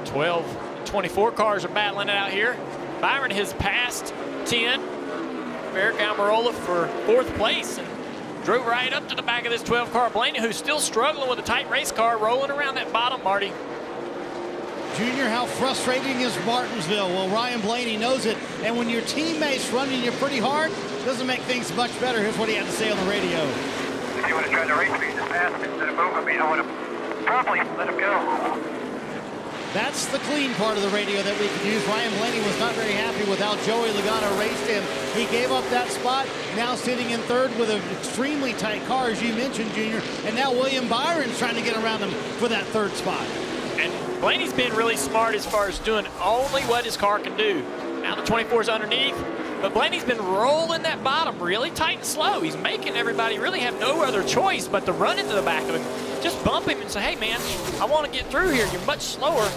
12, 24 cars are battling it out here. Byron has passed 10. Aric Almirola for 4th place and drove right up to the back of this 12 car. Blaney, who's still struggling with a tight race car, rolling around that bottom, Marty. Junior, how frustrating is Martinsville? Well, Ryan Blaney knows it, and when your teammates running you pretty hard, doesn't make things much better. Here's what he had to say on the radio. If you would have tried to race me, just pass him instead of moving me, I would have probably let him go. That's the clean part of the radio that we could use. Ryan Blaney was not very happy with how Joey Logano raced him. He gave up that spot, now sitting in 3rd with an extremely tight car, as you mentioned, Junior, and now William Byron's trying to get around him for that 3rd spot. And Blaney's been really smart as far as doing only what his car can do. Now the 24's underneath, but Blaney's been rolling that bottom really tight and slow. He's making everybody really have no other choice but to run into the back of him. Just bump him and say, hey man, I want to get through here. You're much slower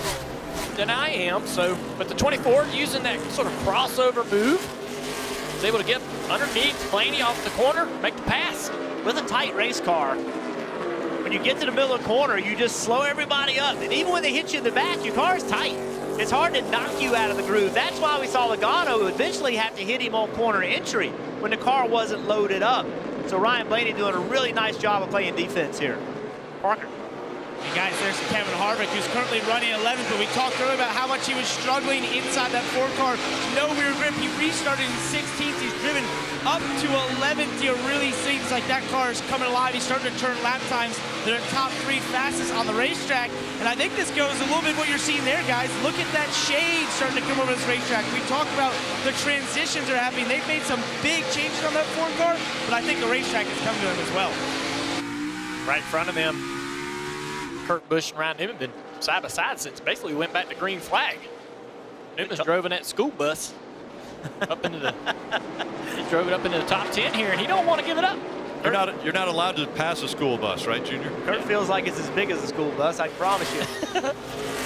than I am. So, but the 24 using that sort of crossover move is able to get underneath Blaney off the corner, make the pass. With a tight race car, when you get to the middle of the corner, you just slow everybody up. And even when they hit you in the back, your car's tight. It's hard to knock you out of the groove. That's why we saw Logano eventually have to hit him on corner entry when the car wasn't loaded up. So Ryan Blaney doing a really nice job of playing defense here. Parker. And guys, there's Kevin Harvick, who's currently running 11th, but we talked earlier about how much he was struggling inside that Ford car. No rear grip. He restarted in 16th. He's driven up to 11th. It really seems like that car is coming alive. He's starting to turn lap times. They're top 3 fastest on the racetrack. And I think this goes a little bit what you're seeing there, guys. Look at that shade starting to come over this racetrack. We talked about the transitions are happening. They've made some big changes on that Ford car, but I think the racetrack has come to him as well. Right in front of them, Kurt Busch and Ryan Newman been side by side since basically we went back to green flag. Newman's drove in that school bus up into the, he drove it up into the top 10 here, and he don't want to give it up. You're not allowed to pass a school bus, right, Junior? Kurt feels like it's as big as a school bus, I promise you.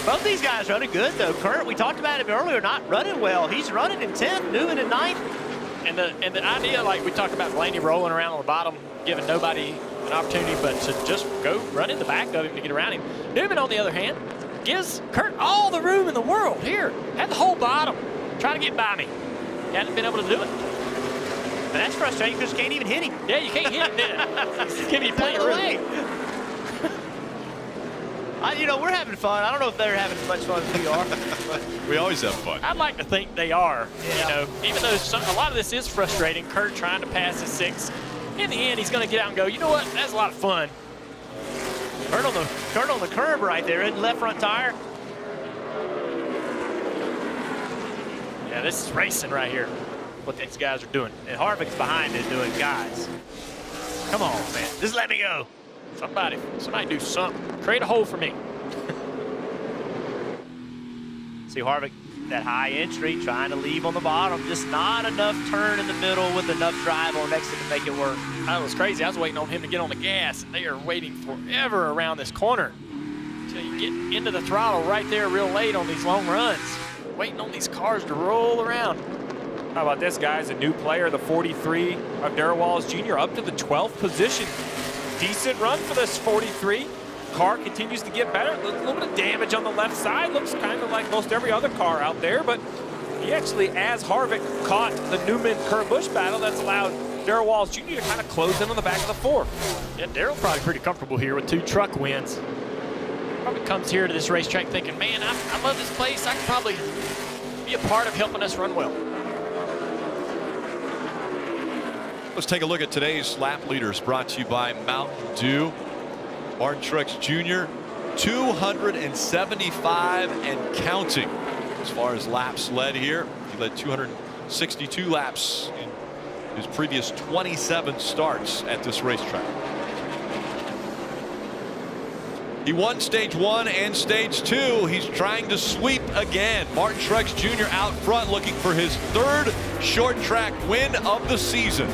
Both these guys running good, though. Kurt, we talked about him earlier, not running well. He's running in 10th, Newman in 9th. And the idea, like we talked about Blaney rolling around on the bottom, giving nobody an opportunity but to just go run in the back of him to get around him. Newman, on the other hand, gives Kurt all the room in the world. Here, had the whole bottom. Try to get by me. He hasn't been able to do it. And that's frustrating because you can't even hit him. Yeah, you can't hit him, did Give me plenty of room. You know, we're having fun. I don't know if they're having as much fun as we are. We always have fun. I'd like to think they are. Yeah. You know, even though a lot of this is frustrating, Kurt trying to pass his 6. In the end, he's going to get out and go, you know what? That's a lot of fun. Kurt on the curb right there in the left front tire. Yeah, this is racing right here, what these guys are doing. And Harvick's behind it doing, guys, come on, man. Just let me go. Somebody do something. Create a hole for me. See Harvick, that high entry, trying to leave on the bottom. Just not enough turn in the middle with enough drive on exit to make it work. That was crazy. I was waiting on him to get on the gas, and they are waiting forever around this corner until you get into the throttle right there real late on these long runs. Waiting on these cars to roll around. How about this, guys? A new player, the 43 of Darrell Wallace Jr., up to the 12th position. Decent run for this 43. Car continues to get better. A little bit of damage on the left side. Looks kind of like most every other car out there, but he actually, as Harvick caught the Newman-Kerr-Busch battle, that's allowed Darrell Wallace Jr. to kind of close in on the back of the 4. Yeah, Darrell probably pretty comfortable here with 2 truck wins. Probably comes here to this racetrack thinking, man, I love this place. I could probably be a part of helping us run well. Let's take a look at today's lap leaders, brought to you by Mountain Dew. Martin Truex Jr., 275 and counting as far as laps led here. He led 262 laps in his previous 27 starts at this racetrack. He won stage 1 and stage 2. He's trying to sweep again. Martin Truex Jr. out front, looking for his 3rd short track win of the season.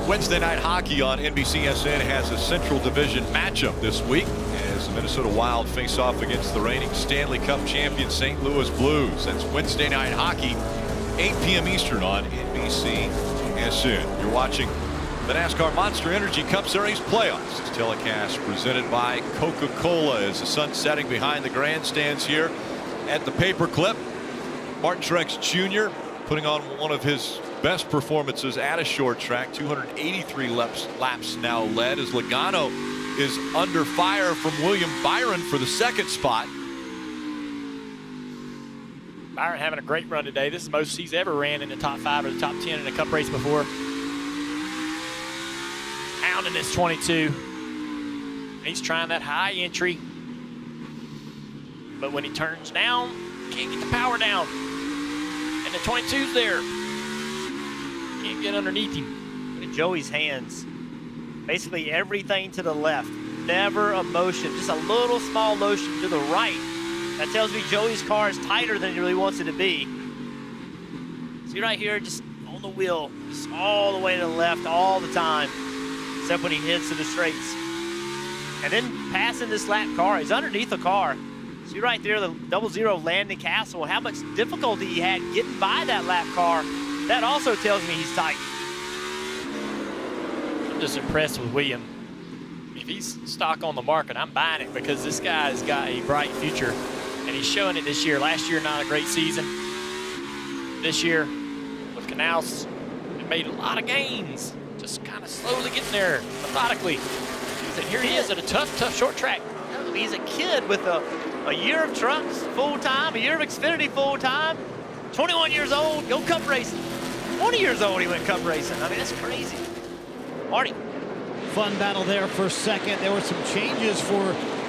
Wednesday night hockey on NBCSN has a Central Division matchup this week as the Minnesota Wild face off against the reigning Stanley Cup champion St. Louis Blues. That's Wednesday night hockey, 8 p.m. Eastern on NBCSN. You're watching the NASCAR Monster Energy Cup Series playoffs. This telecast presented by Coca-Cola as the sun's setting behind the grandstands here at the Paperclip. Martin Truex Jr. putting on one of his best performances at a short track. 283 laps now led as Logano is under fire from William Byron for the 2nd spot. Byron having a great run today. This is the most he's ever ran in the top 5 or the top 10 in a cup race before. Hounding this 22. He's trying that high entry, but when he turns down, can't get the power down. And the 22's there. Can't get underneath him. Look at Joey's hands. Basically everything to the left. Never a motion, just a little small motion to the right. That tells me Joey's car is tighter than he really wants it to be. See right here, just on the wheel, just all the way to the left all the time, except when he heads to the straights. And then passing this lap car, he's underneath the car. See right there, the 00 landing castle, how much difficulty he had getting by that lap car. That also tells me he's tight. I'm just impressed with William. if he's stock on the market, I'm buying it because this guy's got a bright future, and he's showing it this year. Last year, not a great season. This year, with Canals, it made a lot of gains, just kind of slowly getting there, methodically. And here he is at a tough short track. He's a kid with a year of trucks full-time, a year of Xfinity full-time, 21 years old, go cup racing. 20 years old, he went cup racing. I mean, that's crazy. Marty. Fun battle there for second. There were some changes for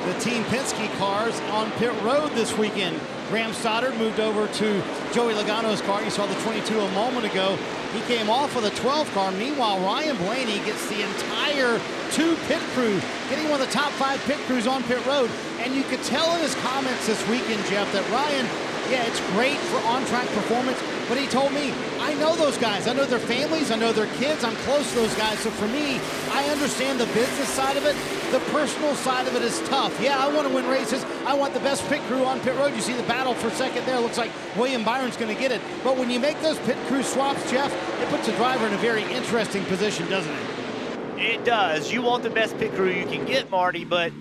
the Team Penske cars on pit road this weekend. Graham Stoddard moved over to Joey Logano's car. You saw the 22 a moment ago. He came off with a 12 car. Meanwhile, Ryan Blaney gets the entire 2 pit crew, getting one of the top 5 pit crews on pit road. And you could tell in his comments this weekend, Jeff, that Ryan, yeah, it's great for on-track performance, but he told me, I know those guys. I know their families. I know their kids. I'm close to those guys. So for me, I understand the business side of it. The personal side of it is tough. Yeah, I want to win races. I want the best pit crew on pit road. You see the battle for second there. Looks like William Byron's going to get it. But when you make those pit crew swaps, Jeff, it puts the driver in a very interesting position, doesn't it? It does. You want the best pit crew you can get, Marty, but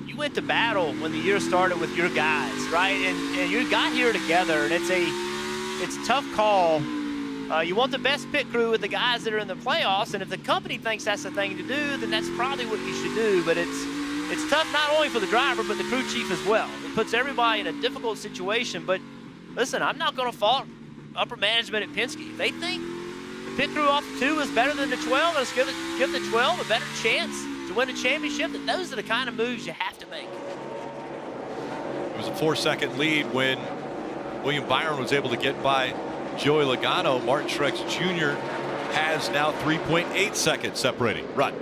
you went to battle when the year started with your guys, right? And you got here together, and it's a tough call. You want the best pit crew with the guys that are in the playoffs, and if the company thinks that's the thing to do, then that's probably what you should do. But it's tough not only for the driver, but the crew chief as well. It puts everybody in a difficult situation. But listen, I'm not going to fault upper management at Penske. If they think the pit crew off the 2 is better than the 12, let's give the 12 a better chance to win a championship. And those are the kind of moves you have to make. It was a 4-second lead when William Byron was able to get by Joey Logano. Martin Truex Jr. has now 3.8 seconds separating. Run.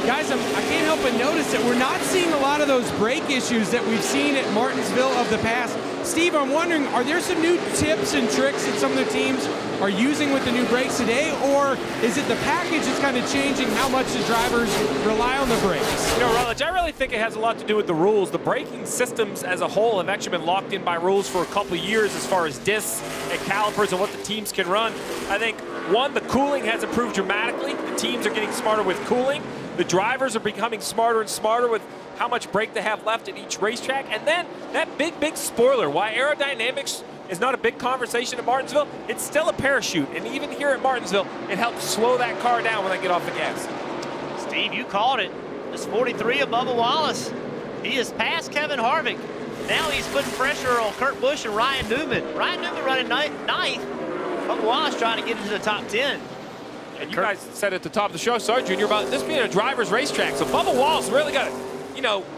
Guys, I can't help but notice that we're not seeing a lot of those brake issues that we've seen at Martinsville of the past. Steve, I'm wondering, are there some new tips and tricks that some of the teams are using with the new brakes today, or is it the package that's kind of changing how much the drivers rely on the brakes? You know, Rutledge, I really think it has a lot to do with the rules. The braking systems as a whole have actually been locked in by rules for a couple of years as far as discs and calipers and what the teams can run. I think, one, the cooling has improved dramatically. The teams are getting smarter with cooling. The drivers are becoming smarter and smarter with how much brake they have left at each racetrack. And then that big spoiler, why aerodynamics is not a big conversation at Martinsville, it's still a parachute. And even here at Martinsville, it helps slow that car down when they get off the gas. Steve, you called it. This 43 of Bubba Wallace. He has passed Kevin Harvick. Now he's putting pressure on Kurt Busch and Ryan Newman. Ryan Newman running ninth. Bubba Wallace trying to get into the top 10. And you guys said at the top of the show, sorry, Junior, about this being a driver's racetrack. So Bubba Wallace really got to,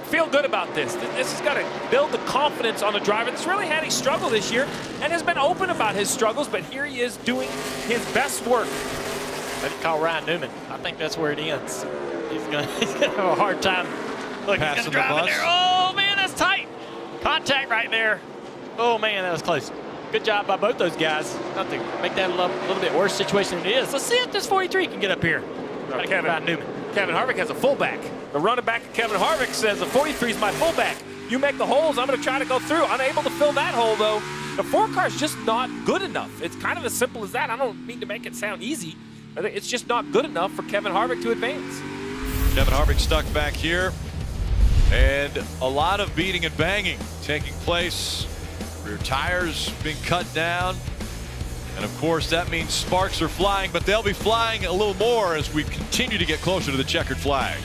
feel good about this. This has got to build the confidence on the driver that's really had a struggle this year and has been open about his struggles, but here he is doing his best work. Let me call Ryan Newman. I think that's where it ends. He's gonna have a hard time. Look, he's gonna drive in there. Oh man, that's tight. Contact right there. Oh man, that was close. Good job by both those guys. Not to make that a little bit worse situation than it is. Let's see if this 43 can get up here. Kevin Harvick has a fullback. The running back of Kevin Harvick says the 43 is my fullback. You make the holes, I'm going to try to go through. Unable to fill that hole, though. The 4 car is just not good enough. It's kind of as simple as that. I don't mean to make it sound easy. I think it's just not good enough for Kevin Harvick to advance. Kevin Harvick stuck back here. And a lot of beating and banging taking place. Rear tires being cut down. And of course, that means sparks are flying, but they'll be flying a little more as we continue to get closer to the checkered flag.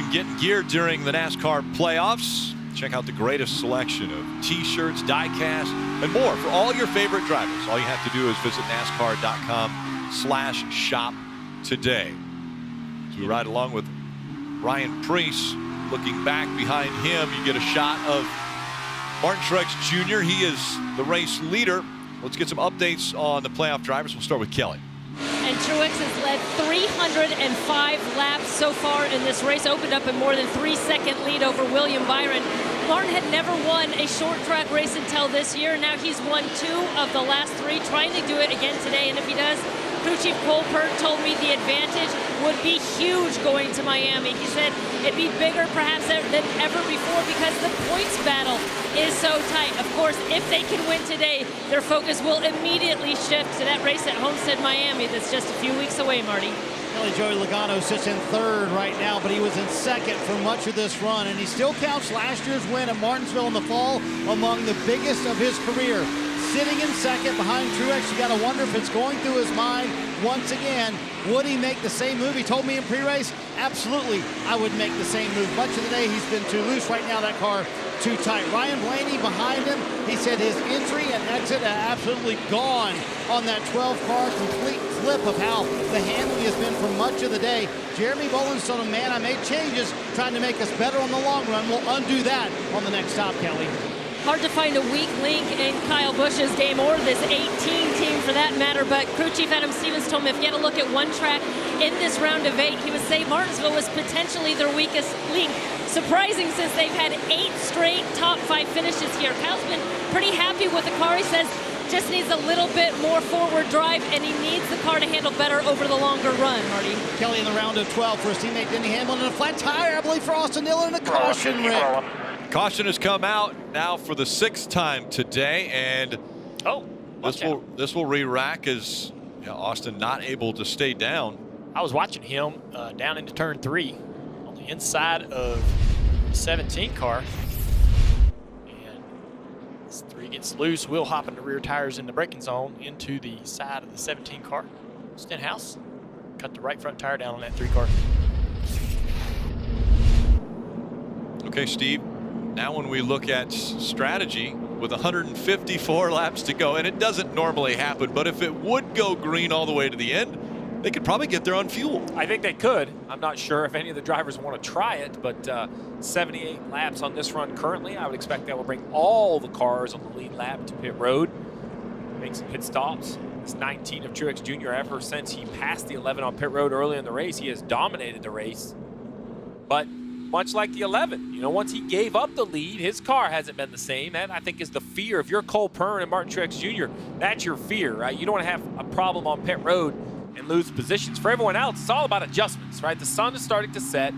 and getting geared during the NASCAR playoffs. Check out the greatest selection of t-shirts, die-cast, and more for all your favorite drivers. All you have to do is visit NASCAR.com/shop today. As we ride along with Ryan Preece, looking back behind him, you get a shot of Martin Truex Jr. He is the race leader. Let's get some updates on the playoff drivers. We'll start with Kelly. And Truex has led 305 laps so far in this race, opened up a more than 3-second lead over William Byron. Martin had never won a short track race until this year. Now he's won 2 of the last 3, trying to do it again today. And if he does, crew chief Cole Pert told me the advantage would be huge going to Miami. He said it'd be bigger perhaps than ever before because the points battle is so tight. Of course, if they can win today, their focus will immediately shift to that race at Homestead, Miami that's just a few weeks away, Marty. Joey Logano sits in 3rd right now, but he was in 2nd for much of this run, and he still counts last year's win at Martinsville in the fall among the biggest of his career. Sitting in 2nd behind Truex, you got to wonder if it's going through his mind once again. Would he make the same move? He told me in pre-race, absolutely, I would make the same move. Much of the day, he's been too loose. Right now, that car too tight. Ryan Blaney behind him, he said his entry and exit are absolutely gone on that 12 car. Complete flip of how the handling has been for much of the day. Jeremy Boland's told him, man, I made changes trying to make us better on the long run. We'll undo that on the next stop, Kelly. Hard to find a weak link in Kyle Busch's game or this 18 team for that matter, but crew chief Adam Stevens told me if you had to look at one track in this round of 8, he would say Martinsville was potentially their weakest link. Surprising since they've had 8 straight top 5 finishes here. Kyle's been pretty happy with the car. He says just needs a little bit more forward drive, and he needs the car to handle better over the longer run, Marty. Kelly in the round of 12 for his teammate Denny Hamlin, and a flat tire, I believe, for Austin Dillon, and a caution, Rick. Caution has come out now for the 6th time today, and this will re-rack as Austin not able to stay down. I was watching him down into turn 3 on the inside of the 17 car. And as 3 gets loose, Will hopping the rear tires in the braking zone into the side of the 17 car. Stenhouse cut the right front tire down on that 3 car. Okay, Steve. Now when we look at strategy with 154 laps to go, and it doesn't normally happen, but if it would go green all the way to the end, they could probably get there on fuel. I think they could. I'm not sure if any of the drivers want to try it, but 78 laps on this run currently. I would expect that will bring all the cars on the lead lap to pit road, make some pit stops. It's 19 of Truex Jr. ever since he passed the 11 on pit road early in the race. He has dominated the race, but much like the 11, once he gave up the lead, his car hasn't been the same. That, I think, is the fear. If you're Cole Pern and Martin Truex Jr., that's your fear, right? You don't want to have a problem on pit road and lose positions. For everyone else, it's all about adjustments, right? The sun is starting to set.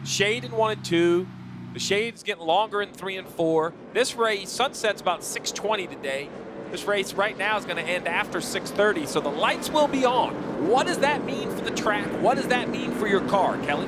Shade in 1 and 2. The shade's getting longer in 3 and 4. This race, sunset's about 6:20 today. This race right now is going to end after 6:30, so the lights will be on. What does that mean for the track? What does that mean for your car, Kelly?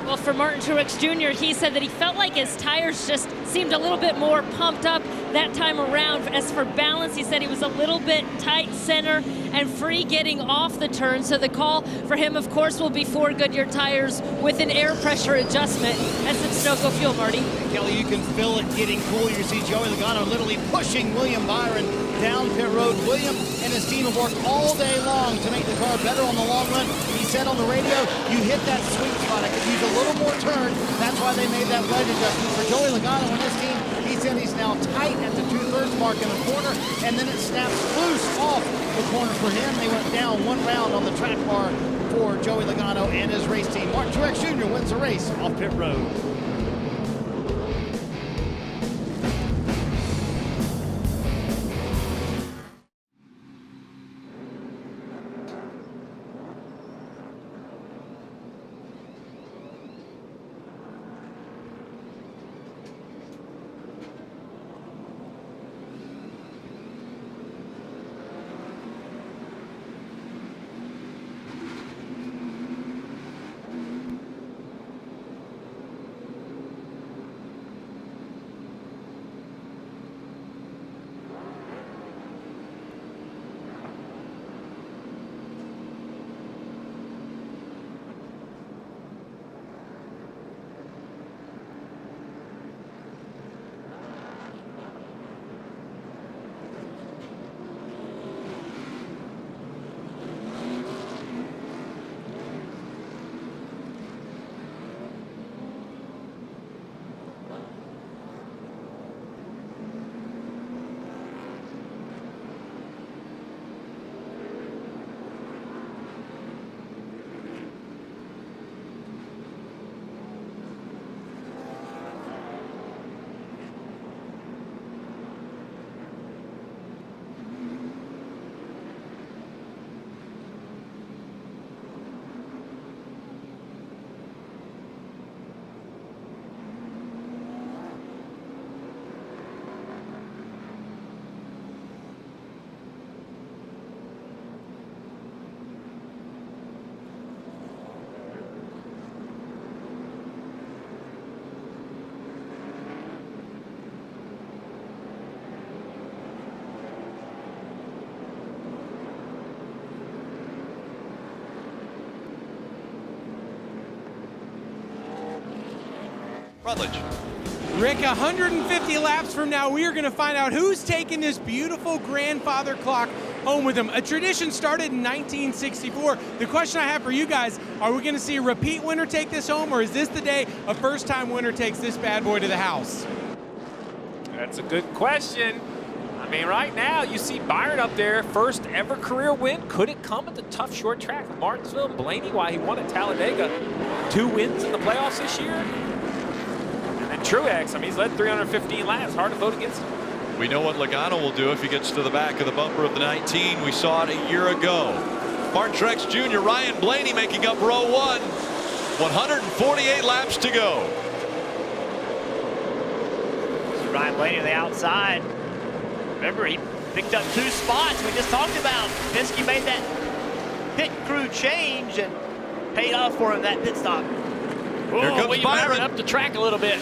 Well, for Martin Truex Jr., he said that he felt like his tires just seemed a little bit more pumped up that time around. As for balance, he said he was a little bit tight center and free getting off the turn. So the call for him, of course, will be 4 Goodyear tires with an air pressure adjustment and some Sunoco fuel, Marty. Kelly, you can feel it getting cooler. You see Joey Logano literally pushing William Byron down pit road. William and his team have worked all day long to make the car better on the long run. He said on the radio, you hit that sweet spot. I could use a little more turn. That's why they made that wedge adjustment. For Joey Logano and his team, he said he's now tight at the 2/3 mark in the corner, and then it snaps loose off the corner for him. They went down 1 round on the track bar for Joey Logano and his race team. Martin Truex Jr. wins the race off pit road. Rutledge. Rick, 150 laps from now, we are going to find out who's taking this beautiful grandfather clock home with him. A tradition started in 1964. The question I have for you guys, are we going to see a repeat winner take this home, or is this the day a first-time winner takes this bad boy to the house? That's a good question. I mean, right now, you see Byron up there, first ever career win. Could it come at the tough short track of Martinsville and Blaney, while he won at Talladega? 2 wins in the playoffs this year. And Truex, I mean, he's led 315 laps. Hard to vote against him. We know what Logano will do if he gets to the back of the bumper of the 19. We saw it a year ago. Martin Truex Jr., Ryan Blaney making up row 1. 148 laps to go. Ryan Blaney on the outside. Remember, he picked up 2 spots we just talked about. Penske made that pit crew change and paid off for him that pit stop. Here comes William Byron up the track a little bit.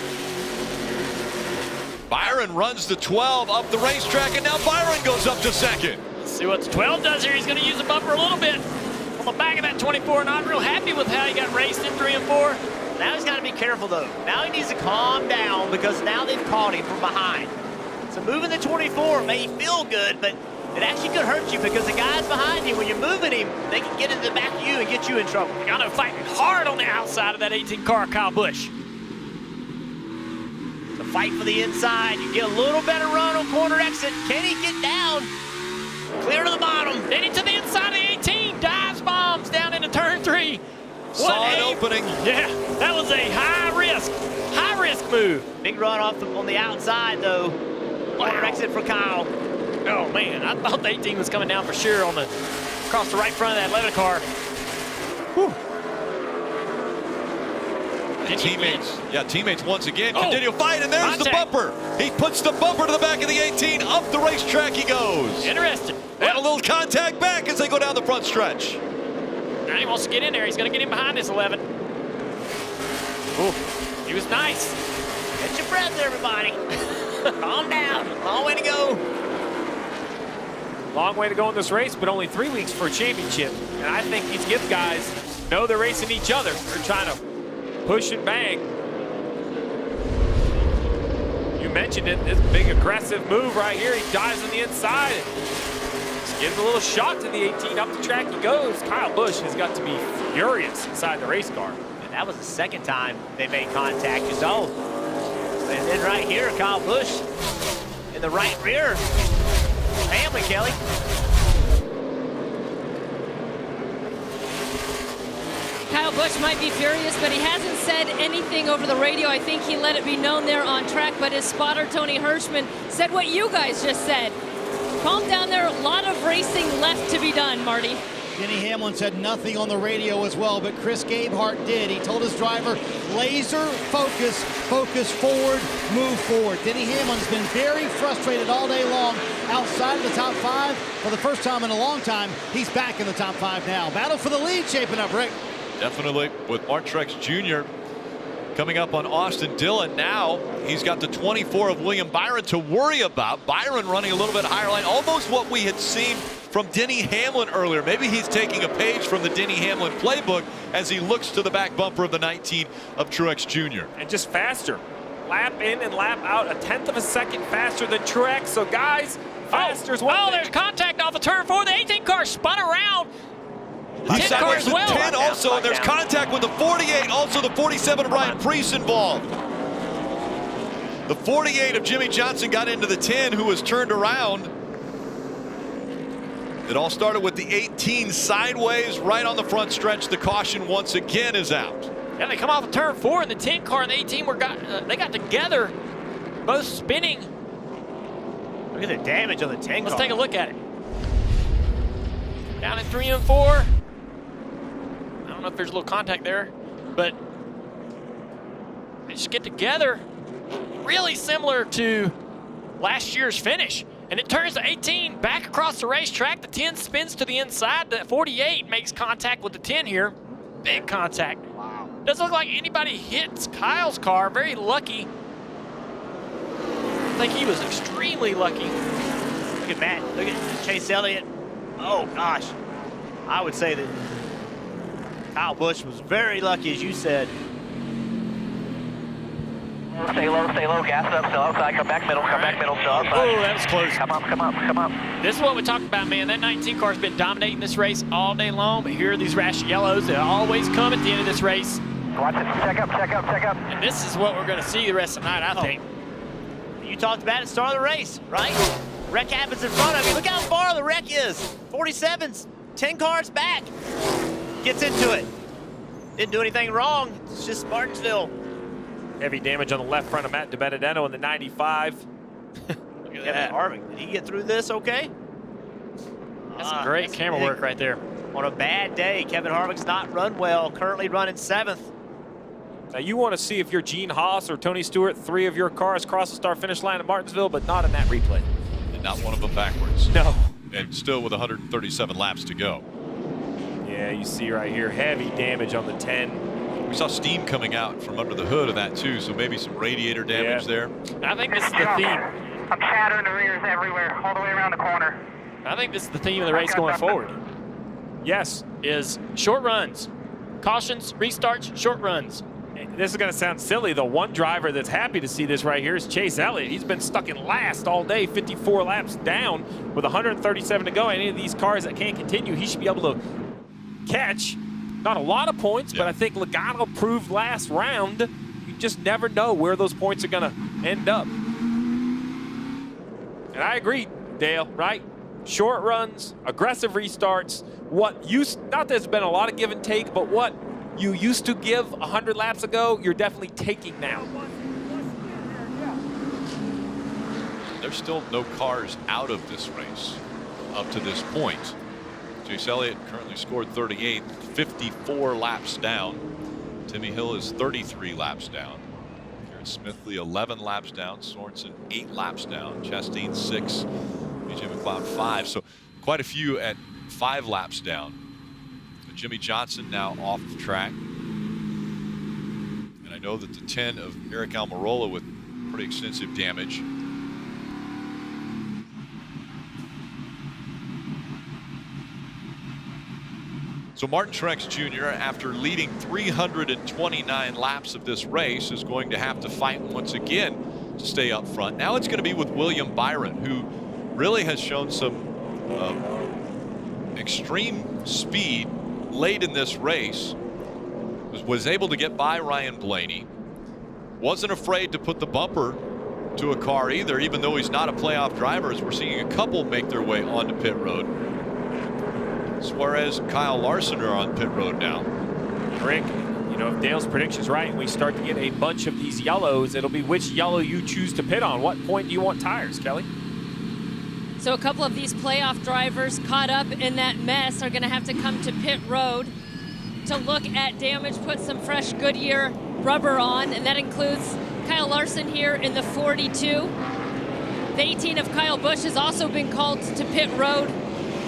Byron runs the 12 up the racetrack, and now Byron goes up to second. Let's see what the 12 does here. He's going to use the bumper a little bit on the back of that 24. Not real happy with how he got raced in 3 and 4. Now he's got to be careful, though. Now he needs to calm down because now they've caught him from behind. So moving the 24 may feel good, but it actually could hurt you because the guys behind you, when you're moving him, they can get into the back of you and get you in trouble. Got to fight hard on the outside of that 18 car, Kyle Busch. The fight for the inside. You get a little better run on corner exit. Can he get down? Clear to the bottom. Then into the inside of the 18. Dives bombs down into turn 3. Saw an opening. Yeah, that was a high risk move. Big run off on the outside, though. Corner exit for Kyle. Oh, man, I thought the 18 was coming down for sure on the across the right front of that leather car. Whew. Teammates once again continue to fight, and there's the bumper. He puts the bumper to the back of the 18. Up the racetrack he goes. Interesting. And a little contact back as they go down the front stretch. Now he wants to get in there. He's going to get in behind this 11. Ooh, he was nice. Get your breath, everybody. Calm down. Long way to go. Long way to go in this race, but only 3 weeks for a championship. And I think these Gibbs guys know they're racing each other. They're trying to push and bang. You mentioned it, this big aggressive move right here. He dives on the inside. Just gives a little shot to the 18. Up the track he goes. Kyle Busch has got to be furious inside the race car. And that was the second time they made contact. You saw. And then right here, Kyle Busch in the right rear. Hamlin, Kelly. Kyle Busch might be furious, but he hasn't said anything over the radio. I think he let it be known there on track, but his spotter, Tony Hirschman, said what you guys just said. Calm down there. A lot of racing left to be done, Marty. Denny Hamlin said nothing on the radio as well, but Chris Gabehart did. He told his driver, laser focus, focus forward, move forward. Denny Hamlin's been very frustrated all day long outside of the top 5. For the first time in a long time, he's back in the top 5 now. Battle for the lead shaping up, Rick. Definitely, with Martin Truex Jr. coming up on Austin Dillon. Now he's got the 24 of William Byron to worry about. Byron running a little bit higher line, almost what we had seen from Denny Hamlin earlier. Maybe he's taking a page from the Denny Hamlin playbook as he looks to the back bumper of the 19 of Truex Jr. And just faster. Lap in and lap out, 1/10 of a second faster than Truex. So guys, faster is one thing. There's contact off of turn 4. The 18 car spun around. He's sideways with 10 also, and there's contact with the 48, also the 47 of Ryan Preece involved. The 48 of Jimmie Johnson got into the 10, who was turned around. It all started with the 18 sideways right on the front stretch. The caution once again is out. Yeah, they come off of turn 4, and the 10 car and the 18 they got together, both spinning. Look at the damage on the 10 car. Let's take a look at it. Down in 3 and 4. I don't know if there's a little contact there, but they just get together. Really similar to last year's finish. And it turns the 18 back across the racetrack. The 10 spins to the inside. The 48 makes contact with the 10 here. Big contact. Wow. Doesn't look like anybody hits Kyle's car. Very lucky. I think he was extremely lucky. Look at Matt. Look at Chase Elliott. Oh, gosh. I would say that Kyle Busch was very lucky, as you said. Stay low, gas up, still outside, come back middle, still outside. Oh, that was close. Come up. This is what we talked about, man. That 19 car's been dominating this race all day long, but here are these rash yellows that always come at the end of this race. Watch it, check up. And this is what we're going to see the rest of the night, I think. You talked about it at the start of the race, right? Wreck happens in front of you. Look how far the wreck is. 47's 10 cars back. Gets into it. Didn't do anything wrong. It's just Martinsville. Heavy damage on the left front of Matt DiBenedetto in the 95. Look at that. Harvick, did he get through this okay? That's some great camera work right there. On a bad day, Kevin Harvick's not run well, currently running 7th. Now you want to see if you're Gene Haas or Tony Stewart, 3 of your cars cross the start-finish line at Martinsville, but not in that replay. And not one of them backwards. No. And still with 137 laps to go. Yeah, you see right here, heavy damage on the 10. We saw steam coming out from under the hood of that too, so maybe some radiator damage there. I think this is the theme. I'm shattering the rears everywhere, all the way around the corner. I think this is the theme of the race going forward. Yes. Is short runs. Cautions, restarts, short runs. This is going to sound silly. The one driver that's happy to see this right here is Chase Elliott. He's been stuck in last all day, 54 laps down with 137 to go. Any of these cars that can't continue, he should be able to catch. Not a lot of points, but I think Logano proved last round. You just never know where those points are going to end up. And I agree, Dale, right? Short runs, aggressive restarts. Not that there's been a lot of give and take, but what you used to give 100 laps ago, you're definitely taking now. There's still no cars out of this race up to this point. Chase Elliott currently scored 38, 54 laps down. Timmy Hill is 33 laps down. Garrett Smithley 11 laps down. Sorensen 8 laps down. Chastain 6. BJ McLeod 5. So quite a few at 5 laps down. Jimmie Johnson now off the track. And I know that the 10 of Aric Almirola with pretty extensive damage. So Martin Truex Jr., after leading 329 laps of this race, is going to have to fight once again to stay up front. Now it's going to be with William Byron, who really has shown some extreme speed late in this race. Was able to get by Ryan Blaney. Wasn't afraid to put the bumper to a car either, even though he's not a playoff driver, as we're seeing a couple make their way onto pit road. Suarez and Kyle Larson are on pit road now. Rick, you know, if Dale's prediction's right and we start to get a bunch of these yellows, it'll be which yellow you choose to pit on. What point do you want tires, Kelly? So a couple of these playoff drivers caught up in that mess are going to have to come to pit road to look at damage, put some fresh Goodyear rubber on, and that includes Kyle Larson here in the 42. The 18 of Kyle Busch has also been called to pit road.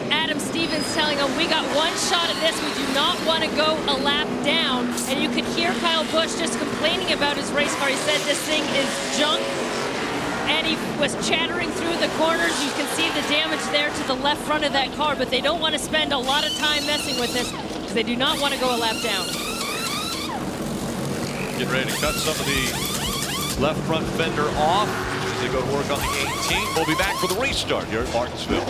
Adam Stevens telling him, we got one shot at this. We do not want to go a lap down. And you could hear Kyle Busch just complaining about his race car. He said this thing is junk. And he was chattering through the corners. You can see the damage there to the left front of that car, but they don't want to spend a lot of time messing with this because they do not want to go a lap down. Getting ready to cut some of the left front fender off as they go to work on the 18. We'll be back for the restart here at Martinsville.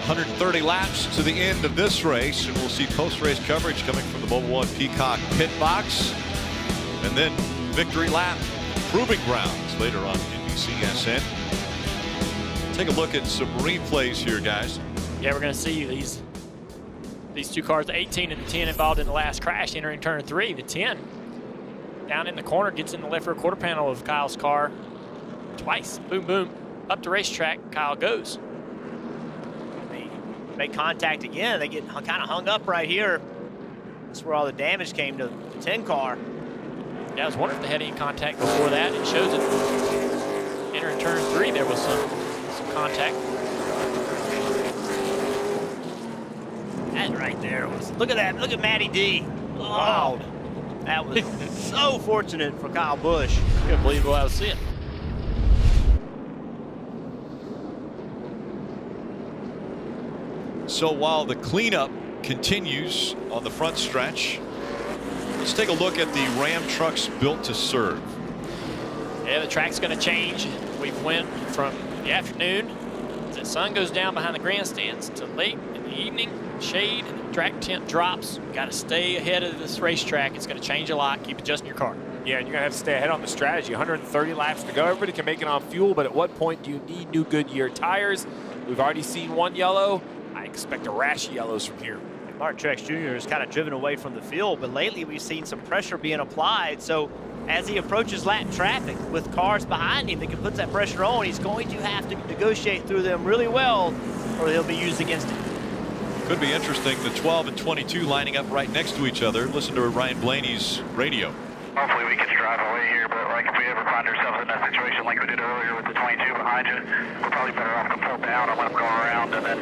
130 laps to the end of this race, and we'll see post-race coverage coming from the Mobil 1 Peacock pit box, and then victory lap proving grounds later on NBCSN. Take a look at some replays here, guys. Yeah, we're going to see these two cars, the 18 and the 10, involved in the last crash entering turn 3. The 10 down in the corner gets in the left rear quarter panel of Kyle's car twice. Boom, boom. Up the racetrack, Kyle goes. They make contact again. They get kind of hung up right here. That's where all the damage came to the 10 car. Yeah, I was wondering if they had any contact before that. It shows it. Entering turn 3, there was some contact. That right there was, look at that. Look at Matty D. Wow. That was so fortunate for Kyle Busch. Couldn't believe what I was seeing. So while the cleanup continues on the front stretch, let's take a look at the Ram trucks built to serve. Yeah, the track's going to change. We've went from the afternoon as the sun goes down behind the grandstands to late in the evening, shade, and the track temp drops. Got to stay ahead of this racetrack. It's going to change a lot. Keep adjusting your car. Yeah, and you're going to have to stay ahead on the strategy. 130 laps to go. Everybody can make it on fuel, but at what point do you need new Goodyear tires? We've already seen one yellow. I expect a rash of yellows from here. Martin Truex Jr. is kind of driven away from the field, but lately we've seen some pressure being applied. So as he approaches lap traffic with cars behind him that can put that pressure on, he's going to have to negotiate through them really well, or he'll be used against him. Could be interesting, the 12 and 22 lining up right next to each other. Listen to Ryan Blaney's radio. Hopefully we can drive away here, but like if we ever find ourselves in that situation like we did earlier with the 22 behind you, we're probably better off to pull down and let him go around, and then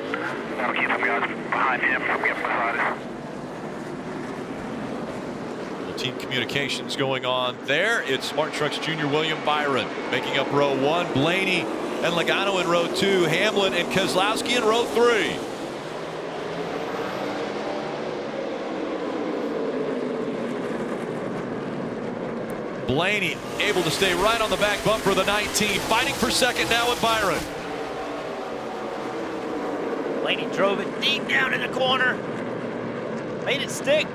that'll keep some guys behind him from getting beside us. Team communications going on there. It's Martin Truex Jr. William Byron making up row 1. Blaney and Logano in row 2. Hamlin and Keselowski in row 3. Blaney able to stay right on the back bumper of the 19, fighting for second now with Byron. Blaney drove it deep down in the corner, made it stick.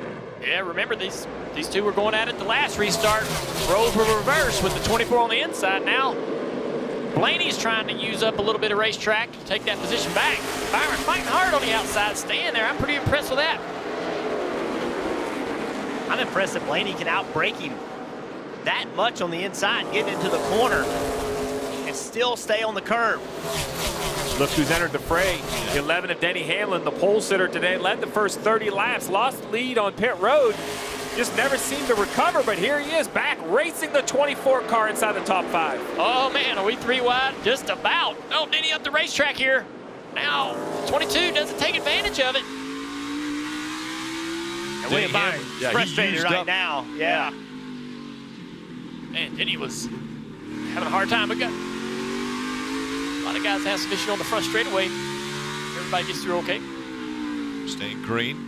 Yeah, remember these two were going at it the last restart. Roles were reversed with the 24 on the inside. Now Blaney's trying to use up a little bit of racetrack to take that position back. Byron fighting hard on the outside, staying there. I'm pretty impressed with that. I'm impressed that Blaney can outbrake him that much on the inside, get into the corner, and still stay on the curb. Look who's entered the fray. The 11 of Denny Hamlin, the pole sitter today, led the first 30 laps, lost the lead on pit road, just never seemed to recover, but here he is back racing the 24 car inside the top 5. Oh man, are we 3 wide? Just about. Oh, Denny up the racetrack here. Now 22 doesn't take advantage of it. And William Byron frustrated right now. Yeah. Man, Denny was having a hard time. We got a lot of guys have some issue on the front straightaway. Everybody gets through okay. Staying green.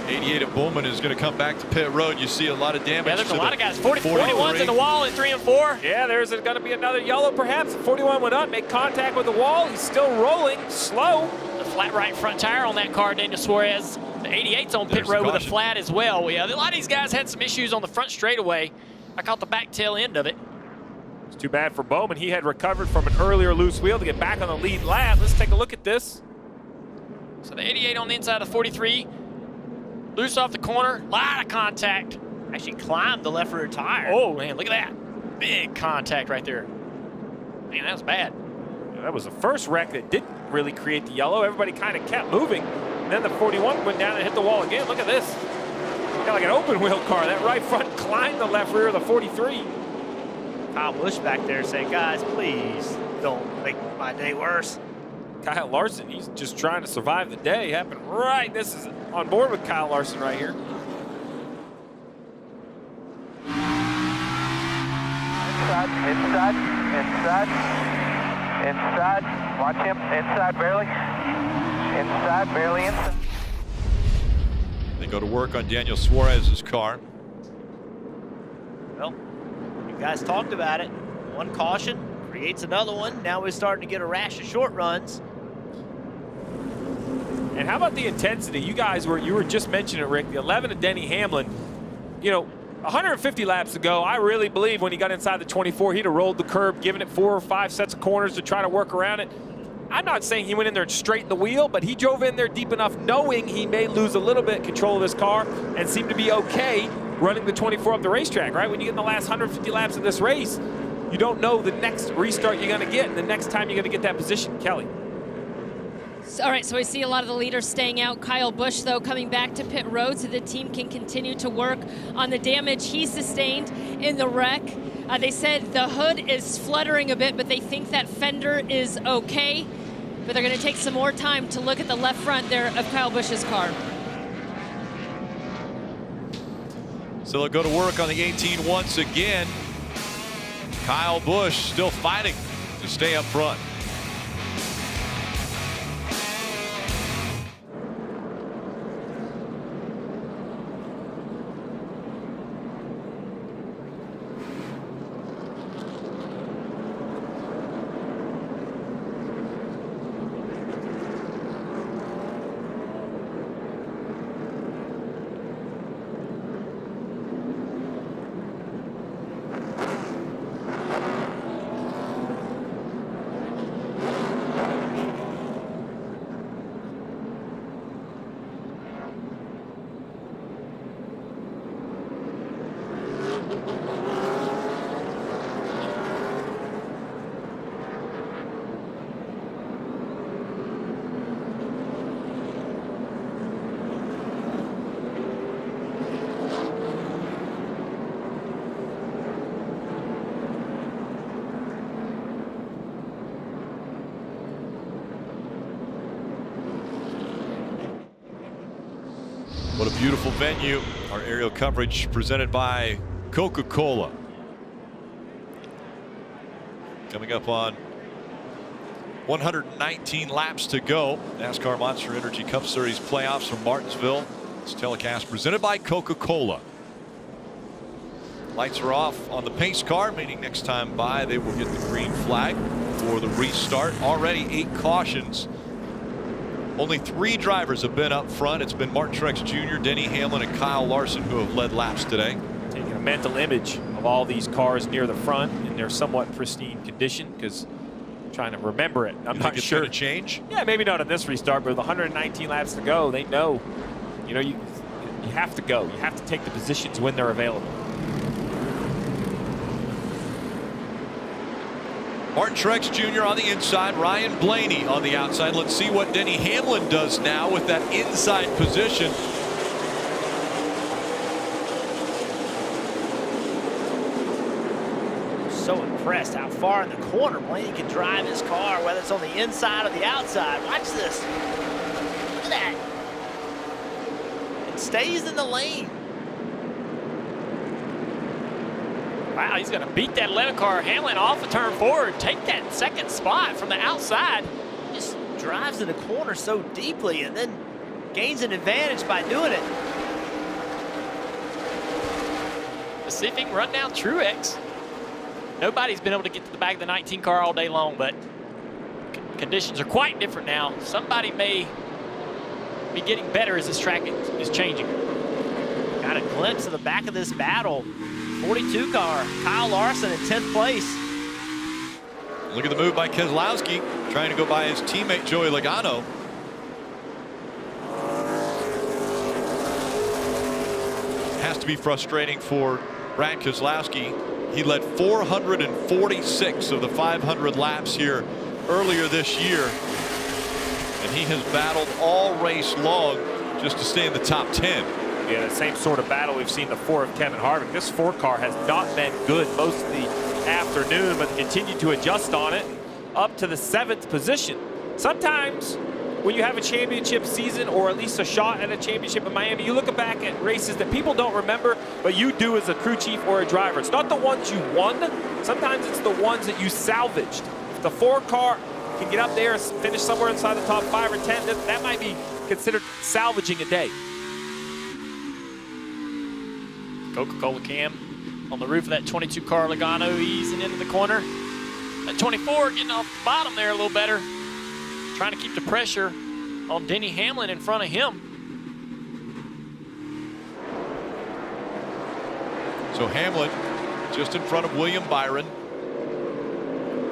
88 at Bowman is going to come back to pit road. You see a lot of damage. Yeah, there's a lot of guys. 41's in the wall in 3 and 4. Yeah, there's going to be another yellow perhaps. 41 went up, make contact with the wall. He's still rolling, slow. The flat right front tire on that car, Daniel Suarez. The 88's on pit road with a flat as well. Yeah, a lot of these guys had some issues on the front straightaway. I caught the back tail end of it. It's too bad for Bowman. He had recovered from an earlier loose wheel to get back on the lead lap. Let's take a look at this. So the 88 on the inside of the 43. Loose off the corner, lot of contact. Actually climbed the left rear tire. Oh man, look at that. Big contact right there. Man, that was bad. Yeah, that was the first wreck that didn't really create the yellow. Everybody kind of kept moving. And then the 41 went down and hit the wall again. Look at this. Got like an open wheel car. That right front climbed the left rear of the 43. Kyle Busch back there saying, guys, please don't make my day worse. Kyle Larson, he's just trying to survive the day. Happened right. This is on board with Kyle Larson right here. Inside. Watch him. Inside barely. Inside barely. Inside. They go to work on Daniel Suarez's car. Well, you guys talked about it. One caution creates another one. Now we're starting to get a rash of short runs. And how about the intensity? You were just mentioning it, Rick, the 11 of Denny Hamlin. You know, 150 laps ago, I really believe when he got inside the 24, he'd have rolled the curb, given it 4 or 5 sets of corners to try to work around it. I'm not saying he went in there and straightened the wheel, but he drove in there deep enough knowing he may lose a little bit control of his car and seemed to be okay running the 24 up the racetrack, right? When you get in the last 150 laps of this race, you don't know the next restart you're going to get, and the next time you're going to get that position. Kelly. All right, so I see a lot of the leaders staying out. Kyle Busch, though, coming back to pit road so the team can continue to work on the damage he sustained in the wreck. They said the hood is fluttering a bit, but they think that fender is okay. But they're going to take some more time to look at the left front there of Kyle Busch's car. So they'll go to work on the 18 once again. Kyle Busch still fighting to stay up front. What a beautiful venue. Our aerial coverage presented by Coca-Cola. Coming up on 119 laps to go. NASCAR Monster Energy Cup Series playoffs from Martinsville. It's telecast presented by Coca-Cola. Lights are off on the pace car, meaning next time by they will get the green flag for the restart. Already 8 cautions. Only 3 drivers have been up front. It's been Martin Truex Jr., Denny Hamlin, and Kyle Larson who have led laps today. Taking a mental image of all these cars near the front in their somewhat pristine condition, because I'm trying to remember it. I'm not sure. It's going to change? Yeah, maybe not in this restart, but with 119 laps to go, they know, you know, you have to go. You have to take the positions when they're available. Martin Truex Jr. on the inside, Ryan Blaney on the outside. Let's see what Denny Hamlin does now with that inside position. So impressed how far in the corner Blaney can drive his car, whether it's on the inside or the outside. Watch this. Look at that. It stays in the lane. Wow, he's going to beat that 11 car Hamlin off the turn forward, take that second spot from the outside. Just drives in the corner so deeply and then gains an advantage by doing it. Let's see if he can run down Truex. Nobody's been able to get to the back of the 19 car all day long, but conditions are quite different now. Somebody may be getting better as this track is changing. Got a glimpse of the back of this battle. 42 car, Kyle Larson in 10th place. Look at the move by Keselowski, trying to go by his teammate Joey Logano. Has to be frustrating for Brad Keselowski. He led 446 of the 500 laps here earlier this year, and he has battled all race long just to stay in the top 10. Yeah, the same sort of battle we've seen the 4 of Kevin Harvick. This 4 car has not been good most of the afternoon, but continued to adjust on it up to the 7th position. Sometimes when you have a championship season, or at least a shot at a championship in Miami, you look back at races that people don't remember, but you do as a crew chief or a driver. It's not the ones you won. Sometimes it's the ones that you salvaged. If the 4 car can get up there and finish somewhere inside the top 5 or 10, that might be considered salvaging a day. Coca-Cola Cam on the roof of that 22 car Logano, easing into the corner. That 24 getting off the bottom there a little better. Trying to keep the pressure on Denny Hamlin in front of him. So Hamlin just in front of William Byron.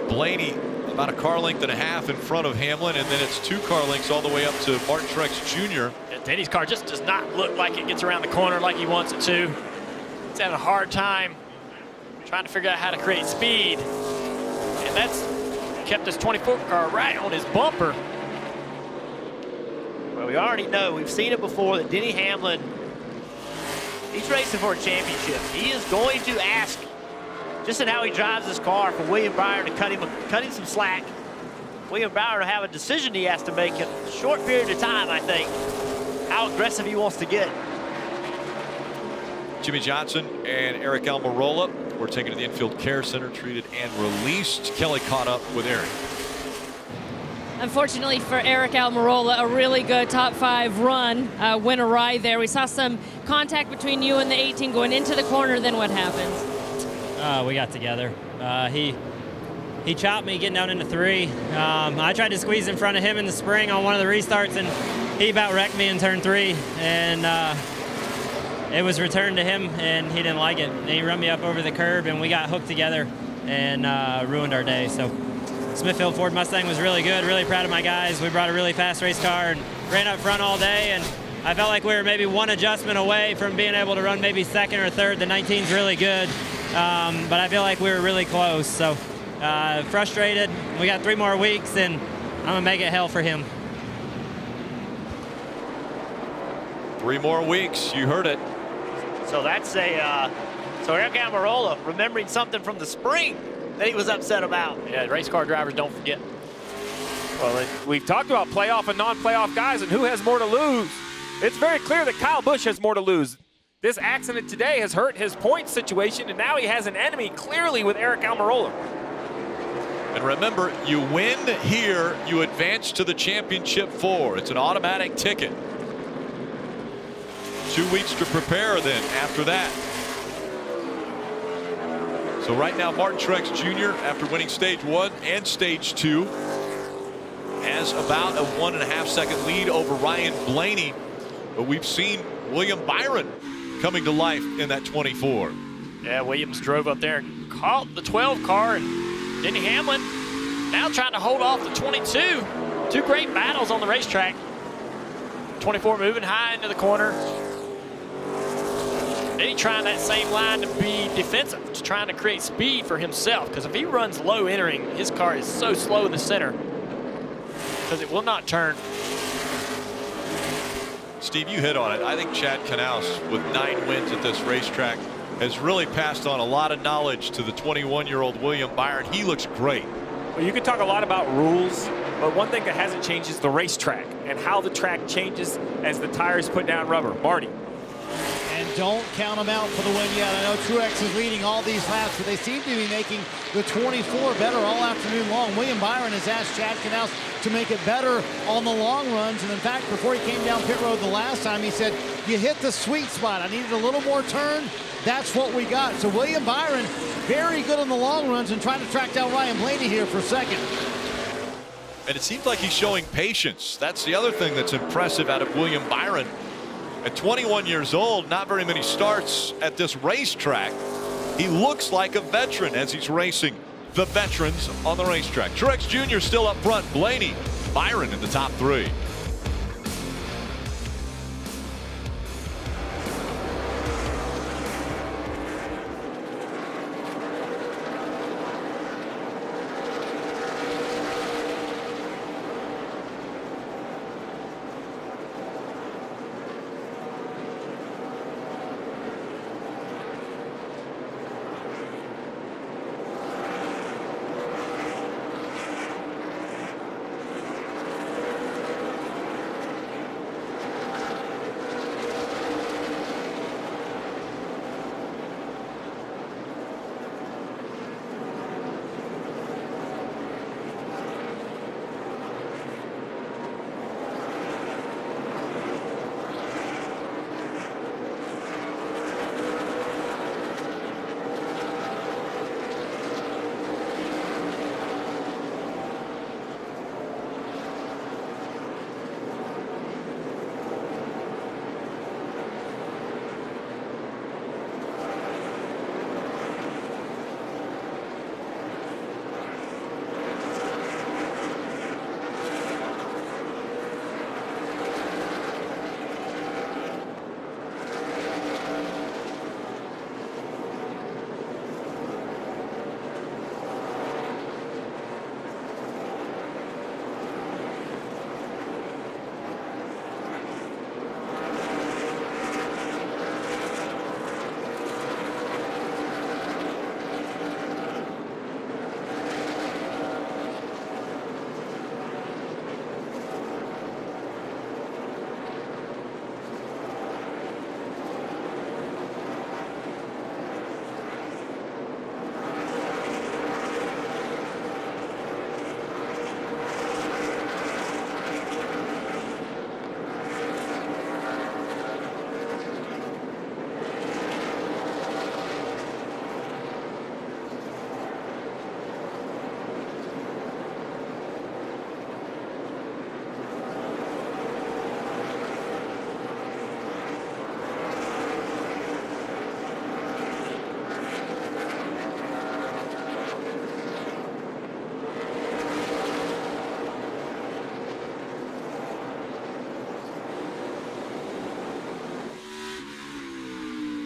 Blaney about a car length and a half in front of Hamlin, and then it's 2 car lengths all the way up to Martin Truex Jr. Yeah, Denny's car just does not look like it gets around the corner like he wants it to. It's having a hard time trying to figure out how to create speed. And that's kept his 24 car right on his bumper. Well, we already know, we've seen it before, that Denny Hamlin, he's racing for a championship. He is going to ask, just in how he drives his car, for William Byron to cut him some slack. William Byron will have a decision he has to make in a short period of time, I think, how aggressive he wants to get. Jimmie Johnson and Aric Almirola were taken to the infield care center, treated and released. Kelly caught up with Aric. Unfortunately for Aric Almirola, a really good top 5 run went awry there. We saw some contact between you and the 18 going into the corner. Then what happened? We got together. He chopped me getting down into 3. I tried to squeeze in front of him in the spring on one of the restarts, and he about wrecked me in turn 3. And it was returned to him, and he didn't like it. And he run me up over the curb, and we got hooked together and ruined our day. So Smithfield Ford Mustang was really good. Really proud of my guys. We brought a really fast race car and ran up front all day, and I felt like we were maybe one adjustment away from being able to run maybe 2nd or 3rd. The 19's really good, but I feel like we were really close. So frustrated. We got 3 more weeks, and I'm gonna make it hell for him. 3 more weeks. You heard it. So that's so Aric Almirola remembering something from the spring that he was upset about. Yeah, race car drivers don't forget. Well, we've talked about playoff and non-playoff guys and who has more to lose. It's very clear that Kyle Busch has more to lose. This accident today has hurt his point situation, and now he has an enemy clearly with Aric Almirola. And remember, you win here, you advance to the championship 4. It's an automatic ticket. 2 weeks to prepare then after that. So right now, Martin Truex Jr., after winning stage 1 and stage 2, has about a 1.5 second lead over Ryan Blaney. But we've seen William Byron coming to life in that 24. Yeah, Williams drove up there and caught the 12 car, and Denny Hamlin now trying to hold off the 22. 2 great battles on the racetrack. 24 moving high into the corner. Denny trying that same line to be defensive, just trying to create speed for himself, because if he runs low entering, his car is so slow in the center because it will not turn. Steve, you hit on it. I think Chad Knaus, with 9 wins at this racetrack, has really passed on a lot of knowledge to the 21-year-old William Byron. He looks great. Well, you can talk a lot about rules, but one thing that hasn't changed is the racetrack and how the track changes as the tires put down rubber. Marty. And don't count them out for the win yet. I know Truex is leading all these laps, but they seem to be making the 24 better all afternoon long. William Byron has asked Chad Knaus to make it better on the long runs. And in fact, before he came down pit road the last time, he said, you hit the sweet spot. I needed a little more turn. That's what we got. So William Byron, very good on the long runs and trying to track down Ryan Blaney here for second. And it seems like he's showing patience. That's the other thing that's impressive out of William Byron. At 21 years old, not very many starts at this racetrack. He looks like a veteran as he's racing the veterans on the racetrack. Truex Jr. still up front. Blaney, Byron in the top 3.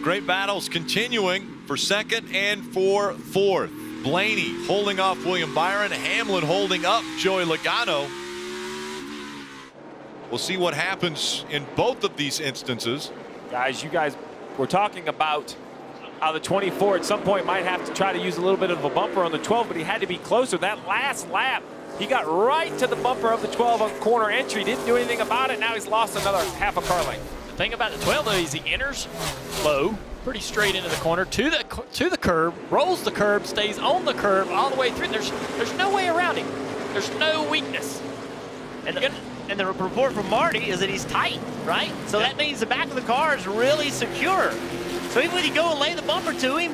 Great battles continuing for second and for fourth. Blaney holding off William Byron. Hamlin holding up Joey Logano. We'll see what happens in both of these instances. Guys, you guys were talking about how the 24 at some point might have to try to use a little bit of a bumper on the 12, but he had to be closer. That last lap, he got right to the bumper of the 12 on corner entry. Didn't do anything about it. Now he's lost another half a car length. The thing about the 12 though is he enters low, pretty straight into the corner to the curb, rolls the curb, stays on the curb all the way through. There's no way around him. There's no weakness. And the report from Marty is that he's tight, right? So that means the back of the car is really secure. So even when you go and lay the bumper to him,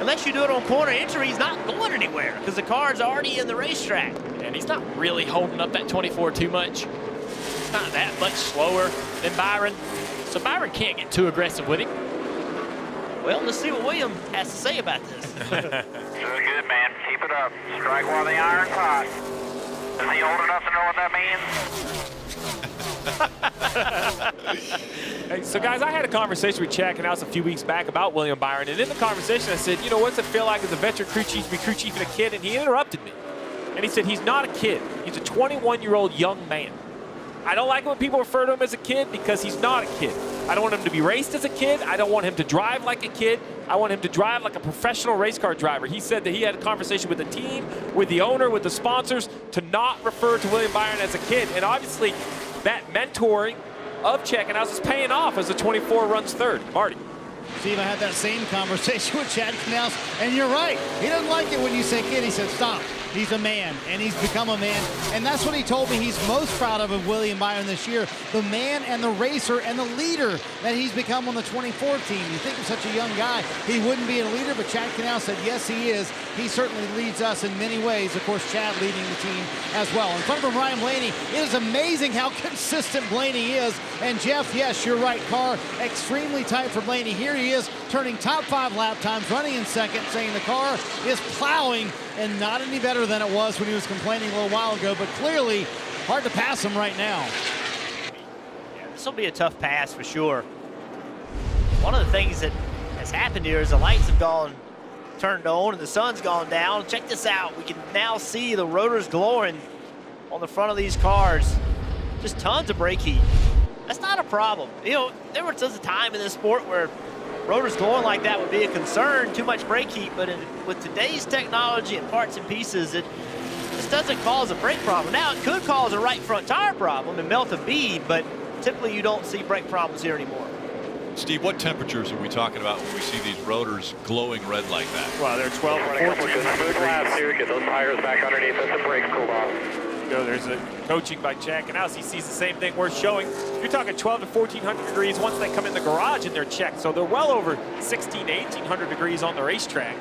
unless you do it on corner entry, he's not going anywhere because the car's already in the racetrack. And he's not really holding up that 24 too much. He's not that much slower than Byron. So Byron can't get too aggressive with him. Well, let's see what William has to say about this. Doing good, man. Keep it up. Strike while the iron's hot. Is he old enough to know what that means? Hey, so guys, I had a conversation with Chad Knaus a few weeks back about William Byron, and in the conversation I said, you know, what's it feel like as a veteran crew chief to be crew chief and a kid? And he interrupted me. And he said he's not a kid. He's a 21-year-old young man. I don't like when people refer to him as a kid because he's not a kid. I don't want him to be raced as a kid. I don't want him to drive like a kid. I want him to drive like a professional race car driver. He said that he had a conversation with the team, with the owner, with the sponsors to not refer to William Byron as a kid. And obviously that mentoring of Chad Knaus is paying off as the 24 runs third. Marty. Steve, I had that same conversation with Chad Knaus, and you're right. He doesn't like it when you say kid. He said, stop. He's a man, and he's become a man. And that's what he told me he's most proud of William Byron this year, the man and the racer and the leader that he's become on the 24 team. You think of such a young guy, he wouldn't be a leader, but Chad Knaus said, yes, he is. He certainly leads us in many ways. Of course, Chad leading the team as well. In front of Ryan Blaney, it is amazing how consistent Blaney is. And Jeff, yes, you're right, car extremely tight for Blaney. Here he is, turning top 5 lap times, running in second, saying the car is plowing and not any better than it was when he was complaining a little while ago, but clearly hard to pass him right now. Yeah, this will be a tough pass for sure. One of the things that has happened here is the lights have gone turned on and the sun's gone down. Check this out. We can now see the rotors glowing on the front of these cars. Just tons of brake heat. That's not a problem. You know, there was a time in this sport where rotors glowing like that would be a concern, too much brake heat, but with today's technology and parts and pieces, this doesn't cause a brake problem. Now, it could cause a right front tire problem and melt a bead, but typically you don't see brake problems here anymore. Steve, what temperatures are we talking about when we see these rotors glowing red like that? Well, they're 12 or 14. Good laps here. Get those tires back underneath us. The brakes cooled off. There's a coaching by Chad Knaus. He sees the same thing we're showing. You're talking 12 to 1,400 degrees once they come in the garage and they're checked. So they're well over 1,600 to 1,800 degrees on the racetrack.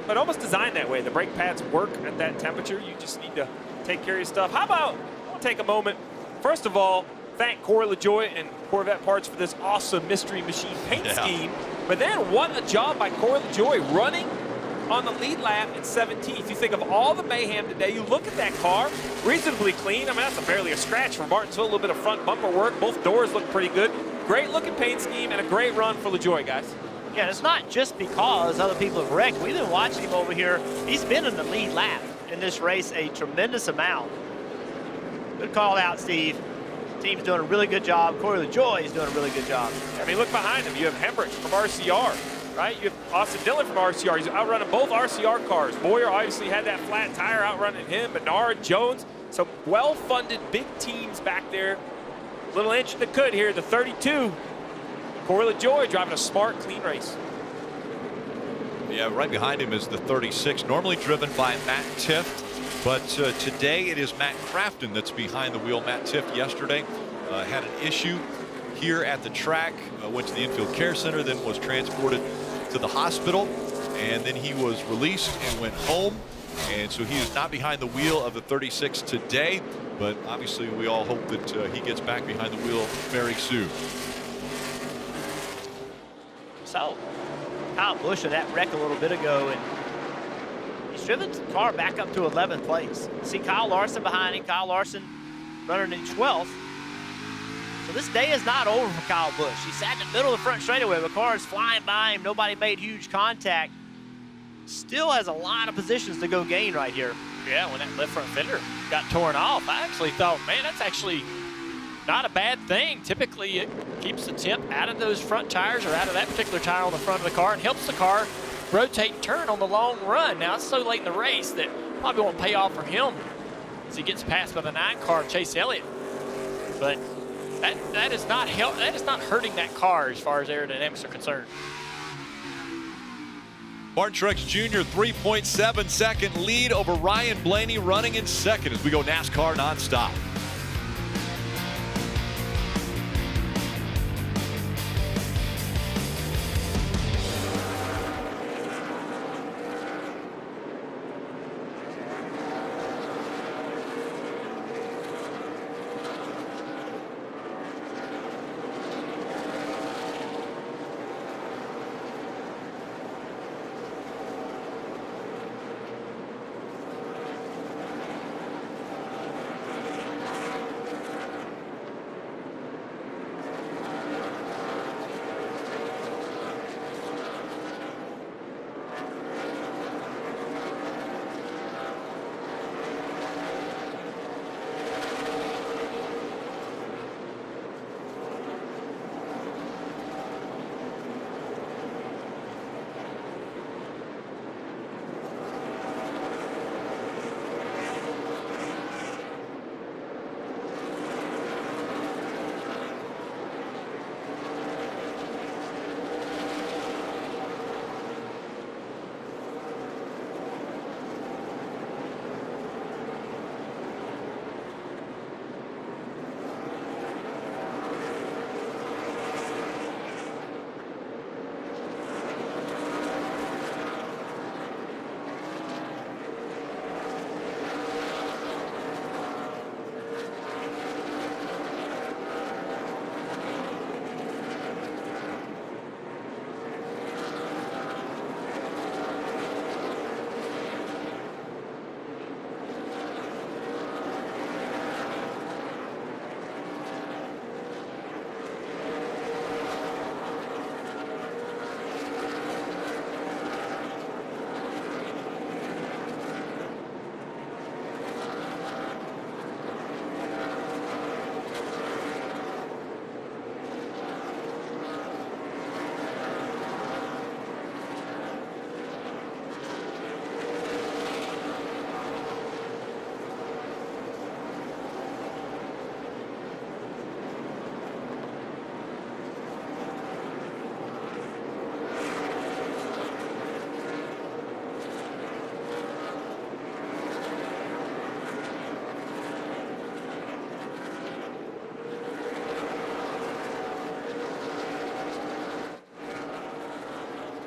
But almost designed that way. The brake pads work at that temperature. You just need to take care of your stuff. How about we'll take a moment. First of all, thank Corey LaJoie and Corvette Parts for this awesome Mystery Machine paint scheme. But then what a job by Corey LaJoie running on the lead lap in 17th. You think of all the mayhem today, you look at that car, reasonably clean. I mean, that's barely a scratch for Martinsville, a little bit of front bumper work. Both doors look pretty good. Great looking paint scheme and a great run for LaJoie, guys. Yeah, it's not just because other people have wrecked. We've been watching him over here. He's been in the lead lap in this race a tremendous amount. Good call out, Steve. The team's doing a really good job. Corey LaJoie is doing a really good job. I mean, look behind him. You have Hemrick from RCR. Right? You have Austin Dillon from RCR. He's outrunning both RCR cars. Boyer obviously had that flat tire outrunning him. Bernard, Jones. Some well-funded big teams back there. Little inch in the could here. The 32. Corey LaJoie driving a smart, clean race. Yeah, right behind him is the 36, normally driven by Matt Tifft. But today it is Matt Crafton that's behind the wheel. Matt Tifft yesterday had an issue here at the track, went to the infield care center, then was transported to the hospital, and then he was released and went home. And so he is not behind the wheel of the 36 today, but obviously we all hope that he gets back behind the wheel very soon. So Kyle Busch in that wreck a little bit ago, and he's driven the car back up to 11th place. See Kyle Larson behind him. Kyle Larson running in 12th. So this day is not over for Kyle Busch. He sat in the middle of the front straightaway with cars flying by him. Nobody made huge contact. Still has a lot of positions to go gain right here. Yeah, when that left front fender got torn off, I actually thought, man, that's actually not a bad thing. Typically, it keeps the temp out of those front tires or out of that particular tire on the front of the car and helps the car rotate and turn on the long run. Now, it's so late in the race that probably won't pay off for him as he gets passed by the 9 car, Chase Elliott. But that is not hurting that car as far as aerodynamics are concerned. Martin Truex Jr. 3.7-second lead over Ryan Blaney, running in second as we go NASCAR nonstop.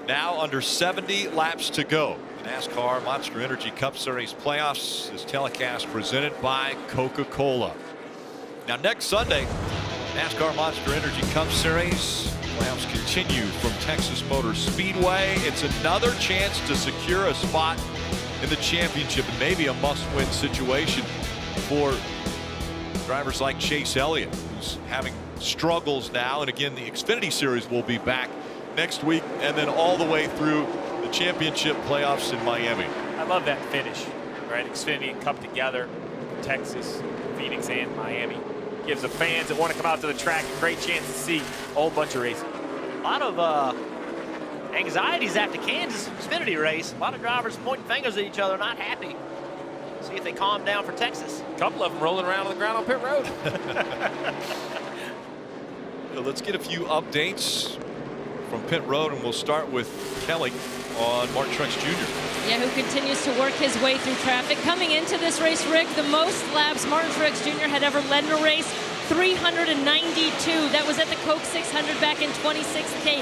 Now under 70 laps to go. The NASCAR Monster Energy Cup Series playoffs is telecast presented by Coca-Cola. Now next Sunday, NASCAR Monster Energy Cup Series playoffs continue from Texas Motor Speedway. It's another chance to secure a spot in the championship and maybe a must-win situation for drivers like Chase Elliott, who's having struggles now. And again, the Xfinity Series will be back next week and then all the way through the championship playoffs in Miami. I love that finish, right? Xfinity and Cup together, Texas, Phoenix, and Miami. Gives the fans that want to come out to the track a great chance to see a whole bunch of racing. A lot of anxieties after Kansas Xfinity race. A lot of drivers pointing fingers at each other, not happy. See if they calm down for Texas. A couple of them rolling around on the ground on pit road. So let's get a few updates from pit road, and we'll start with Kelly on Martin Truex Jr. Yeah, who continues to work his way through traffic. Coming into this race, Rick, the most laps Martin Truex Jr. had ever led in a race, 392. That was at the Coke 600 back in 2016.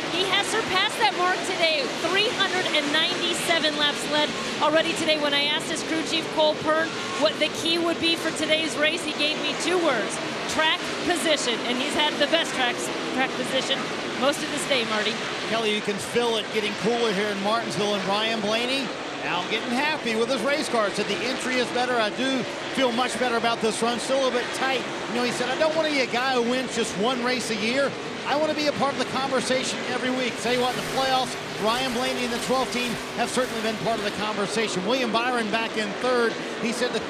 He has surpassed that mark today, 397 laps led already today. When I asked his crew chief, Cole Pern, what the key would be for today's race, he gave me 2 words: track position, and he's had the best track position most of this day, Marty. Kelly, you can feel it getting cooler here in Martinsville, and Ryan Blaney Now getting happy with his race car. Said the entry is better. I do feel much better about this run. Still a little bit tight. You know, he said, I don't want to be a guy who wins just one race a year. I want to be a part of the conversation every week. Tell you what, in the playoffs, Ryan Blaney and the 12 team have certainly been part of the conversation. William Byron back in third. He said the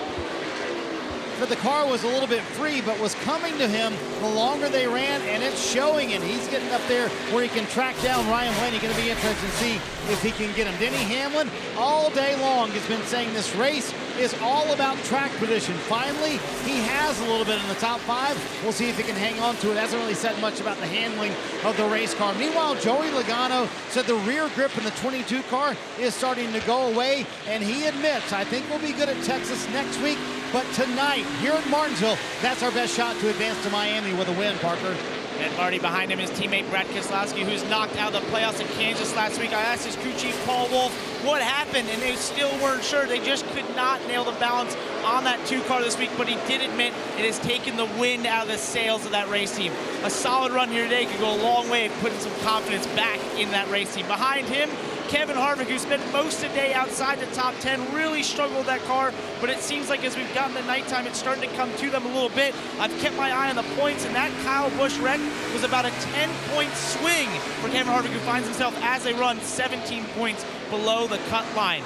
car was a little bit free, but was coming to him the longer they ran, and it's showing, and he's getting up there where he can track down Ryan Blaney. Going to be interesting to see if he can get him. Denny Hamlin all day long has been saying this race is all about track position. Finally, he has a little bit in the top 5. We'll see if he can hang on to it. Hasn't really said much about the handling of the race car. Meanwhile, Joey Logano said the rear grip in the 22 car is starting to go away, and he admits, I think we'll be good at Texas next week, but tonight, here at Martinsville, that's our best shot to advance to Miami with a win, Parker. And Marty behind him, his teammate Brad Keselowski, who's knocked out of the playoffs in Kansas last week. I asked his crew chief, Paul Wolf, what happened, and they still weren't sure. They just could not nail the balance on that 2 car this week, but he did admit it has taken the wind out of the sails of that race team. A solid run here today could go a long way of putting some confidence back in that race team. Behind him, Kevin Harvick, who spent most of the day outside the top 10, really struggled with that car, but it seems like as we've gotten to nighttime, it's starting to come to them a little bit. I've kept my eye on the points, and that Kyle Busch wreck was about a 10-point swing for Kevin Harvick, who finds himself, as they run, 17 points below the cut line.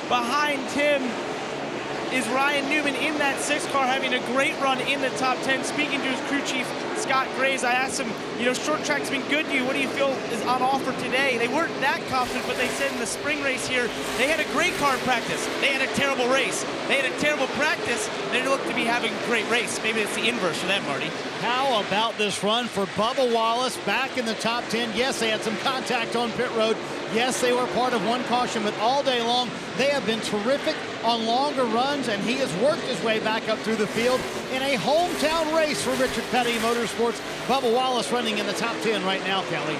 Behind him is Ryan Newman in that 6 car, having a great run in the top 10. Speaking to his crew chief, Scott Graves, I asked him, you know, short track's been good to you. What do you feel is on offer today? They weren't that confident, but they said in the spring race here, they had a great car in practice. They had a terrible race. They had a terrible practice. They look to be having a great race. Maybe it's the inverse for them, Marty. How about this run for Bubba Wallace back in the top 10? Yes, they had some contact on pit road. Yes, they were part of one caution, but all day long, they have been terrific on longer runs, and he has worked his way back up through the field in a hometown race for Richard Petty Motorsports. Bubba Wallace running in the top 10 right now, Kelly.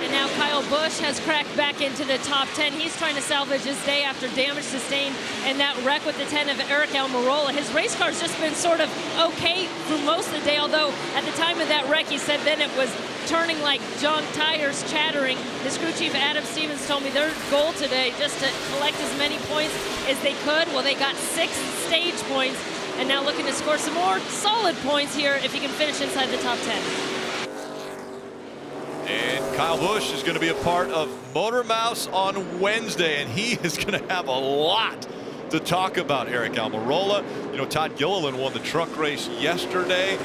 And now Kyle Busch has cracked back into the top 10. He's trying to salvage his day after damage sustained in that wreck with the 10 of Aric Almirola. His race car's just been sort of okay through most of the day, although at the time of that wreck, he said then it was turning like junk tires, chattering. His crew chief Adam Stevens told me their goal today just to collect as many points as they could. Well, they got 6 stage points, and now looking to score some more solid points here if he can finish inside the top 10. And Kyle Busch is going to be a part of Motor Mouse on Wednesday, and he is going to have a lot to talk about. Aric Almirola, you know, Todd Gilliland won the truck race yesterday.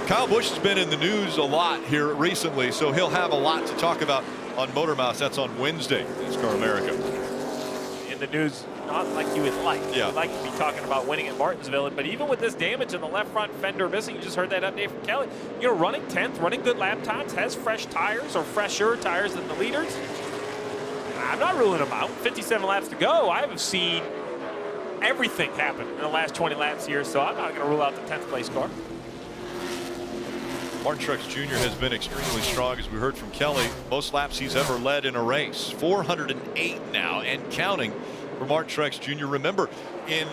Kyle Busch has been in the news a lot here recently, so he'll have a lot to talk about on Motor Mouse. That's on Wednesday, NASCAR America. In the news, not like you would like. Yeah. You'd like to be talking about winning at Martinsville, but even with this damage in the left front fender missing, you just heard that update from Kelly, you know, running 10th, running good lap times, has fresh tires or fresher tires than the leaders. I'm not ruling him out. 57 laps to go. I haven't seen everything happen in the last 20 laps here, so I'm not going to rule out the 10th place car. Martin Truex Jr. has been extremely strong, as we heard from Kelly. Most laps he's ever led in a race. 408 now and counting for Martin Truex Jr. Remember, in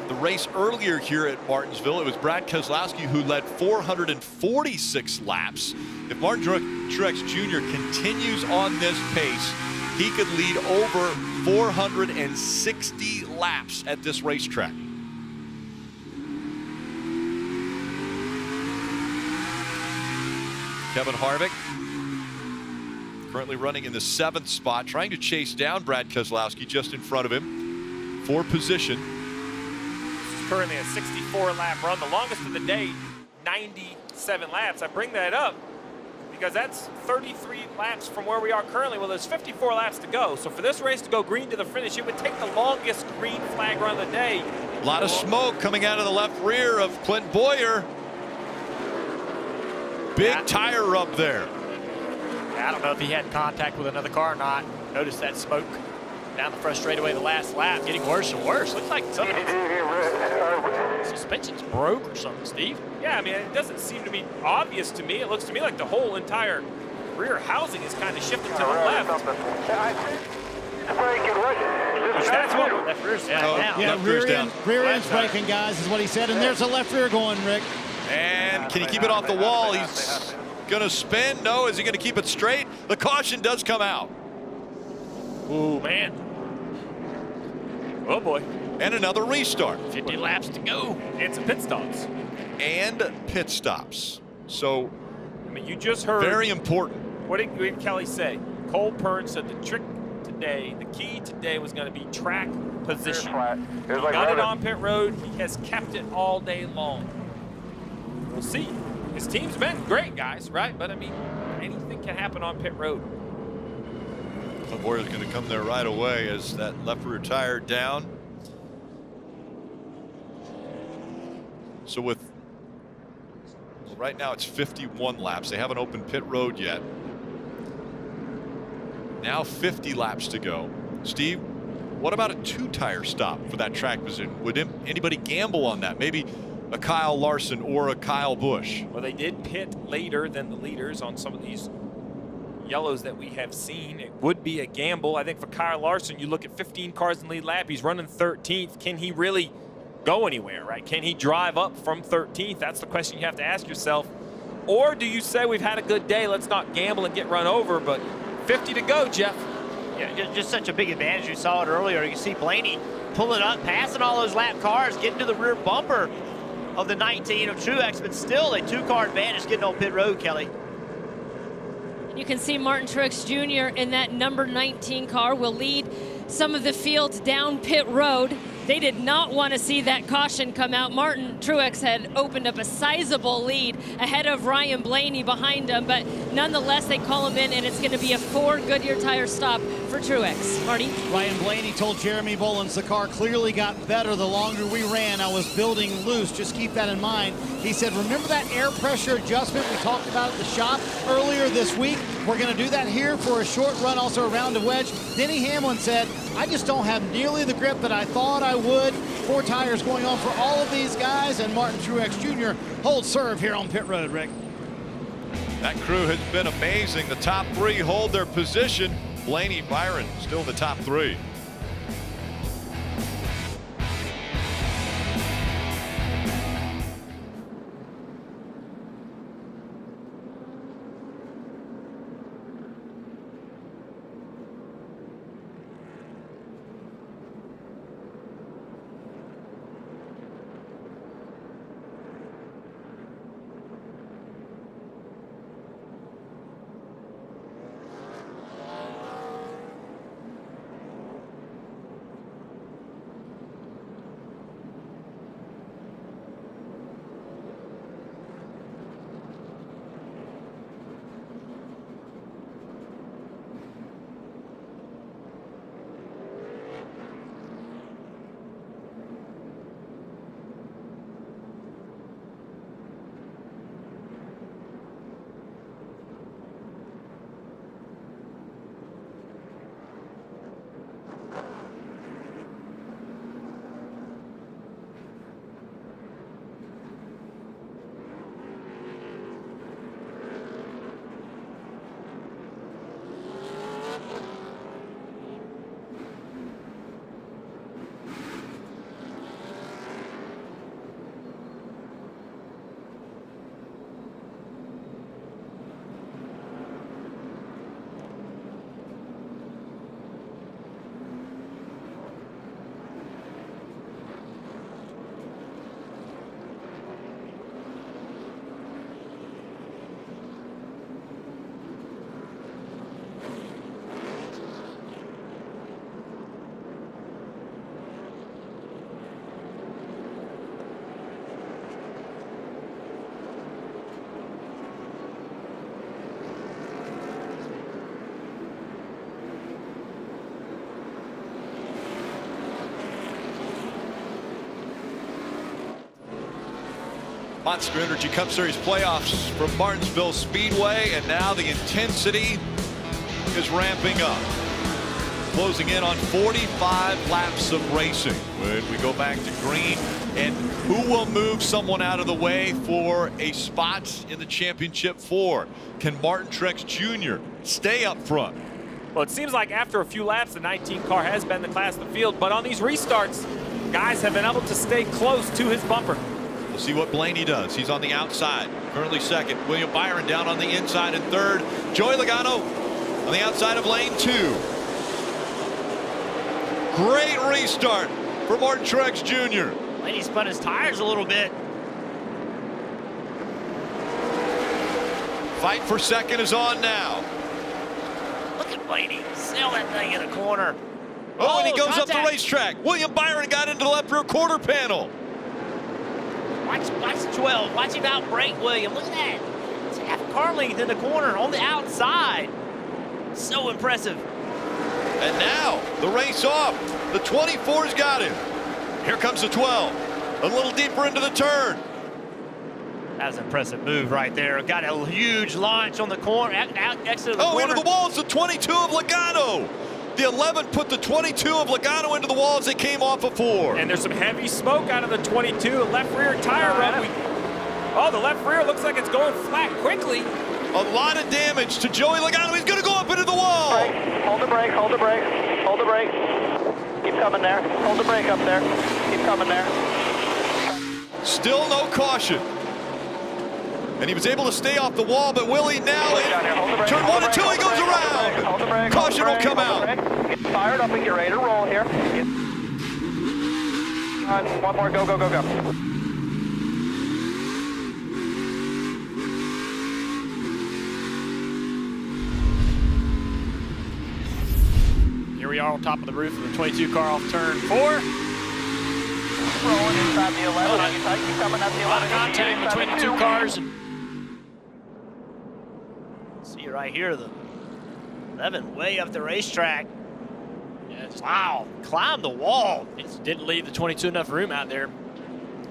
the race earlier here at Martinsville, it was Brad Keselowski who led 446 laps. If Martin Truex Jr. continues on this pace, he could lead over 460 laps at this racetrack. Kevin Harvick currently running in the 7th spot, trying to chase down Brad Keselowski just in front of him for position. This is currently a 64-lap run, the longest of the day, 97 laps. I bring that up because that's 33 laps from where we are currently. Well, there's 54 laps to go. So for this race to go green to the finish, it would take the longest green flag run of the day. A lot of smoke coming out of the left rear of Clint Boyer. Big tire rub there. I don't know if he had contact with another car or not. Notice that smoke down the front straightaway the last lap, getting worse and worse. Looks like something. Suspension's broke or something, Steve. Yeah, I mean, it doesn't seem to be obvious to me. It looks to me like the whole entire rear housing is kind of shifting to the left. That's what left rear's down. Yeah, left rear's down. Rear end's braking, guys, is what he said. And there's a left rear going, Rick. And can he keep it off the wall? He's going to spin. No, is he going to keep it straight? The caution does come out. Ooh, man. Oh boy. And another restart. 50 laps to go. And some pit stops. And pit stops. So, I mean, you just heard. Very important. What did Kelly say? Cole Pern said the trick today, the key today was going to be track position. He got it on pit road. He has kept it all day long. We'll see. His team's been great, guys, right? But, I mean, anything can happen on pit road. Clint Bowyer's going to come there right away as that left rear tire down. So with right now it's 51 laps. They haven't opened pit road yet. Now 50 laps to go. Steve, what about a 2-tire stop for that track position? Would anybody gamble on that? Maybe a Kyle Larson or a Kyle Busch? Well, they did pit later than the leaders on some of these yellows that we have seen. It would be a gamble. I think for Kyle Larson, you look at 15 cars in the lead lap. He's running 13th. Can he really go anywhere, right? Can he drive up from 13th? That's the question you have to ask yourself. Or do you say we've had a good day, let's not gamble and get run over, but 50 to go, Jeff. Yeah, just such a big advantage. You saw it earlier. You see Blaney pulling up, passing all those lap cars, getting to the rear bumper of the 19 of Truex, but still a 2-car advantage getting on pit road, Kelly. You can see Martin Truex Jr. in that number 19 car will lead some of the field down pit road. They did not want to see that caution come out. Martin Truex had opened up a sizable lead ahead of Ryan Blaney behind him, but nonetheless, they call him in, and it's going to be a 4 Goodyear tire stop for Truex. Marty? Ryan Blaney told Jeremy Bullins the car clearly got better the longer we ran. I was building loose. Just keep that in mind. He said, remember that air pressure adjustment we talked about at the shop earlier this week? We're going to do that here for a short run, also around a wedge. Denny Hamlin said, I just don't have nearly the grip that I thought I would. 4 tires going on for all of these guys, and Martin Truex Jr. holds serve here on pit road, Rick. That crew has been amazing. The top 3 hold their position. Blaney, Byron still in the top 3. Monster Energy Cup Series playoffs from Martinsville Speedway, and now the intensity is ramping up. Closing in on 45 laps of racing. When we go back to green, and who will move someone out of the way for a spot in the championship 4? Can Martin Truex Jr. stay up front? Well, it seems like after a few laps, the 19 car has been the class of the field, but on these restarts, guys have been able to stay close to his bumper. We'll see what Blaney does. He's on the outside, currently second. William Byron down on the inside in third. Joey Logano on the outside of lane 2. Great restart for Martin Truex Jr. Blaney spun his tires a little bit. Fight for second is on now. Look at Blaney sail that thing in the corner. Oh, and he goes contact. up the racetrack. William Byron got into the left rear quarter panel. Watch 12. Watch him outbrake William. Look at that. It's half a car length in the corner on the outside. So impressive. And now the race off. The 24's got him. Here comes the 12. A little deeper into the turn. That was an impressive move right there. Got a huge launch on the corner. Exit of the corner. Into the walls, the 22 of Logano. The 11 put the 22 of Logano into the wall as they came off of 4. And there's some heavy smoke out of the 22. Left rear tire rub. Oh, the left rear looks like it's going flat quickly. A lot of damage to Joey Logano. He's going to go up into the wall. Hold the brake, hold the brake, hold the brake. Keep coming there. Hold the brake up there. Keep coming there. Still no caution. And he was able to stay off the wall, but Willie now in turn 1 and 2, he goes around. Caution will come out. Get fired up and get ready to roll here. One more, go, go, go, go. Here we are on top of the roof of the 22 car off turn 4. Rolling inside the 11. Keep coming at the 11. A lot of contact between the 2 cars. See right here, the 11 way up the racetrack. Yeah, just wow, climbed the wall. It didn't leave the 22 enough room out there.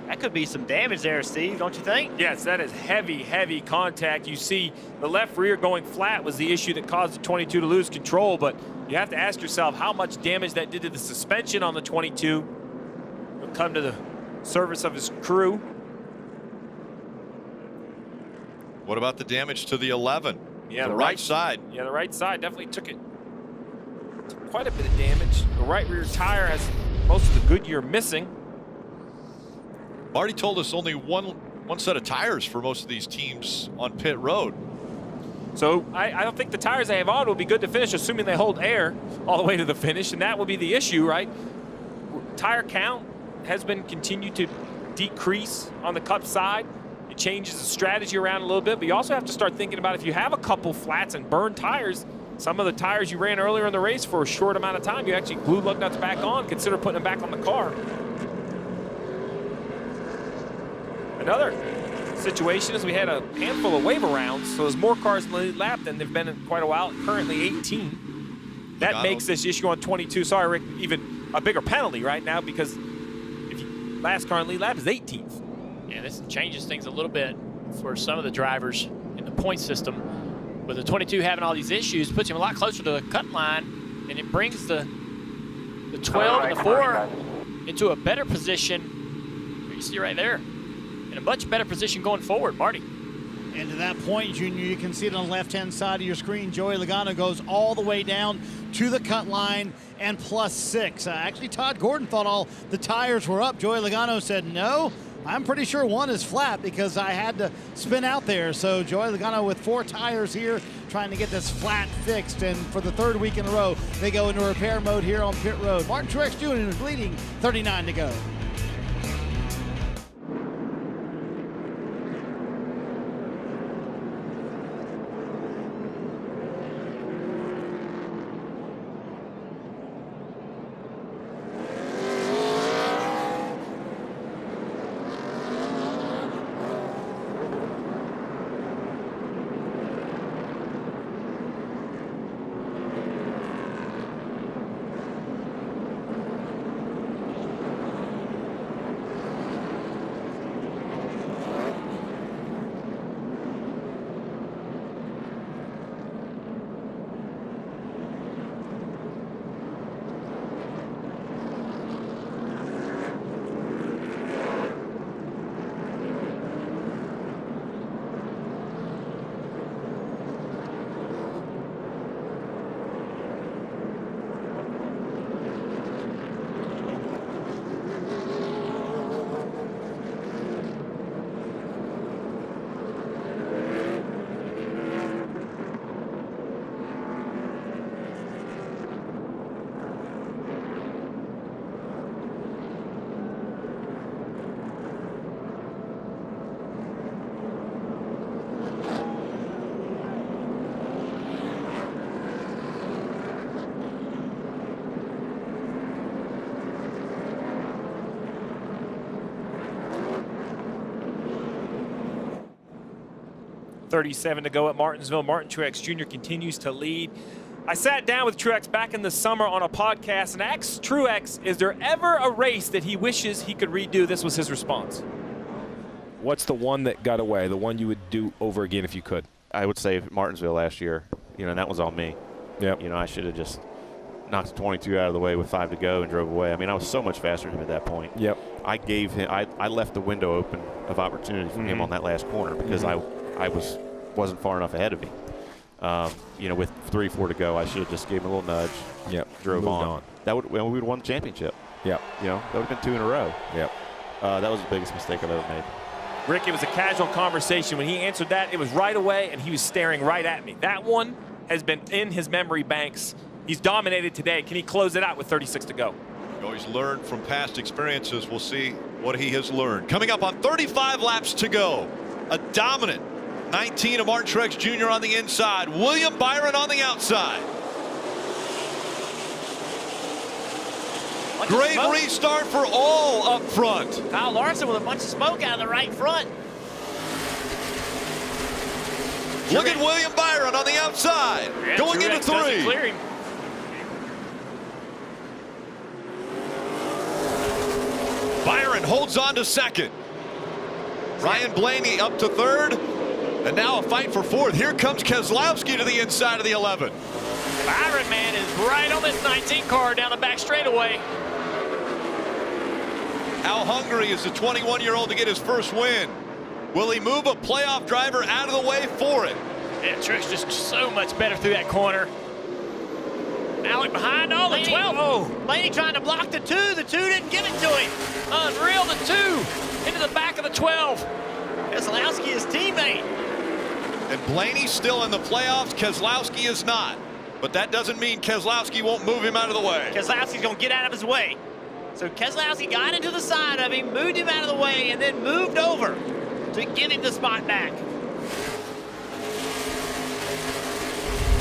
That could be some damage there, Steve, don't you think? Yes, that is heavy, heavy contact. You see the left rear going flat was the issue that caused the 22 to lose control, but you have to ask yourself how much damage that did to the suspension on the 22. He'll come to the service of his crew. What about the damage to the 11? Yeah, the right side. Yeah, the right side definitely took quite a bit of damage. The right rear tire has most of the Goodyear missing. Marty told us only one set of tires for most of these teams on pit road. So I don't think the tires they have on will be good to finish, assuming they hold air all the way to the finish, and that will be the issue, right? Tire count has been continued to decrease on the Cup side. It changes the strategy around a little bit, but you also have to start thinking about if you have a couple flats and burned tires, some of the tires you ran earlier in the race for a short amount of time, you actually glue lug nuts back on, consider putting them back on the car. Another situation is we had a handful of waiver rounds, so there's more cars in the lead lap than they've been in quite a while, currently 18. That makes this issue on 22, sorry Rick, even a bigger penalty right now because if you, last car in the lead lap is 18th. Yeah, this changes things a little bit for some of the drivers in the point system. With the 22 having all these issues, puts him a lot closer to the cut line, and it brings the 12 and the 4 into a better position. You see right there, in a much better position going forward, Marty. And to that point, Junior, you can see it on the left-hand side of your screen. Joey Logano goes all the way down to the cut line and +6. Actually, Todd Gordon thought all the tires were up. Joey Logano said, no, I'm pretty sure one is flat because I had to spin out there. So Joey Logano with 4 tires here trying to get this flat fixed. And for the 3rd week in a row, they go into repair mode here on pit road. Martin Truex Jr. is leading, 39 to go. 37 to go at Martinsville. Martin Truex Jr. continues to lead. I sat down with Truex back in the summer on a podcast and asked Truex, is there ever a race that he wishes he could redo? This was his response. What's the one that got away, the one you would do over again if you could? I would say Martinsville last year. You know, and that was on me. Yep. You know, I should have just knocked the 22 out of the way with 5 to go and drove away. I mean, I was so much faster than him at that point. Yep. I gave him, I left the window open of opportunity for him on that last corner because I wasn't far enough ahead of me. You know, with 3-4 to go, I should have just gave him a little nudge. Yep. Drove Moved on. That would, well, we would have won the championship. Yep. You know, that would have been 2 in a row. Yep. That was the biggest mistake I've ever made. Rick, it was a casual conversation. When he answered that, it was right away, and he was staring right at me. That one has been in his memory banks. He's dominated today. Can he close it out with 36 to go? He always learned from past experiences. We'll see what he has learned. Coming up on 35 laps to go, a dominant 19 of Martin Truex Jr. on the inside, William Byron on the outside. Great restart for all up front. Kyle Larson with a bunch of smoke out of the right front. Look at William Byron on the outside, going into 3. Clear him. Byron holds on to 2nd. Ryan Blaney up to 3rd. And now a fight for 4th. Here comes Keselowski to the inside of the 11. Byron, man, is right on this 19 car down the back straightaway. How hungry is the 21-year-old to get his first win? Will he move a playoff driver out of the way for it? Yeah, Truex just so much better through that corner. Now look behind all the 12. Oh, Blaney trying to block the 2. The 2 didn't give it to him. Unreal, the 2 into the back of the 12. Keselowski, his teammate. And Blaney's still in the playoffs. Keselowski is not. But that doesn't mean Keselowski won't move him out of the way. Keselowski's going to get out of his way. So Keselowski got into the side of him, moved him out of the way, and then moved over to give him the spot back.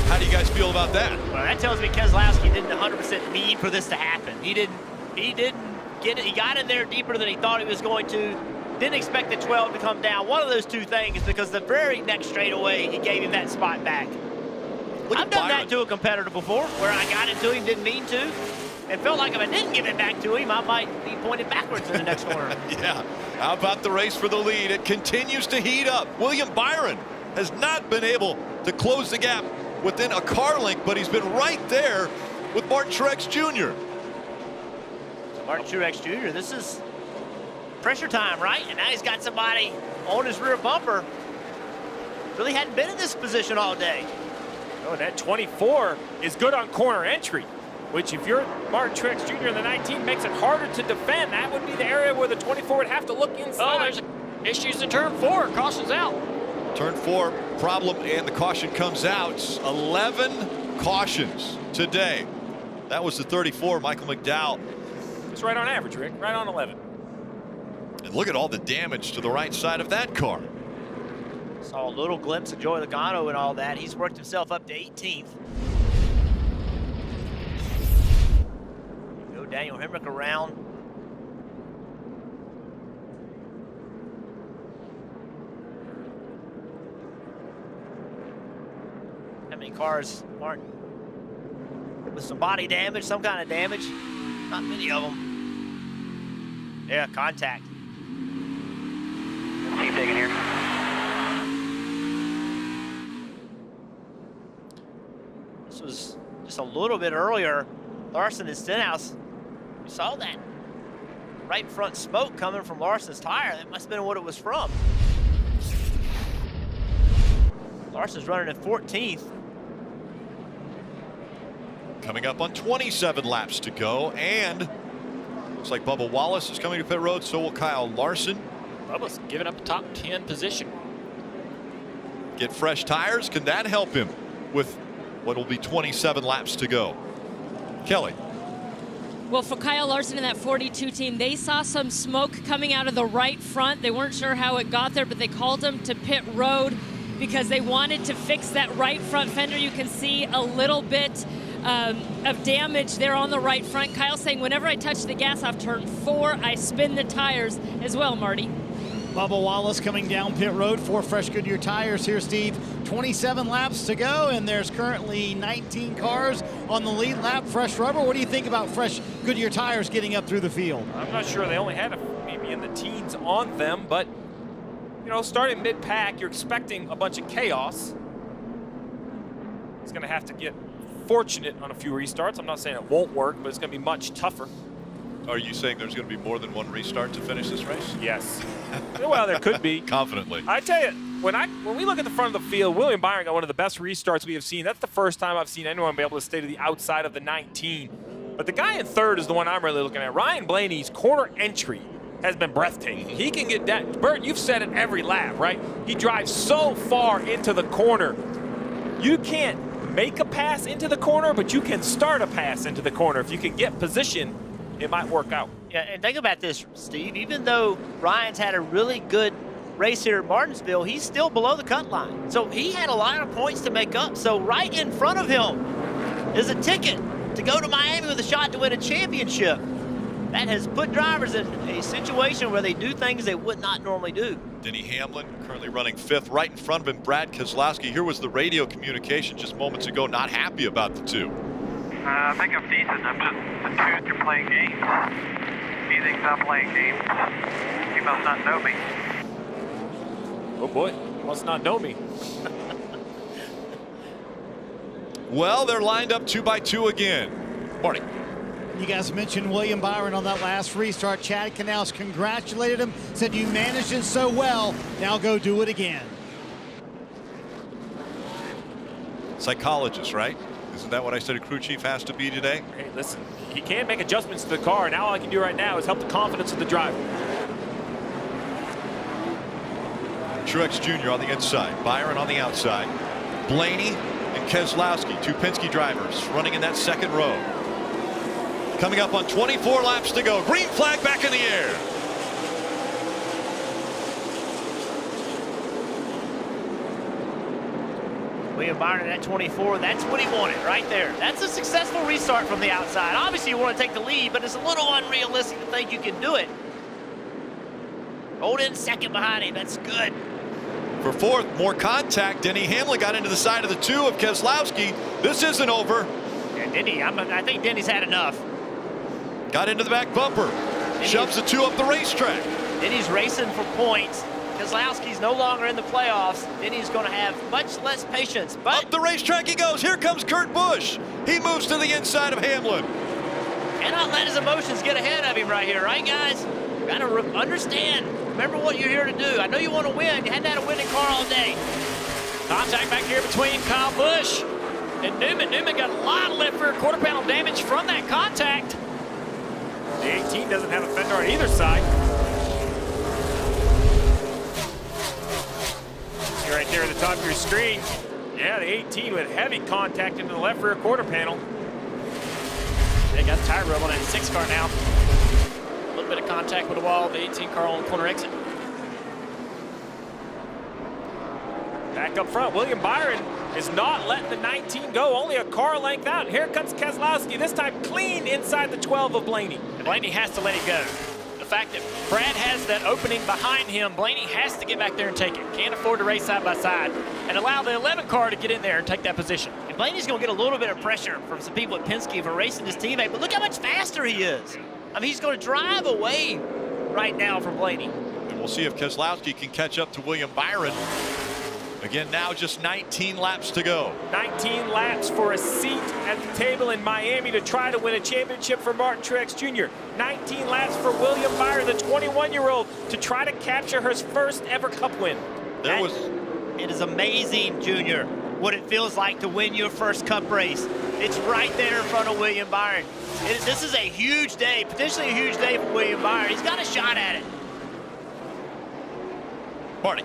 How do you guys feel about that? Well, that tells me Keselowski didn't 100% need for this to happen. He didn't get it. He got in there deeper than he thought he was going to. Didn't expect the 12 to come down. One of those 2 things, because the very next straightaway, he gave him that spot back. I've done that to a competitor before, where I got it to him, didn't mean to, and felt like if I didn't give it back to him, I might be pointed backwards in the next corner. Yeah. How about the race for the lead? It continues to heat up. William Byron has not been able to close the gap within a car length, but he's been right there with Martin Truex Jr. Martin Truex Jr., this is pressure time, right? And now he's got somebody on his rear bumper. Really hadn't been in this position all day. Oh, and that 24 is good on corner entry, which if you're Martin Truex Jr. in the 19 makes it harder to defend. That would be the area where the 24 would have to look inside. Oh, there's issues in turn 4. Caution's out. Turn 4 problem, and the caution comes out. 11 cautions today. That was the 34, Michael McDowell. It's right on average, Rick. Right on 11. And look at all the damage to the right side of that car. Saw a little glimpse of Joey Logano and all that. He's worked himself up to 18th. Go Daniel Hemrick around. How many cars, Martin? With some body damage, some kind of damage? Not many of them. Yeah, contact. Keep taking here. This was just a little bit earlier. Larson and Stenhouse, you saw that right front smoke coming from Larson's tire. That must have been what it was from. Larson's running at 14th. Coming up on 27 laps to go, and looks like Bubba Wallace is coming to pit road, so will Kyle Larson. Bubba's giving up a top 10 position. Get fresh tires. Can that help him with what will be 27 laps to go? Kelly. Well, for Kyle Larson and that 42 team, they saw some smoke coming out of the right front. They weren't sure how it got there, but they called him to pit road because they wanted to fix that right front fender. You can see a little bit of damage there on the right front. Kyle saying, whenever I touch the gas off turn 4, I spin the tires as well, Marty. Bubba Wallace coming down pit road for fresh Goodyear tires here, Steve. 27 laps to go, and there's currently 19 cars on the lead lap. Fresh rubber. What do you think about fresh Goodyear tires getting up through the field? I'm not sure. They only had maybe in the teens on them, but you know, starting mid-pack, you're expecting a bunch of chaos. He's going to have to get fortunate on a few restarts. I'm not saying it won't work, but it's going to be much tougher. Are you saying there's going to be more than one restart to finish this race? Yes. Well, there could be. Confidently. I tell you, when we look at the front of the field, William Byron got one of the best restarts we have seen. That's the first time I've seen anyone be able to stay to the outside of the 19. But the guy in third is the one I'm really looking at. Ryan Blaney's corner entry has been breathtaking. He can get that. Bert, you've said it every lap, right? He drives so far into the corner. You can't make a pass into the corner, but you can start a pass into the corner. If you can get position, it might work out. Yeah, and think about this, Steve. Even though Ryan's had a really good race here at Martinsville, he's still below the cut line. So he had a lot of points to make up. So right in front of him is a ticket to go to Miami with a shot to win a championship. That has put drivers in a situation where they do things they would not normally do. Denny Hamlin currently running 5th. Right in front of him, Brad Keselowski. Here was the radio communication just moments ago, not happy about the two. I think I'm decent. I'm just the truth. You're playing games. He thinks I'm playing games. He must not know me. Oh boy, he must not know me. Well, they're lined up 2 by 2 again. Marty. You guys mentioned William Byron on that last restart. Chad Knaus congratulated him, said you managed it so well, now go do it again. Psychologist, right? Isn't that what I said a crew chief has to be today? Hey, listen, he can make adjustments to the car. Now all I can do right now is help the confidence of the driver. Truex Jr. on the inside, Byron on the outside. Blaney and Keselowski, two Penske drivers, running in that second row. Coming up on 24 laps to go. Green flag back in the air. William Byron at 24, that's what he wanted right there. That's a successful restart from the outside. Obviously you want to take the lead, but it's a little unrealistic to think you can do it. Rolled in second behind him, that's good. For 4th, more contact. Denny Hamlin got into the side of the 2 of Keselowski. This isn't over. Yeah, Denny, I think Denny's had enough. Got into the back bumper. Shoves the 2 up the racetrack. Denny's racing for points. Keselowski's no longer in the playoffs. Denny's going to have much less patience. But up the racetrack he goes. Here comes Kurt Busch. He moves to the inside of Hamlin. Cannot let his emotions get ahead of him right here, right, guys? Got to understand. Remember what you're here to do. I know you want to win. You hadn't had a winning car all day. Contact back here between Kyle Busch and Newman. Newman got a lot of left rear quarter panel damage from that contact. The 18 doesn't have a fender on either side. See right there at the top of your screen. Yeah, the 18 with heavy contact into the left rear quarter panel. They got tire rub on that 6 car now. A little bit of contact with the wall, the 18 car on the corner exit. Back up front, William Byron is not letting the 19 go, only a car length out. And here comes Keselowski, this time clean inside the 12 of Blaney. And Blaney has to let it go. The fact that Brad has that opening behind him, Blaney has to get back there and take it. Can't afford to race side by side and allow the 11 car to get in there and take that position. And Blaney's going to get a little bit of pressure from some people at Penske for racing his teammate, but look how much faster he is. I mean, he's going to drive away right now from Blaney. And we'll see if Keselowski can catch up to William Byron. Again, now just 19 laps to go. 19 laps for a seat at the table in Miami to try to win a championship for Martin Truex Jr. 19 laps for William Byron, the 21-year-old, to try to capture his first ever Cup win. It is amazing, Junior, what it feels like to win your first Cup race. It's right there in front of William Byron. This is a huge day, potentially a huge day for William Byron. He's got a shot at it. Marty.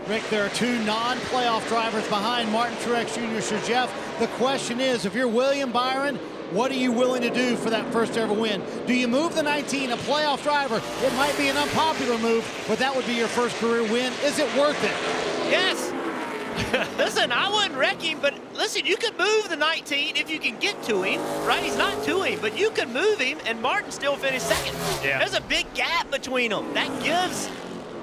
Rick, there are 2 non-playoff drivers behind Martin Truex Jr. So, Jeff, the question is, if you're William Byron, what are you willing to do for that first ever win? Do you move the 19, a playoff driver? It might be an unpopular move, but that would be your first career win. Is it worth it? Yes. Listen, I wouldn't wreck him, but listen, you could move the 19 if you can get to him, right? He's not to him, but you can move him, and Martin still finished second. Yeah. There's a big gap between them. That gives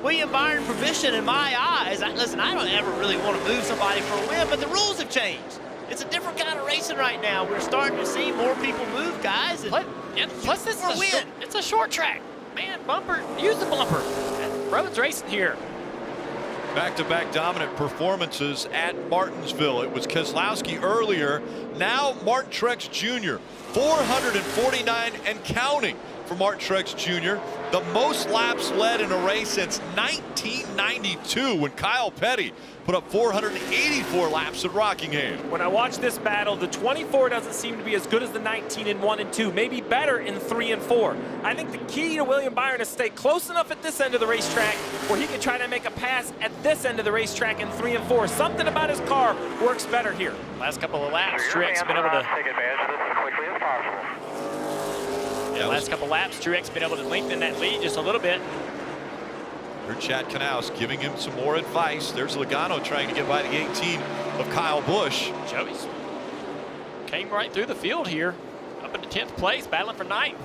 William Byron provision in my eyes. Listen, I don't ever really want to move somebody for a win, but the rules have changed. It's a different kind of racing right now. We're starting to see more people move, guys. And Plus, this is a win. It's a short track. Man, bumper, use the bumper. Road's racing here. Back-to-back dominant performances at Martinsville. It was Keselowski earlier. Now Martin Truex Jr. 449 and counting for Martin Truex Jr. The most laps led in a race since 1992 when Kyle Petty put up 484 laps at Rockingham. When I watch this battle, the 24 doesn't seem to be as good as the 19 in 1 and 2, maybe better in 3 and 4. I think the key to William Byron is stay close enough at this end of the racetrack where he can try to make a pass at this end of the racetrack in 3 and 4. Something about his car works better here. Last couple of laps, Truex been able to take advantage of this as quickly as possible. last couple laps, Truex been able to lengthen that lead just a little bit. Here's Chad Knaus giving him some more advice. There's Logano trying to get by the 18 of Kyle Busch. Joey's came right through the field here, up into 10th place, battling for 9th.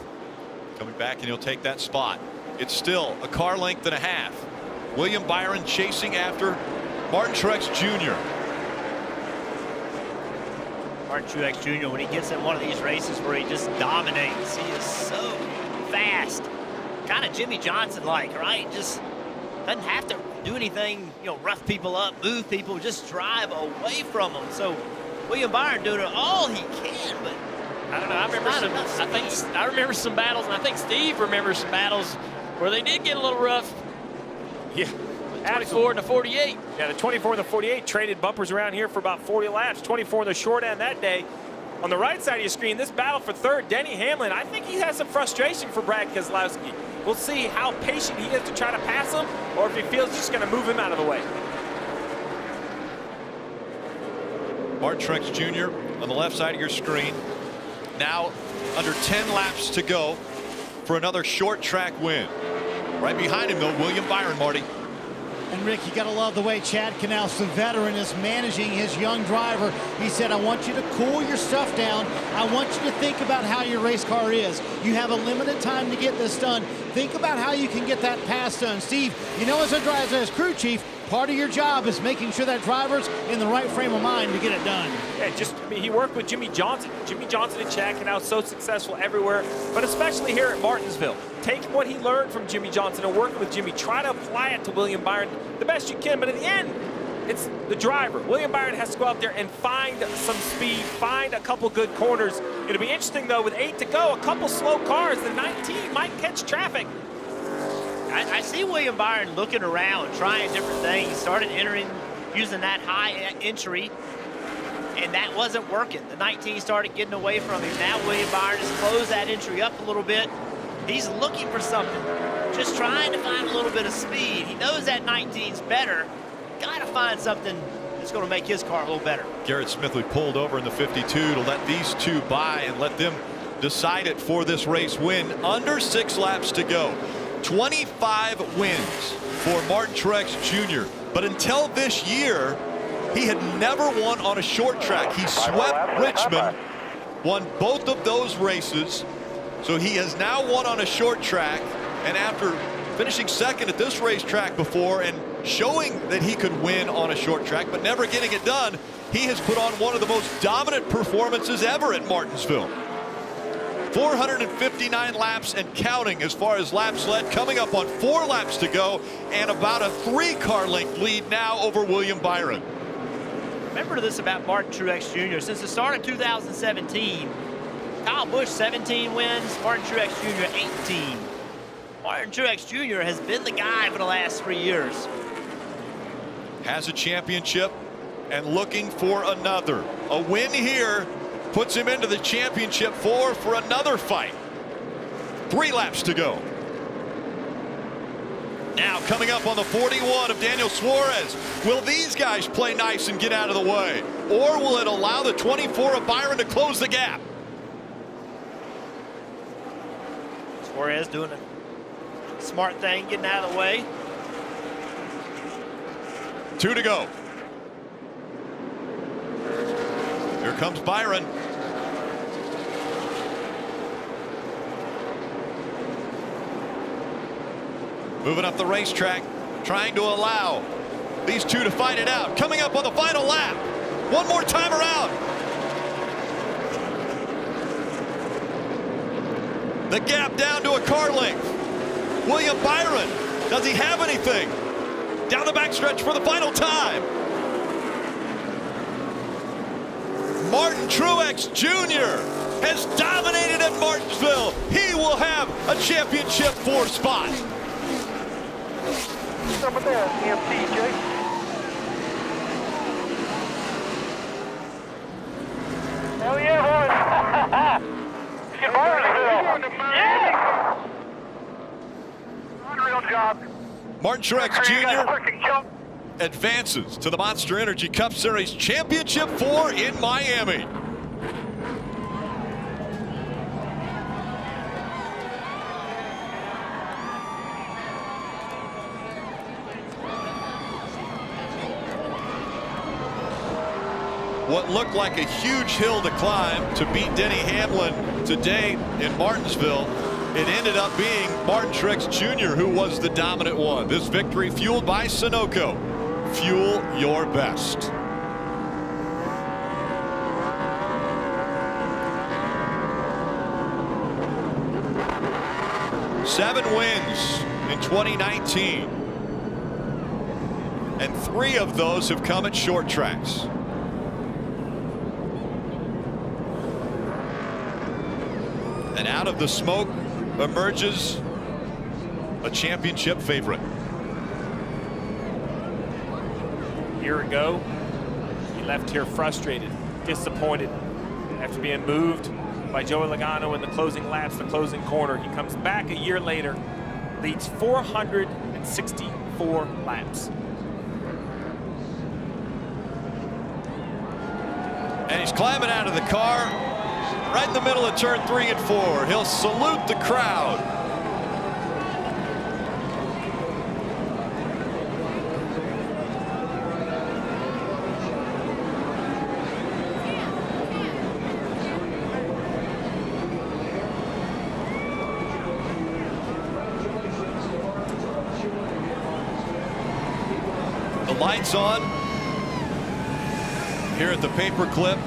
Coming back, and he'll take that spot. It's still a car length and a half. William Byron chasing after Martin Truex Jr. Martin Truex Jr., when he gets in one of these races where he just dominates, he is so fast. Kind of Jimmie Johnson-like, right? Just doesn't have to do anything, you know, rough people up, move people, just drive away from them. So William Byron doing all he can, but I don't know. I remember some battles, and I think Steve remembers some battles where they did get a little rough. Yeah. 24 and the 48. Yeah, the 24 and the 48 traded bumpers around here for about 40 laps. 24 in the short end that day. On the right side of your screen, this battle for third, Denny Hamlin. I think he has some frustration for Brad Keselowski. We'll see how patient he is to try to pass him, or if he feels he's just going to move him out of the way. Martin Truex Jr. on the left side of your screen. Now under 10 laps to go for another short track win. Right behind him, though, William Byron, Marty. And Rick, you got to love the way Chad Knaus, the veteran, is managing his young driver. He said, I want you to cool your stuff down. I want you to think about how your race car is. You have a limited time to get this done. Think about how you can get that pass done. Steve, you know, as a driver, as crew chief, part of your job is making sure that driver's in the right frame of mind to get it done. Yeah, he worked with Jimmie Johnson. Jimmie Johnson and Chad Knaus so successful everywhere, but especially here at Martinsville. Take what he learned from Jimmie Johnson and working with Jimmie. Try to apply it to William Byron the best you can, but in the end, it's the driver. William Byron has to go out there and find some speed, find a couple good corners. It'll be interesting, though, with 8 to go, a couple slow cars. The 19 might catch traffic. I see William Byron looking around, trying different things. He started entering, using that high entry, and that wasn't working. The 19 started getting away from him. Now William Byron has closed that entry up a little bit. He's looking for something, just trying to find a little bit of speed. He knows that 19's better. Got to find something that's going to make his car a little better. Garrett Smithley pulled over in the 52 to let these two by and let them decide it for this race win. Under 6 laps to go. 25 wins for Martin Truex Jr. But until this year, he had never won on a short track. He swept Richmond, won both of those races. So he has now won on a short track, and after finishing second at this racetrack before and showing that he could win on a short track but never getting it done, he has put on one of the most dominant performances ever at Martinsville. 459 laps and counting as far as laps led, coming up on 4 laps to go, and about a 3-car length lead now over William Byron. Remember this about Martin Truex Jr. Since the start of 2017, Kyle Busch 17 wins, Martin Truex Jr. 18. Martin Truex Jr. has been the guy for the last 3 years. Has a championship and looking for another. A win here puts him into the championship for another fight. 3 laps to go. Now coming up on the 41 of Daniel Suarez. Will these guys play nice and get out of the way? Or will it allow the 24 of Byron to close the gap? Suarez doing a smart thing, getting out of the way. 2 to go. Here comes Byron. Moving up the racetrack. trying to allow these two to fight it out. Coming up on the final lap. One more time around. The gap down to a car length. William Byron, does he have anything? Down the backstretch for the final time. Martin Truex Jr. has dominated at Martinsville. He will have a championship 4 spot. Number there, MTJ. Hell yeah, boys. Get Martinsville. Yeah! Unreal job. Martin Truex Jr. advances to the Monster Energy Cup Series Championship 4 in Miami. What looked like a huge hill to climb to beat Denny Hamlin today in Martinsville, it ended up being Martin Truex Jr. who was the dominant one. This victory fueled by Sunoco. Fuel your best. Seven wins in 2019. And 3 of those have come at short tracks. And out of the smoke emerges a championship favorite. A year ago, he left here frustrated, disappointed after being moved by Joey Logano in the closing laps, the closing corner. He comes back a year later, leads 464 laps. And he's climbing out of the car right in the middle of turn 3 and 4. He'll salute the crowd. The lights on here at the paperclip.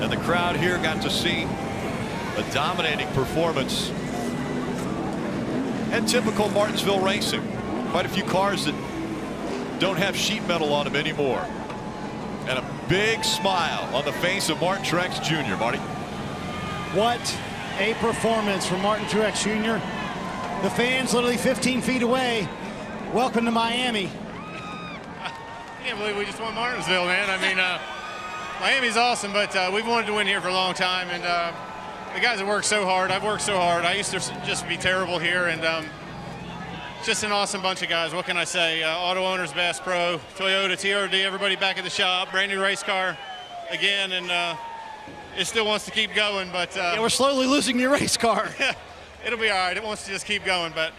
And the crowd here got to see a dominating performance and typical Martinsville racing. Quite a few cars that don't have sheet metal on them anymore. And a big smile on the face of Martin Truex Jr. Marty. What a performance from Martin Truex Jr. The fans literally 15 feet away. Welcome to Miami. I can't believe we just won Martinsville, man. I mean, Miami's awesome, but we've wanted to win here for a long time, and the guys have worked so hard. I've worked so hard. I used to just be terrible here, and just an awesome bunch of guys. What can I say? Auto Owners, Bass Pro, Toyota, TRD, everybody back at the shop, brand new race car again, and it still wants to keep going, but yeah, we're slowly losing your race car. It'll be all right. It wants to just keep going, but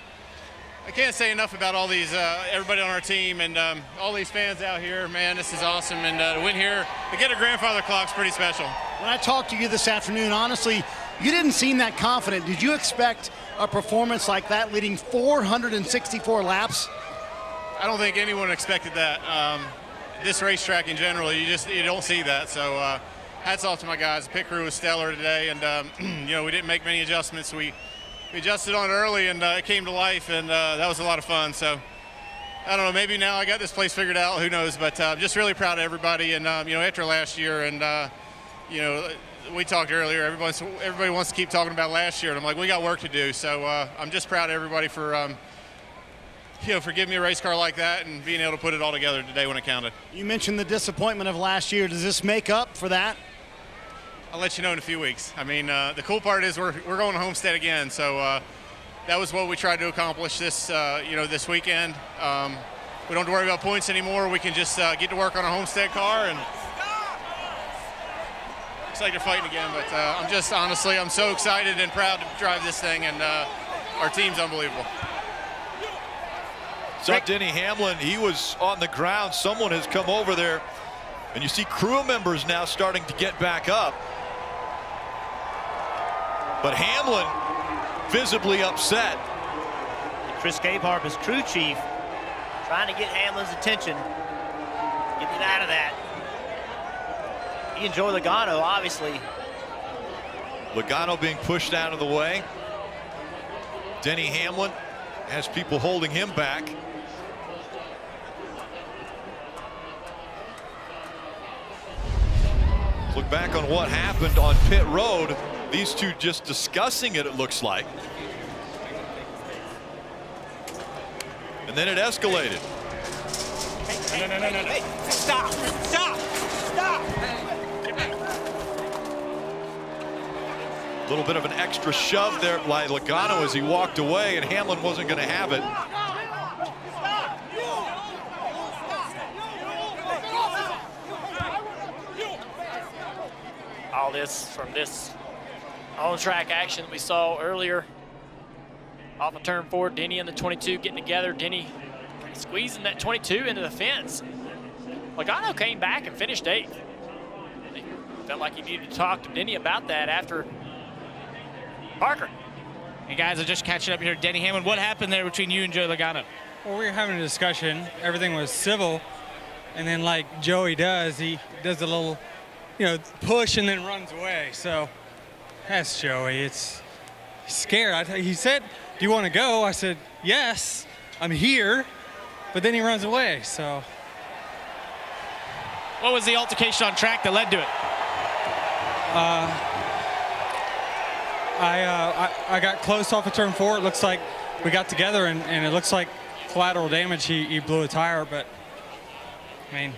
I can't say enough about all these, everybody on our team and all these fans out here. Man, this is awesome. And to win here, to get a grandfather clock's pretty special. When I talked to you this afternoon, honestly, you didn't seem that confident. Did you expect a performance like that, leading 464 laps? I don't think anyone expected that. This racetrack in general, you don't see that. So hats off to my guys. The pit crew was stellar today, and you know, we didn't make many adjustments. We adjusted on it early, and it came to life, and that was a lot of fun. So I don't know, maybe now I got this place figured out, who knows, but I'm just really proud of everybody. And you know, after last year, and you know, we talked earlier, everybody wants to keep talking about last year, and I'm like, we got work to do. So I'm just proud of everybody for you know, for giving me a race car like that and being able to put it all together today when it counted. You mentioned the disappointment of last year. Does this make up for that? I'll let you know in a few weeks. I mean, the cool part is we're going to Homestead again, so that was what we tried to accomplish this you know, this weekend. We don't have to worry about points anymore. We can just get to work on a Homestead car, and looks like they're fighting again. But I'm just honestly, I'm so excited and proud to drive this thing, and our team's unbelievable. Saw Denny Hamlin, he was on the ground. Someone has come over there, and you see crew members now starting to get back up. But Hamlin visibly upset. Chris Capehart, his crew chief, trying to get Hamlin's attention, getting him out of that. He and Joey Logano, obviously. Logano being pushed out of the way. Denny Hamlin has people holding him back. Look back on what happened on pit road. These two just discussing it looks like. And then it escalated. Hey, stop. A little bit of an extra shove there by Logano as he walked away, and Hamlin wasn't going to have it. All this from this on-track action we saw earlier. Off of turn 4, Denny and the 22 getting together. Denny squeezing that 22 into the fence. Logano came back and finished 8th. He felt like he needed to talk to Denny about that after Parker. And guys, I'm just catching up here. Denny Hamlin, what happened there between you and Joey Logano? Well, we were having a discussion. Everything was civil. And then like Joey does, he does a little, push and then runs away. So that's Joey. He's scared. He said, "Do you want to go?" I said, "Yes, I'm here." But then he runs away, so. What was the altercation on track that led to it? I got close off of turn 4. It looks like we got together, and it looks like collateral damage. He blew a tire, but I mean,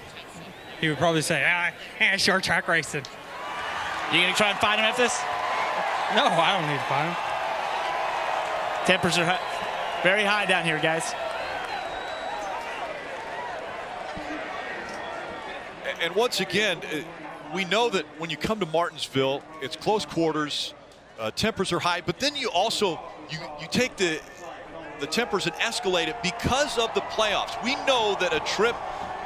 he would probably say, short track racing. You gonna try and find him after this? No, I don't need to find him. Tempers are very high down here, guys. And once again, we know that when you come to Martinsville, it's close quarters, tempers are high, but then you also, you take the tempers and escalate it because of the playoffs. We know that a trip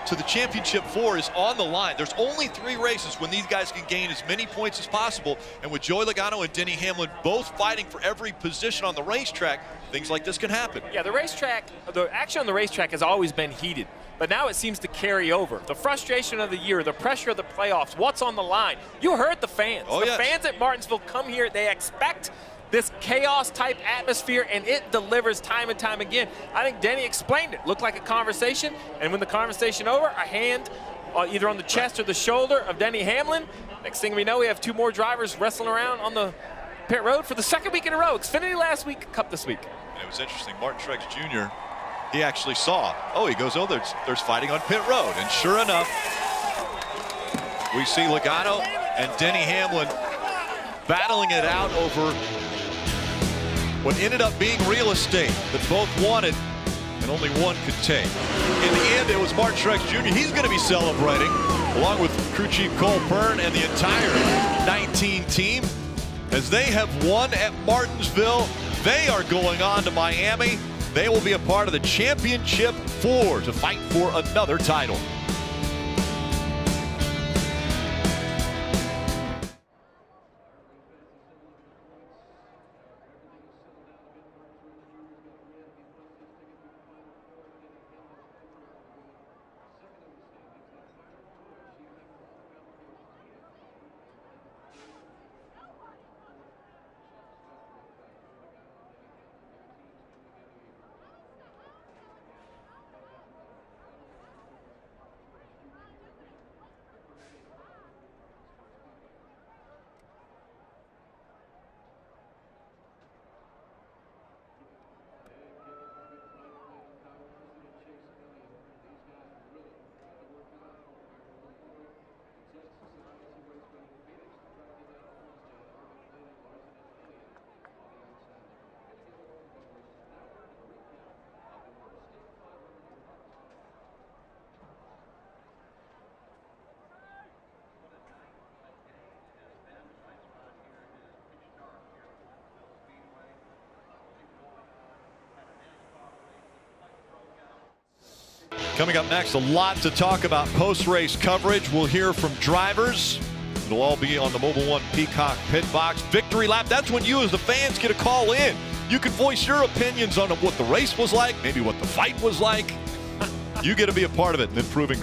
to the championship 4 is on the line. There's only 3 races when these guys can gain as many points as possible, and with Joey Logano and Denny Hamlin both fighting for every position on the racetrack, things like this can happen. Yeah, the action on the racetrack has always been heated, but now it seems to carry over. The frustration of the year, the pressure of the playoffs, what's on the line. You heard the fans. Oh, the fans at Martinsville come here, they expect this chaos-type atmosphere, and it delivers time and time again. I think Denny explained it. Looked like a conversation, and when the conversation over, a hand either on the chest or the shoulder of Denny Hamlin. Next thing we know, we have 2 more drivers wrestling around on the pit road for the 2nd week in a row. Xfinity last week, Cup this week. And it was interesting. Martin Truex Jr., he actually saw, he goes, there's fighting on pit road. And sure enough, we see Logano and Denny Hamlin battling it out over what ended up being real estate that both wanted and only one could take. In the end, it was Martin Truex Jr. He's going to be celebrating along with crew chief Cole Pearn and the entire 19 team as they have won at Martinsville. They are going on to Miami. They will be a part of the championship 4 to fight for another title. Coming up next, a lot to talk about post-race coverage. We'll hear from drivers. It'll all be on the Mobile One Peacock Pit Box. Victory Lap, that's when you as the fans get a call in. You can voice your opinions on what the race was like, maybe what the fight was like. You get to be a part of it in Improving